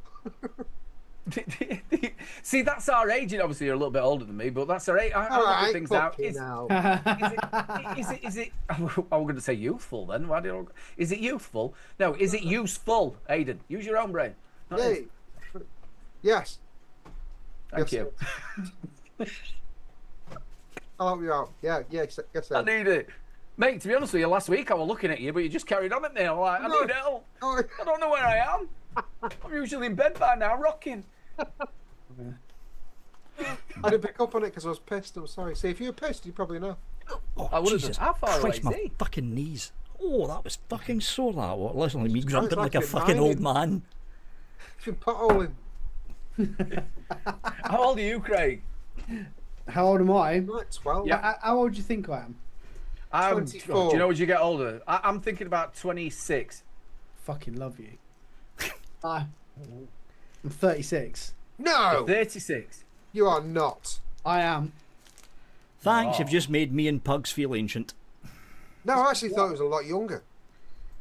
See, that's our age, and obviously you're a little bit older than me, but that's our age. I look at things out. Is it? I was going to say youthful then. Why did I, is it youthful? No, is it useful, Aidan? Use your own brain. Not his. Yay. Yes. Thank Yes. you. I'll help you out. Yeah, yes, I need it. Mate, to be honest with you, last week I was looking at you, but you just carried on at me. I'm like, I need help. Oh, I don't know where I am. I'm usually in bed by now, rocking. I didn't pick up on it because I was pissed. I'm sorry. See, if you were pissed, you probably know. Oh, I would've Jesus done. How far away Christ, is my he? fucking knees. Oh, that was fucking sore, that was. Listen to me grunting like like a you're fucking old mining. man. It's been potholing. How old are you, Craig? How old am I? Like 12. Yeah. How old do you think I am? I'm 24. Do you know as you get older? I'm thinking about 26. Fucking love you. I'm 36. No, 36. you are not. I am. Thanks, Oh. you've just made me and Pugs feel ancient. No, I actually thought it was a lot younger.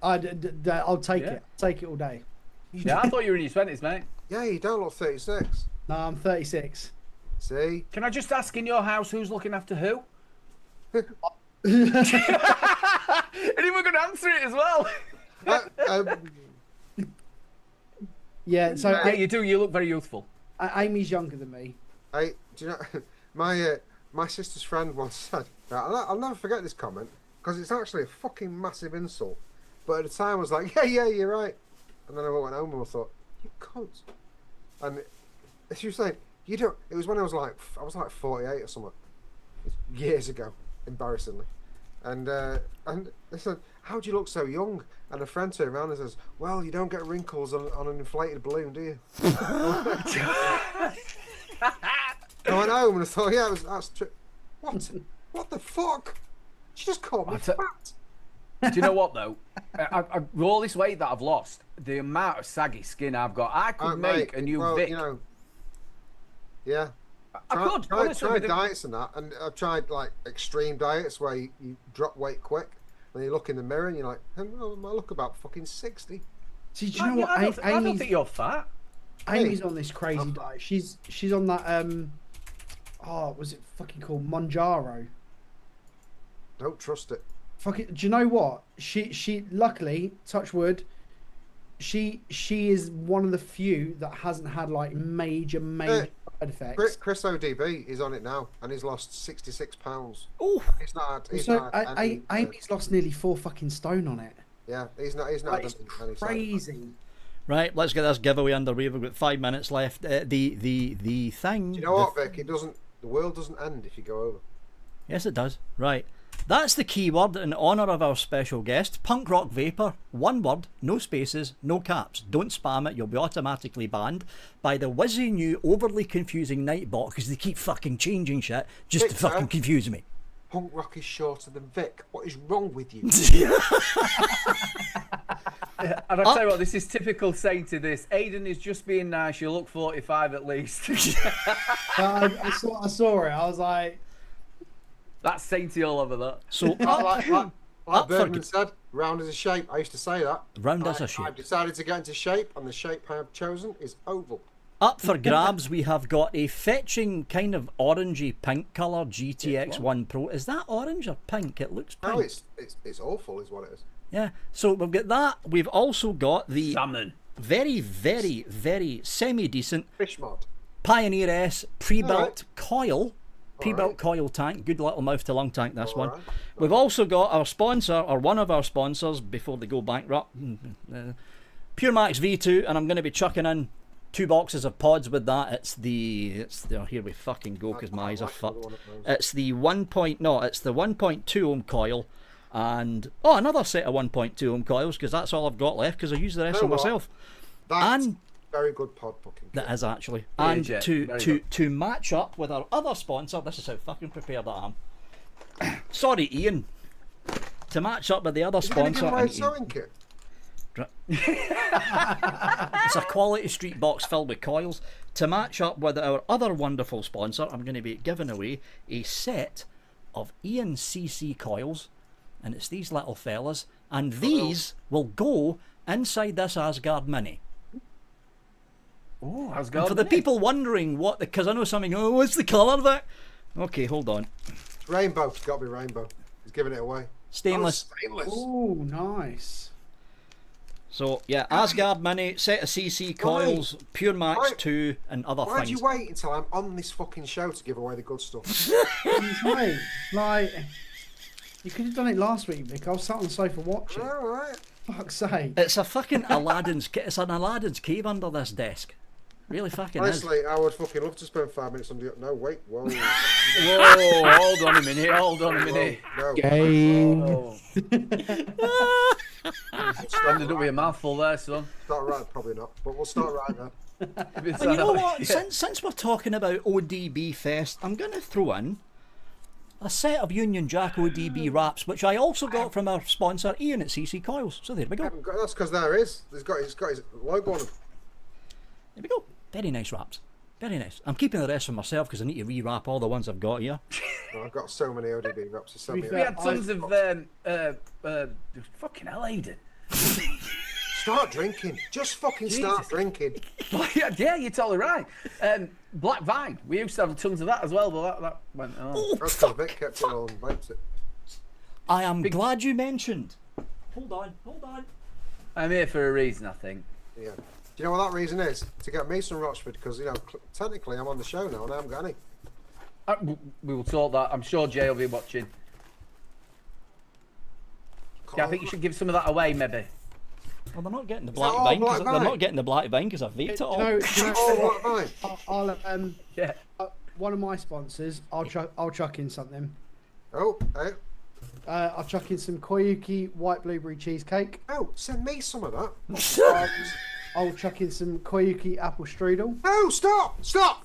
I'll take Yeah. it. Take it all day. Yeah, I thought you were in your 20s, mate. Yeah, you don't look 36. No, I'm 36. See? Can I just ask in your house who's looking after who? can answer it as well. Yeah, so Yeah, you do. You look very youthful. Amy's younger than me. Do you know my sister's friend once said, I'll never forget this comment because it's actually a fucking massive insult. But at the time I was like, yeah, you're right. And then I went home and I thought, you cunt. And she was saying, you don't. It was when I was like 48 or something, years ago, embarrassingly. And they said, how do you look so young? And a friend turned around and says, well, you don't get wrinkles on an inflated balloon, do you? I went home and I thought, yeah, that's true. What the fuck? She just called me fat. Do you know what though? With all this weight that I've lost, the amount of saggy skin I've got, I could make a new Vic. You know, yeah. I could. Try diets and that, and I've tried like extreme diets where you drop weight quick, and you look in the mirror and you're like, I look about fucking 60. See, do you know what? I don't think you're fat. Amy's on this crazy diet. She's on that was it fucking called Monjaro? Don't trust it. Fucking, do you know what? She luckily, touch wood, she is one of the few that hasn't had like major side effects. Chris ODB is on it now, and he's lost 66 pounds. Oh, Amy's lost nearly 4 fucking stone on it. Yeah, he's not. It's crazy. right. Let's get this giveaway underway. We've got 5 minutes left. The thing. Do you know what, Vic? The world doesn't end if you go over. Yes, it does. Right. That's the keyword in honour of our special guest, Punk Rock Vaper. One word, no spaces, no caps. Don't spam it, you'll be automatically banned by the whizzy new, overly confusing Nightbot because they keep fucking changing shit just to fucking confuse me. Punk Rock is shorter than Vic. What is wrong with you? And I'll tell you what, this is typical saying to this. Aiden is just being nice, you look 45 at least. I saw it, I was like... That's sainty all over that. So, like Birdman said, round as a shape. I used to say that. Round as a shape. I've decided to get into shape, and the shape I have chosen is oval. Up for grabs, we have got a fetching kind of orangey pink colour GTX1 Pro. Is that orange or pink? It looks pink. No, it's awful is what it is. Yeah, so we've got that. We've also got the Salmon. very, very, very semi-decent Fish mod. Pioneer S pre-built coil. Pre-built right. coil tank, good little mouth to lung tank, this one. Right. We've also got our sponsor, or one of our sponsors, before they go bankrupt, Pure Max V2, and I'm going to be chucking in 2 boxes of pods with that. It's the here we fucking go because my eyes are fucked. It's the 1.2 ohm coil, and another set of 1.2 ohm coils because that's all I've got left because I use the rest of myself. That's And very good pod booking. that is actually. Yeah, And Jet, to match up with our other sponsor, this is how fucking prepared I am. Sorry, Ian. To match up with the other sponsor. Give sewing kit. It's a quality street box filled with coils. To match up with our other wonderful sponsor, I'm going to be giving away a set of Ian CC coils, and it's these little fellas, and these will go inside this Asgard Mini. Oh, And for the people wondering what, because I know something, what's the colour of that? Okay, hold on. Rainbow. It's got to be rainbow. He's giving it away. Stainless. Stainless. Oh, nice. So, yeah, Asgard Mini, set of CC coils, Pure Max 2, and other Why'd things. you wait until I'm on this fucking show to give away the good stuff? Mate, like, you could have done it last week, Vic. I was sat on the sofa watching. All right. Fuck's sake. It's a fucking it's an Aladdin's cave under this desk. Really fucking is. Honestly, I would fucking love to spend 5 minutes on the... No, wait. Whoa. Whoa, hold on a minute. No. Oh. Ended up with a mouthful there, son. Start right, probably not. But we'll start right now. And you know what? Since we're talking about ODB Fest, I'm going to throw in a set of Union Jack ODB wraps, which I also got from our sponsor Ian at CC Coils. So there we go. That's because there is. He's got his logo on him. There we go. Very nice wraps. Very nice. I'm keeping the rest for myself because I need to re-wrap all the ones I've got here. I've got so many ODB wraps. So many. We had tons of fucking hell, Aiden. Start drinking. Just fucking start drinking. Yeah, you're totally right. Black Vine. We used to have tons of that as well, but that went on. That's because Vic kept it on and vapes it. I am glad you mentioned Hold on. I'm here for a reason, I think. Yeah. Do you know what that reason is? To get me some Rochford, because, you know, technically I'm on the show now and I haven't got any. We will sort that. I'm sure Jay will be watching. Yeah, I think you should give some of that away, maybe. Well, they're not getting the that black all vine. black They're vine? not getting the black vine because I vaped it all. Oh, what am I'll Yeah. one of my sponsors. I'll chuck in something. Oh, hey. I'll chuck in some Koyuki white blueberry cheesecake. Oh, send me some of that. I'll chuck in some Koyuki apple strudel. Oh, stop! Stop!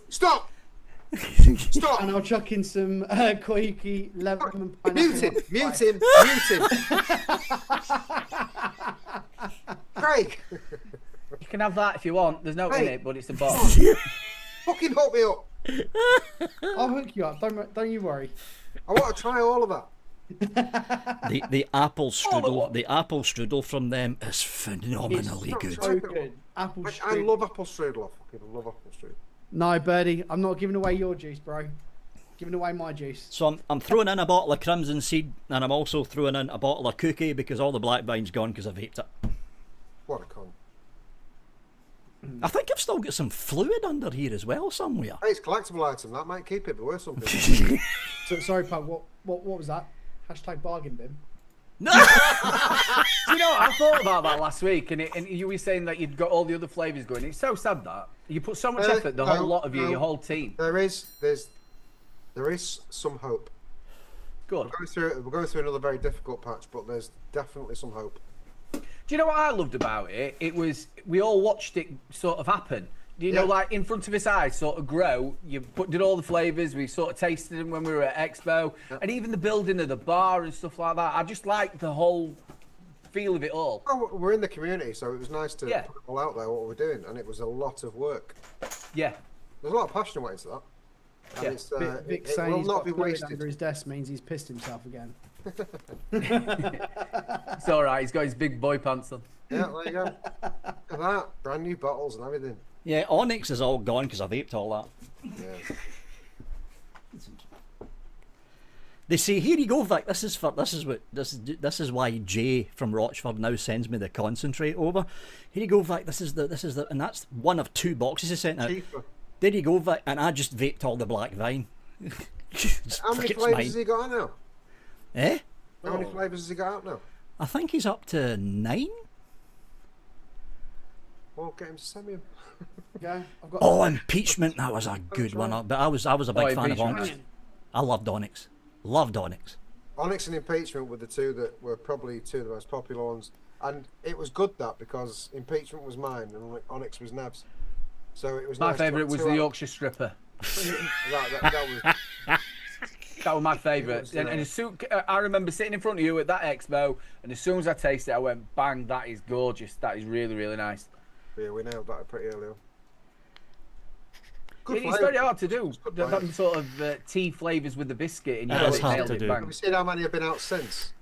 And I'll chuck in some Koyuki lemon pineapple. Mute him! Craig! You can have that if you want. There's no in Hey. it, but it's the bottom. Fucking hook me up! I'll hook you up. Don't you worry. I want to try all of that. The apple strudel from them is phenomenally It's good. not So Typical. good. Apple I strudel. love apple strudel. I fucking love apple strudel. No, Birdie, I'm not giving away your juice, bro. Giving away my juice. So I'm throwing in a bottle of Crimson Seed, and I'm also throwing in a bottle of Cookie because all the black vine's gone because I vaped it. What a cunt. I think I've still got some fluid under here as well somewhere. Hey, it's a collectible item. That might keep it, but worth something. So, sorry, Pug. What was that? Hashtag bargain bin. Do you know, I thought about that last week, and you were saying that you'd got all the other flavours going. It's so sad that you put so much effort, the whole lot of you, your whole team. There is some hope. Good. We're going through another very difficult patch, but there's definitely some hope. Do you know what I loved about it? It was we all watched it sort of happen. You know, Yeah. like in front of his eyes, sort of grow. You did all the flavours. We sort of tasted them when we were at Expo, and even the building of the bar and stuff like that. I just liked the whole feel of it all. Oh, we're in the community, so it was nice to Yeah. put it all out there what we're doing, and it was a lot of work. Yeah. There's a lot of passion went into that. And Yeah. it's, Vic it saying will he's not got be fluid wasted. under his desk means he's pissed himself again. It's all right. He's got his big boy pants on. Yeah, there you go. Look at that. Brand new bottles and everything. Yeah, Onyx is all gone because I vaped all that. Yeah. They say, here you go, Vic. This is why Jay from Rochford now sends me the concentrate over. Here you go, Vic. This is the, and that's one of 2 boxes he sent out. Cheaper. There you go, Vic. And I just vaped all the black vine. How many It's flavours mine. has he got out now? Eh? How many flavours has he got out now? I think he's up to 9. Well, get him to send me them. Yeah, I've got. Oh, impeachment. That was a good one. But I was a big fan of Impeachment. Onyx. I loved Onyx. Loved Onyx. Onyx and Impeachment were the 2 that were probably 2 of the most popular ones. And it was good that because Impeachment was mine and Onyx was Nev's. So it was My nice to favourite have was 2 the out. Yorkshire Stripper. that was That was my favourite. And as soon, I remember sitting in front of you at that expo, and as soon as I tasted it, I went, bang, that is gorgeous. That is really, really nice. yeah, we nailed that pretty early on. Good It's flavour. very hard to do. Good That flavour. sort of tea flavours with the biscuit, and you It know is it hard nailed to it, do. bang. Have you seen how many have been out since?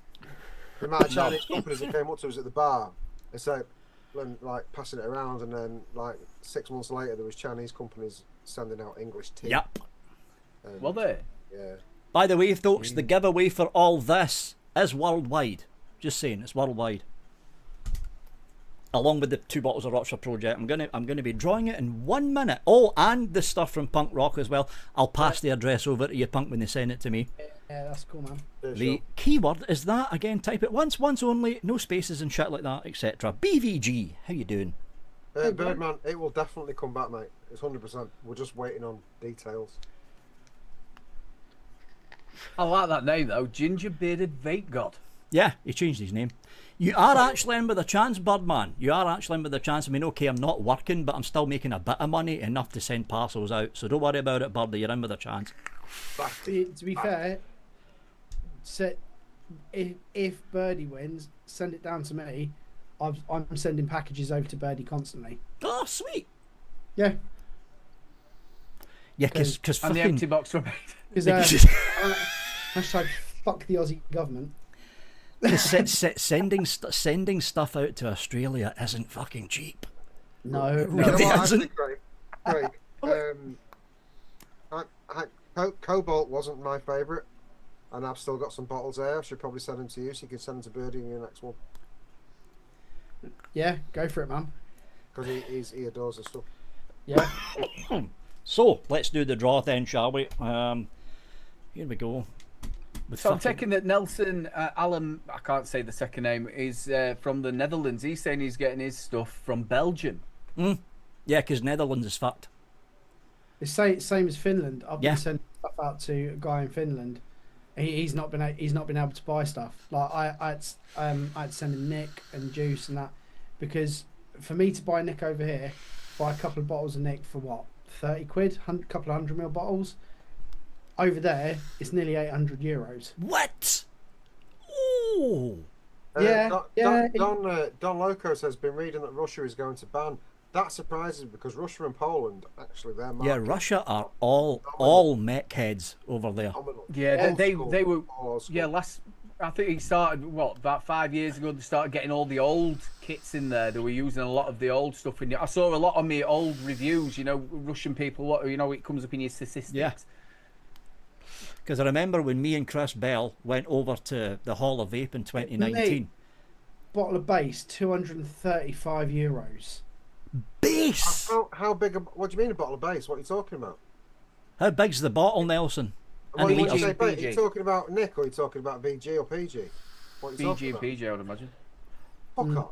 The amount of Chinese companies that came up to us at the bar. It's like passing it around, and then like 6 months later, there was Chinese companies sending out English tea. Yep. And, Well, there. yeah. By the way, folks, the giveaway for all this is worldwide. Just saying, it's worldwide. Along with the 2 bottles of Rochford Project, I'm gonna be drawing it in 1 minute. Oh, and the stuff from Punk Rock as well. I'll pass the address over to you, Punk, when they send it to me. Yeah, that's cool, man. Yeah, The sure. keyword is that again. Type it once only, no spaces and shit like that, etc. BVG, how you doing? Birdman, it will definitely come back, mate. It's 100%. We're just waiting on details. I like that name, though. Ginger Bearded Vape God. Yeah, he changed his name. You are actually in with a chance, Birdman. You are actually in with a chance. I mean, okay, I'm not working, but I'm still making a bit of money, enough to send parcels out. So don't worry about it, Birdie. You're in with a chance. To be fair, if Birdie wins, send it down to me. I'm sending packages over to Birdie constantly. Oh, sweet. Yeah, Yeah, because And the empty box remained. because hashtag fuck the Aussie government. sending stuff out to Australia isn't fucking cheap. No, You know Really what, hasn't. actually, Craig? Cobalt wasn't my favourite, and I've still got some bottles there. I should probably send them to you, so you can send them to Birdie in your next one. Yeah, go for it, man. Because he adores the stuff. Yeah. So let's do the draw then, shall we? Here we go. With So I'm fucking- taking that Nelson Allen, I can't say the second name, is from the Netherlands. He's saying he's getting his stuff from Belgium. Yeah, because Netherlands is fucked. It's same as Finland. I've Yeah. been sending stuff out to a guy in Finland. He's not been able to buy stuff. Like I had to send him Nick and Juice and that, because for me to buy Nick over here, buy a couple of bottles of Nick for what, 30 quid, couple of 100ml bottles. Over there, it's nearly €800. What? Ooh. Yeah, Don Locos has been reading that Russia is going to ban. That surprises me because Russia and Poland, actually, they're Yeah, Russia are all mech heads over there. Yeah, they were. Old school. Yeah, I think he started about 5 years ago. They started getting all the old kits in there. They were using a lot of the old stuff in it. I saw a lot on my old reviews. You know, Russian people. It comes up in your statistics. Yeah. Because I remember when me and Chris Bell went over to the Hall of Vape in 2019. Bottle of base, €235. Base! How big? What do you mean a bottle of base? What are you talking about? How big's the bottle, Nelson? What And did you litres? say, PG. Are you talking about Nick or are you talking about VG or PG? What are you BG talking and about? PG, I would imagine. Fuck off.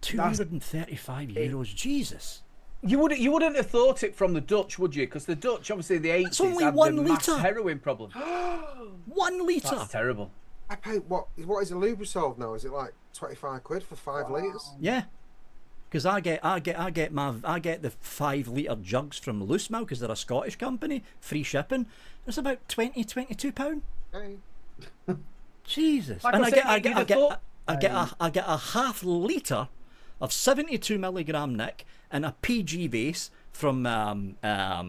€235. Jesus. You wouldn't have thought it from the Dutch, would you? Because the Dutch, obviously, the 80s only had 1 the mass litre. heroin problem. 1 litre. That's terrible. I pay what is a Lubrisolve now? Is it like 25 quid for 5 litres? Yeah. Because I get the 5 litre jugs from Loose Milk because they're a Scottish company, free shipping. It's about £22. Hey. Jesus. Like and I I said, get you'd have I get a half litre of 72 milligram Nick and a PG base from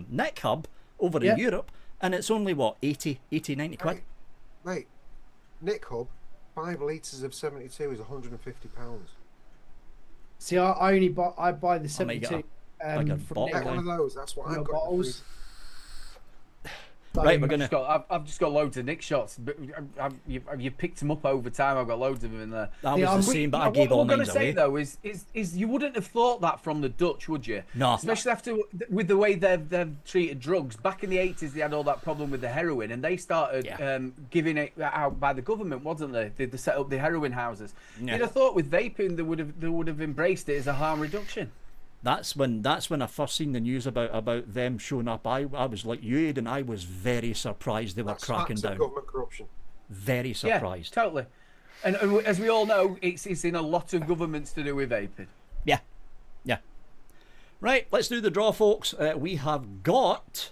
Nick Hub over in Europe, and it's only what 90 quid. Mate, Nick Hub, 5 litres of 72 is £150. See, I buy the 72 like a from bottle Nick. Get one of those. That's what I've got. Bottles. Right, we're gonna. I've just got loads of Nick shots. But you picked them up over time. I've got loads of them in there. That Yeah, was the same, but I gave all What I'm mine going to say away. though is you wouldn't have thought that from the Dutch, would you? No. Especially after with the way they've treated drugs. Back in the 80s, they had all that problem with the heroin, and they started giving it out by the government, wasn't they? They set up the heroin houses. Yeah. You'd have thought with vaping they would have embraced it as a harm reduction. That's when I first seen the news about them showing up. I was like you, Ed, and I was very surprised they were cracking Facts of down. government corruption. Very surprised. Yeah, totally. And as we all know, it's in a lot of governments to do with vaping. Yeah. Right, let's do the draw, folks. We have got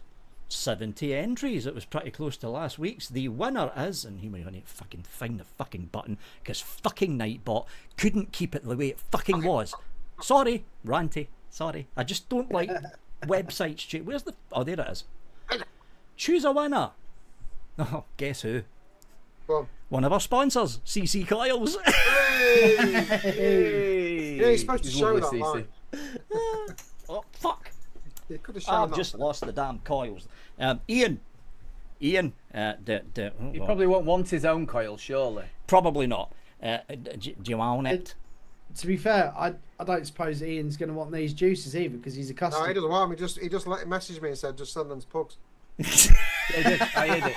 70 entries. It was pretty close to last week's. The winner is, and here we need to fucking find the fucking button because fucking Nightbot couldn't keep it the way it fucking was. Sorry, Ranty. Sorry, I just don't like websites. Where's the? Oh, there it is. Choose a winner. Oh, guess who? Go on. One of our sponsors, CC Coils. Hey! Yeah, you're supposed to He's show lovely, that CC. line. Oh fuck! You could have shown I've that. just lost the damn coils. Ian. He probably won't want his own coil, surely. Probably not. Do you want it? To be fair, I don't suppose Ian's going to want these juices either because he's a No, customer. he doesn't want me. He just messaged me and said, just send them to pugs. I heard it.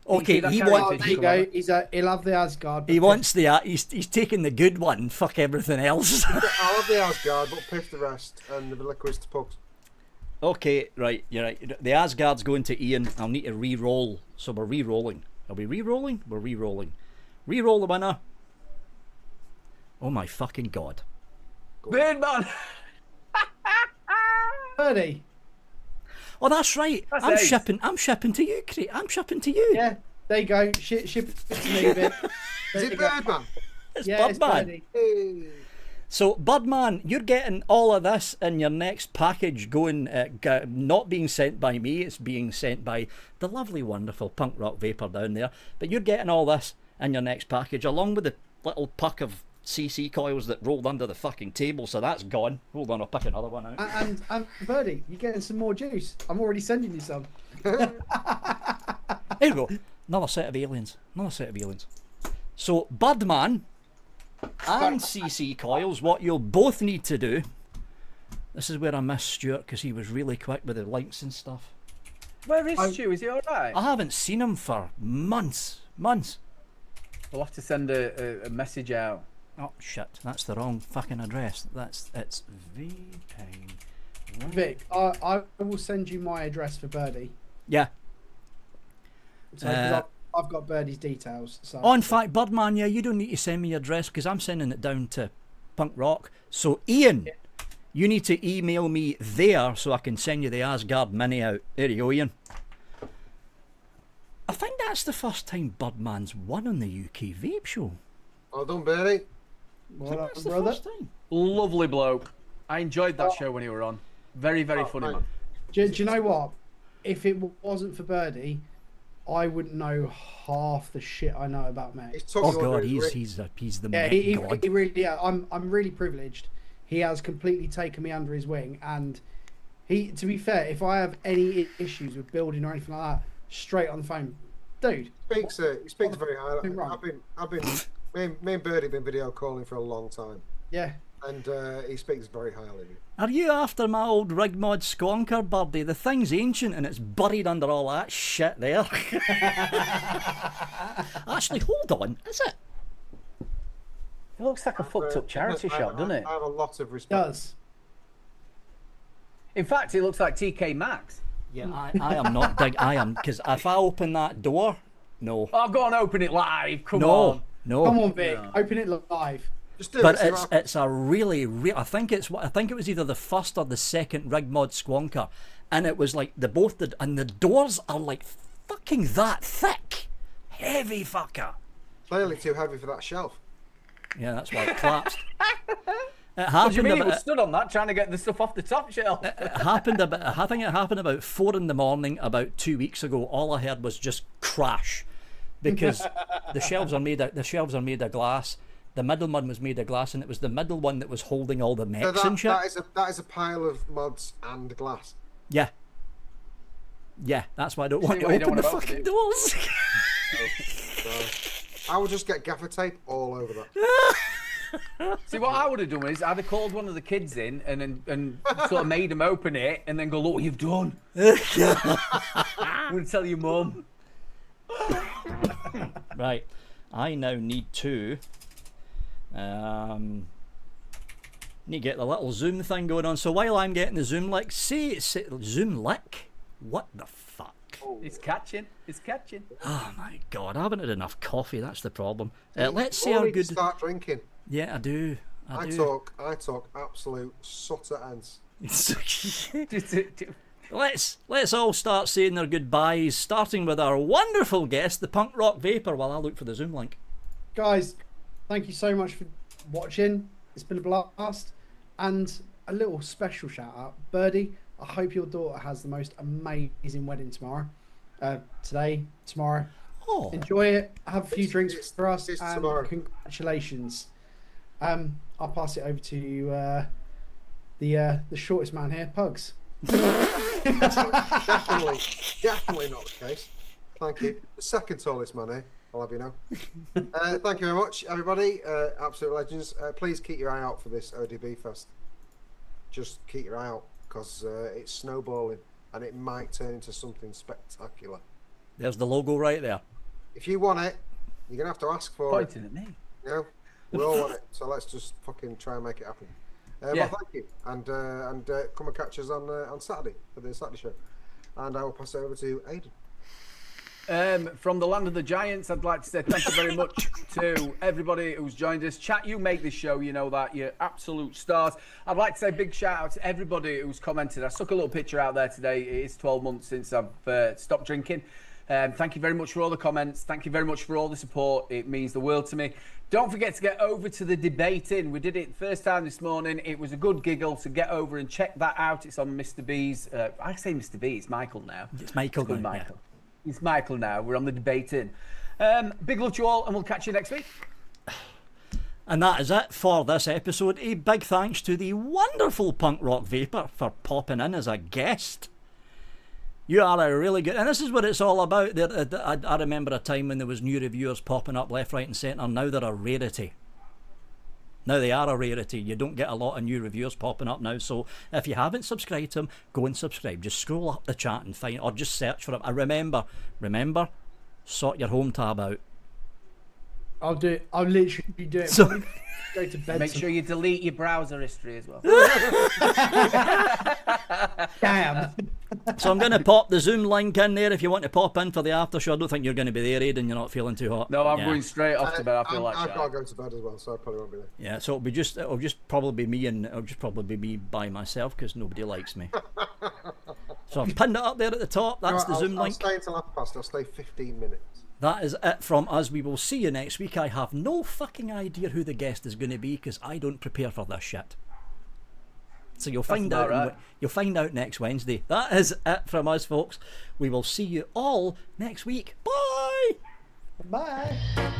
Okay, that he carrot wants. fish? There you go. He'll have the Asgard. He wants the. He's taking the good one. Fuck everything else. I'll have the Asgard, but piff the rest, and the liquids to pugs. Okay, right, you're right. The Asgard's going to Ian. I'll need to re-roll. So we're re-rolling. Are we re-rolling? We're re-rolling. Re-roll the winner. Oh my fucking god. Birdman! Birdie. Oh, that's right. That's I'm ace. shipping to you, Crete. I'm shipping to you. Yeah, there you go. Ship it to me a bit. Is it Birdman? It's Yeah, it's Birdman. Birdie. Hey. So, Birdman, you're getting all of this in your next package going, not being sent by me, it's being sent by the lovely, wonderful punk rock Vaper down there. But you're getting all this in your next package, along with the little puck of CC coils that rolled under the fucking table, so that's gone. Hold on, I'll pick another one out. And Birdie, you're getting some more juice. I'm already sending you some. There we go. Another set of aliens. So, Birdman, and CC coils, what you'll both need to do. This is where I miss Stuart because he was really quick with the links and stuff. Where is Stu? Is he all right? I haven't seen him for months. We'll have to send a message out. Oh shit, that's the wrong fucking address. It's Vaping. Vic, I will send you my address for Birdie. Yeah. So 'cause I've got Birdie's details. So. Oh, in fact, Birdman, yeah, you don't need to send me your address because I'm sending it down to Punk Rock. So Ian, you need to email me there so I can send you the Asgard mini out. There you go, Ian. I think that's the first time Birdman's won on the UK Vape Show. Well done, Bernie. Well, That's the brother. first time. Lovely bloke. I enjoyed that show when you were on. Very, very funny, mate. man. Do you know what? If it wasn't for Birdie, I wouldn't know half the shit I know about Mac. He's took Oh you god, under his he's the Yeah, Mech he god. really. Yeah, I'm really privileged. He has completely taken me under his wing, and he. To be fair, if I have any issues with building or anything like that, straight on the phone, dude. he speaks very highly. Right. Me and Birdie have been video calling for a long time, Yeah. and he speaks very highly of you. Are you after my old rig mod squonker, Birdie? The thing's ancient and it's buried under all that shit there. Actually, hold on, is it? It looks like a fucked up charity shop, doesn't it? I have a lot of respect. Does. In fact, it looks like TK Maxx. Yeah, I am not big. I am, because if I open that door, no. Oh, go on, open it live. Come on. No. Come on, Vic. No. Open it live. Just do But it. see what happens. it's a really I think it was either the first or the second rig mod squonker, and it was like and the doors are like fucking that thick, heavy fucker. Clearly too heavy for that shelf. Yeah, that's why it collapsed. It What do you happened mean? He was about, stood on that trying to get the stuff off the top shelf. it happened about, I think it happened about 4 a.m. about 2 weeks ago. All I heard was just crash, because the shelves are made of glass. The middle one was made of glass, and it was the middle one that was holding all the So mechs and shit. that is a pile of mods and glass. Yeah, that's why I don't want to why you open don't the wanna open fucking it. doors. So I will just get gaffer tape all over that. See, what I would have done is I'd have called one of the kids in and sort of made them open it and then go, look what you've done. I'm going to tell your mum. Right, I now need to get the little zoom thing going on. So while I'm getting the zoom lick, zoom lick? What the fuck? It's catching. It's catching. Oh my god, I haven't had enough coffee. That's the problem. Let's say You all our need to good. start drinking. Yeah, I do. I talk absolute sutter ends. Let's all start saying their goodbyes, starting with our wonderful guest, the Punk Rock Vaper, while I look for the Zoom link. Guys, thank you so much for watching. It's been a blast. And a little special shout out. Birdie, I hope your daughter has the most amazing wedding tomorrow. Tomorrow. Oh, Enjoy it. Have a few It's- drinks it's- for us. it's And tomorrow. congratulations. I'll pass it over to the shortest man here, Pugs. Definitely not the case. Thank you. The second tallest man here, I'll have you know. Thank you very much, everybody. Absolute legends. Please keep your eye out for this ODB Fest. Just keep your eye out, because it's snowballing and it might turn into something spectacular. there's the logo right there. If you want it, you're going to have to ask for Pointing at me. it. You know? We all want it, so let's just fucking try and make it happen. Yeah. Well, thank you, and come and catch us on Saturday for the Saturday show, and I will pass it over to Aidan. From the land of the giants, I'd like to say thank you very much to everybody who's joined us. Chat, you make this show, you know that, you're absolute stars. I'd like to say a big shout out to everybody who's commented. I stuck a little picture out there today. It is 12 months since I've stopped drinking. Thank you very much for all the comments. Thank you very much for all the support. It means the world to me. Don't forget to get over to the debating. We did it first time this morning. It was a good giggle, so get over and check that out. It's on Mr. B's. I say Mr. B, it's Michael now. It's Michael Good now, yeah. Michael. It's Michael now. We're on the debating. Big love to you all, and we'll catch you next week. And that is it for this episode. A big thanks to the wonderful Punk Rock Vaper for popping in as a guest. You are a really good, and this is what it's all about. I remember a time when there was new reviewers popping up left, right and centre. Now they're a rarity. Now they are a rarity. You don't get a lot of new reviewers popping up now. So if you haven't subscribed to them, go and subscribe. Just scroll up the chat and find, or just search for them. And remember, sort your home tab out. I'll do it. I'll literally do it. So- Go to bed. Make sure you delete your browser history as well. Damn. So I'm going to pop the Zoom link in there if you want to pop in for the after show. I don't think you're going to be there, Aidan. You're not feeling too hot. No, I'm Yeah. going straight off to bed. I feel like I've shit. got to go to bed as well, so I probably won't be there. Yeah, so it'll just probably be me, and it'll just probably be me by myself because nobody likes me. So I've pinned it up there at the top. That's the Zoom I'll link. stay until 1:30. I'll stay 15 minutes. That is it from us. We will see you next week. I have no fucking idea who the guest is going to be because I don't prepare for this shit. So you'll find out. about right. You'll find out next Wednesday. That is it from us, folks. We will see you all next week. Bye. Bye.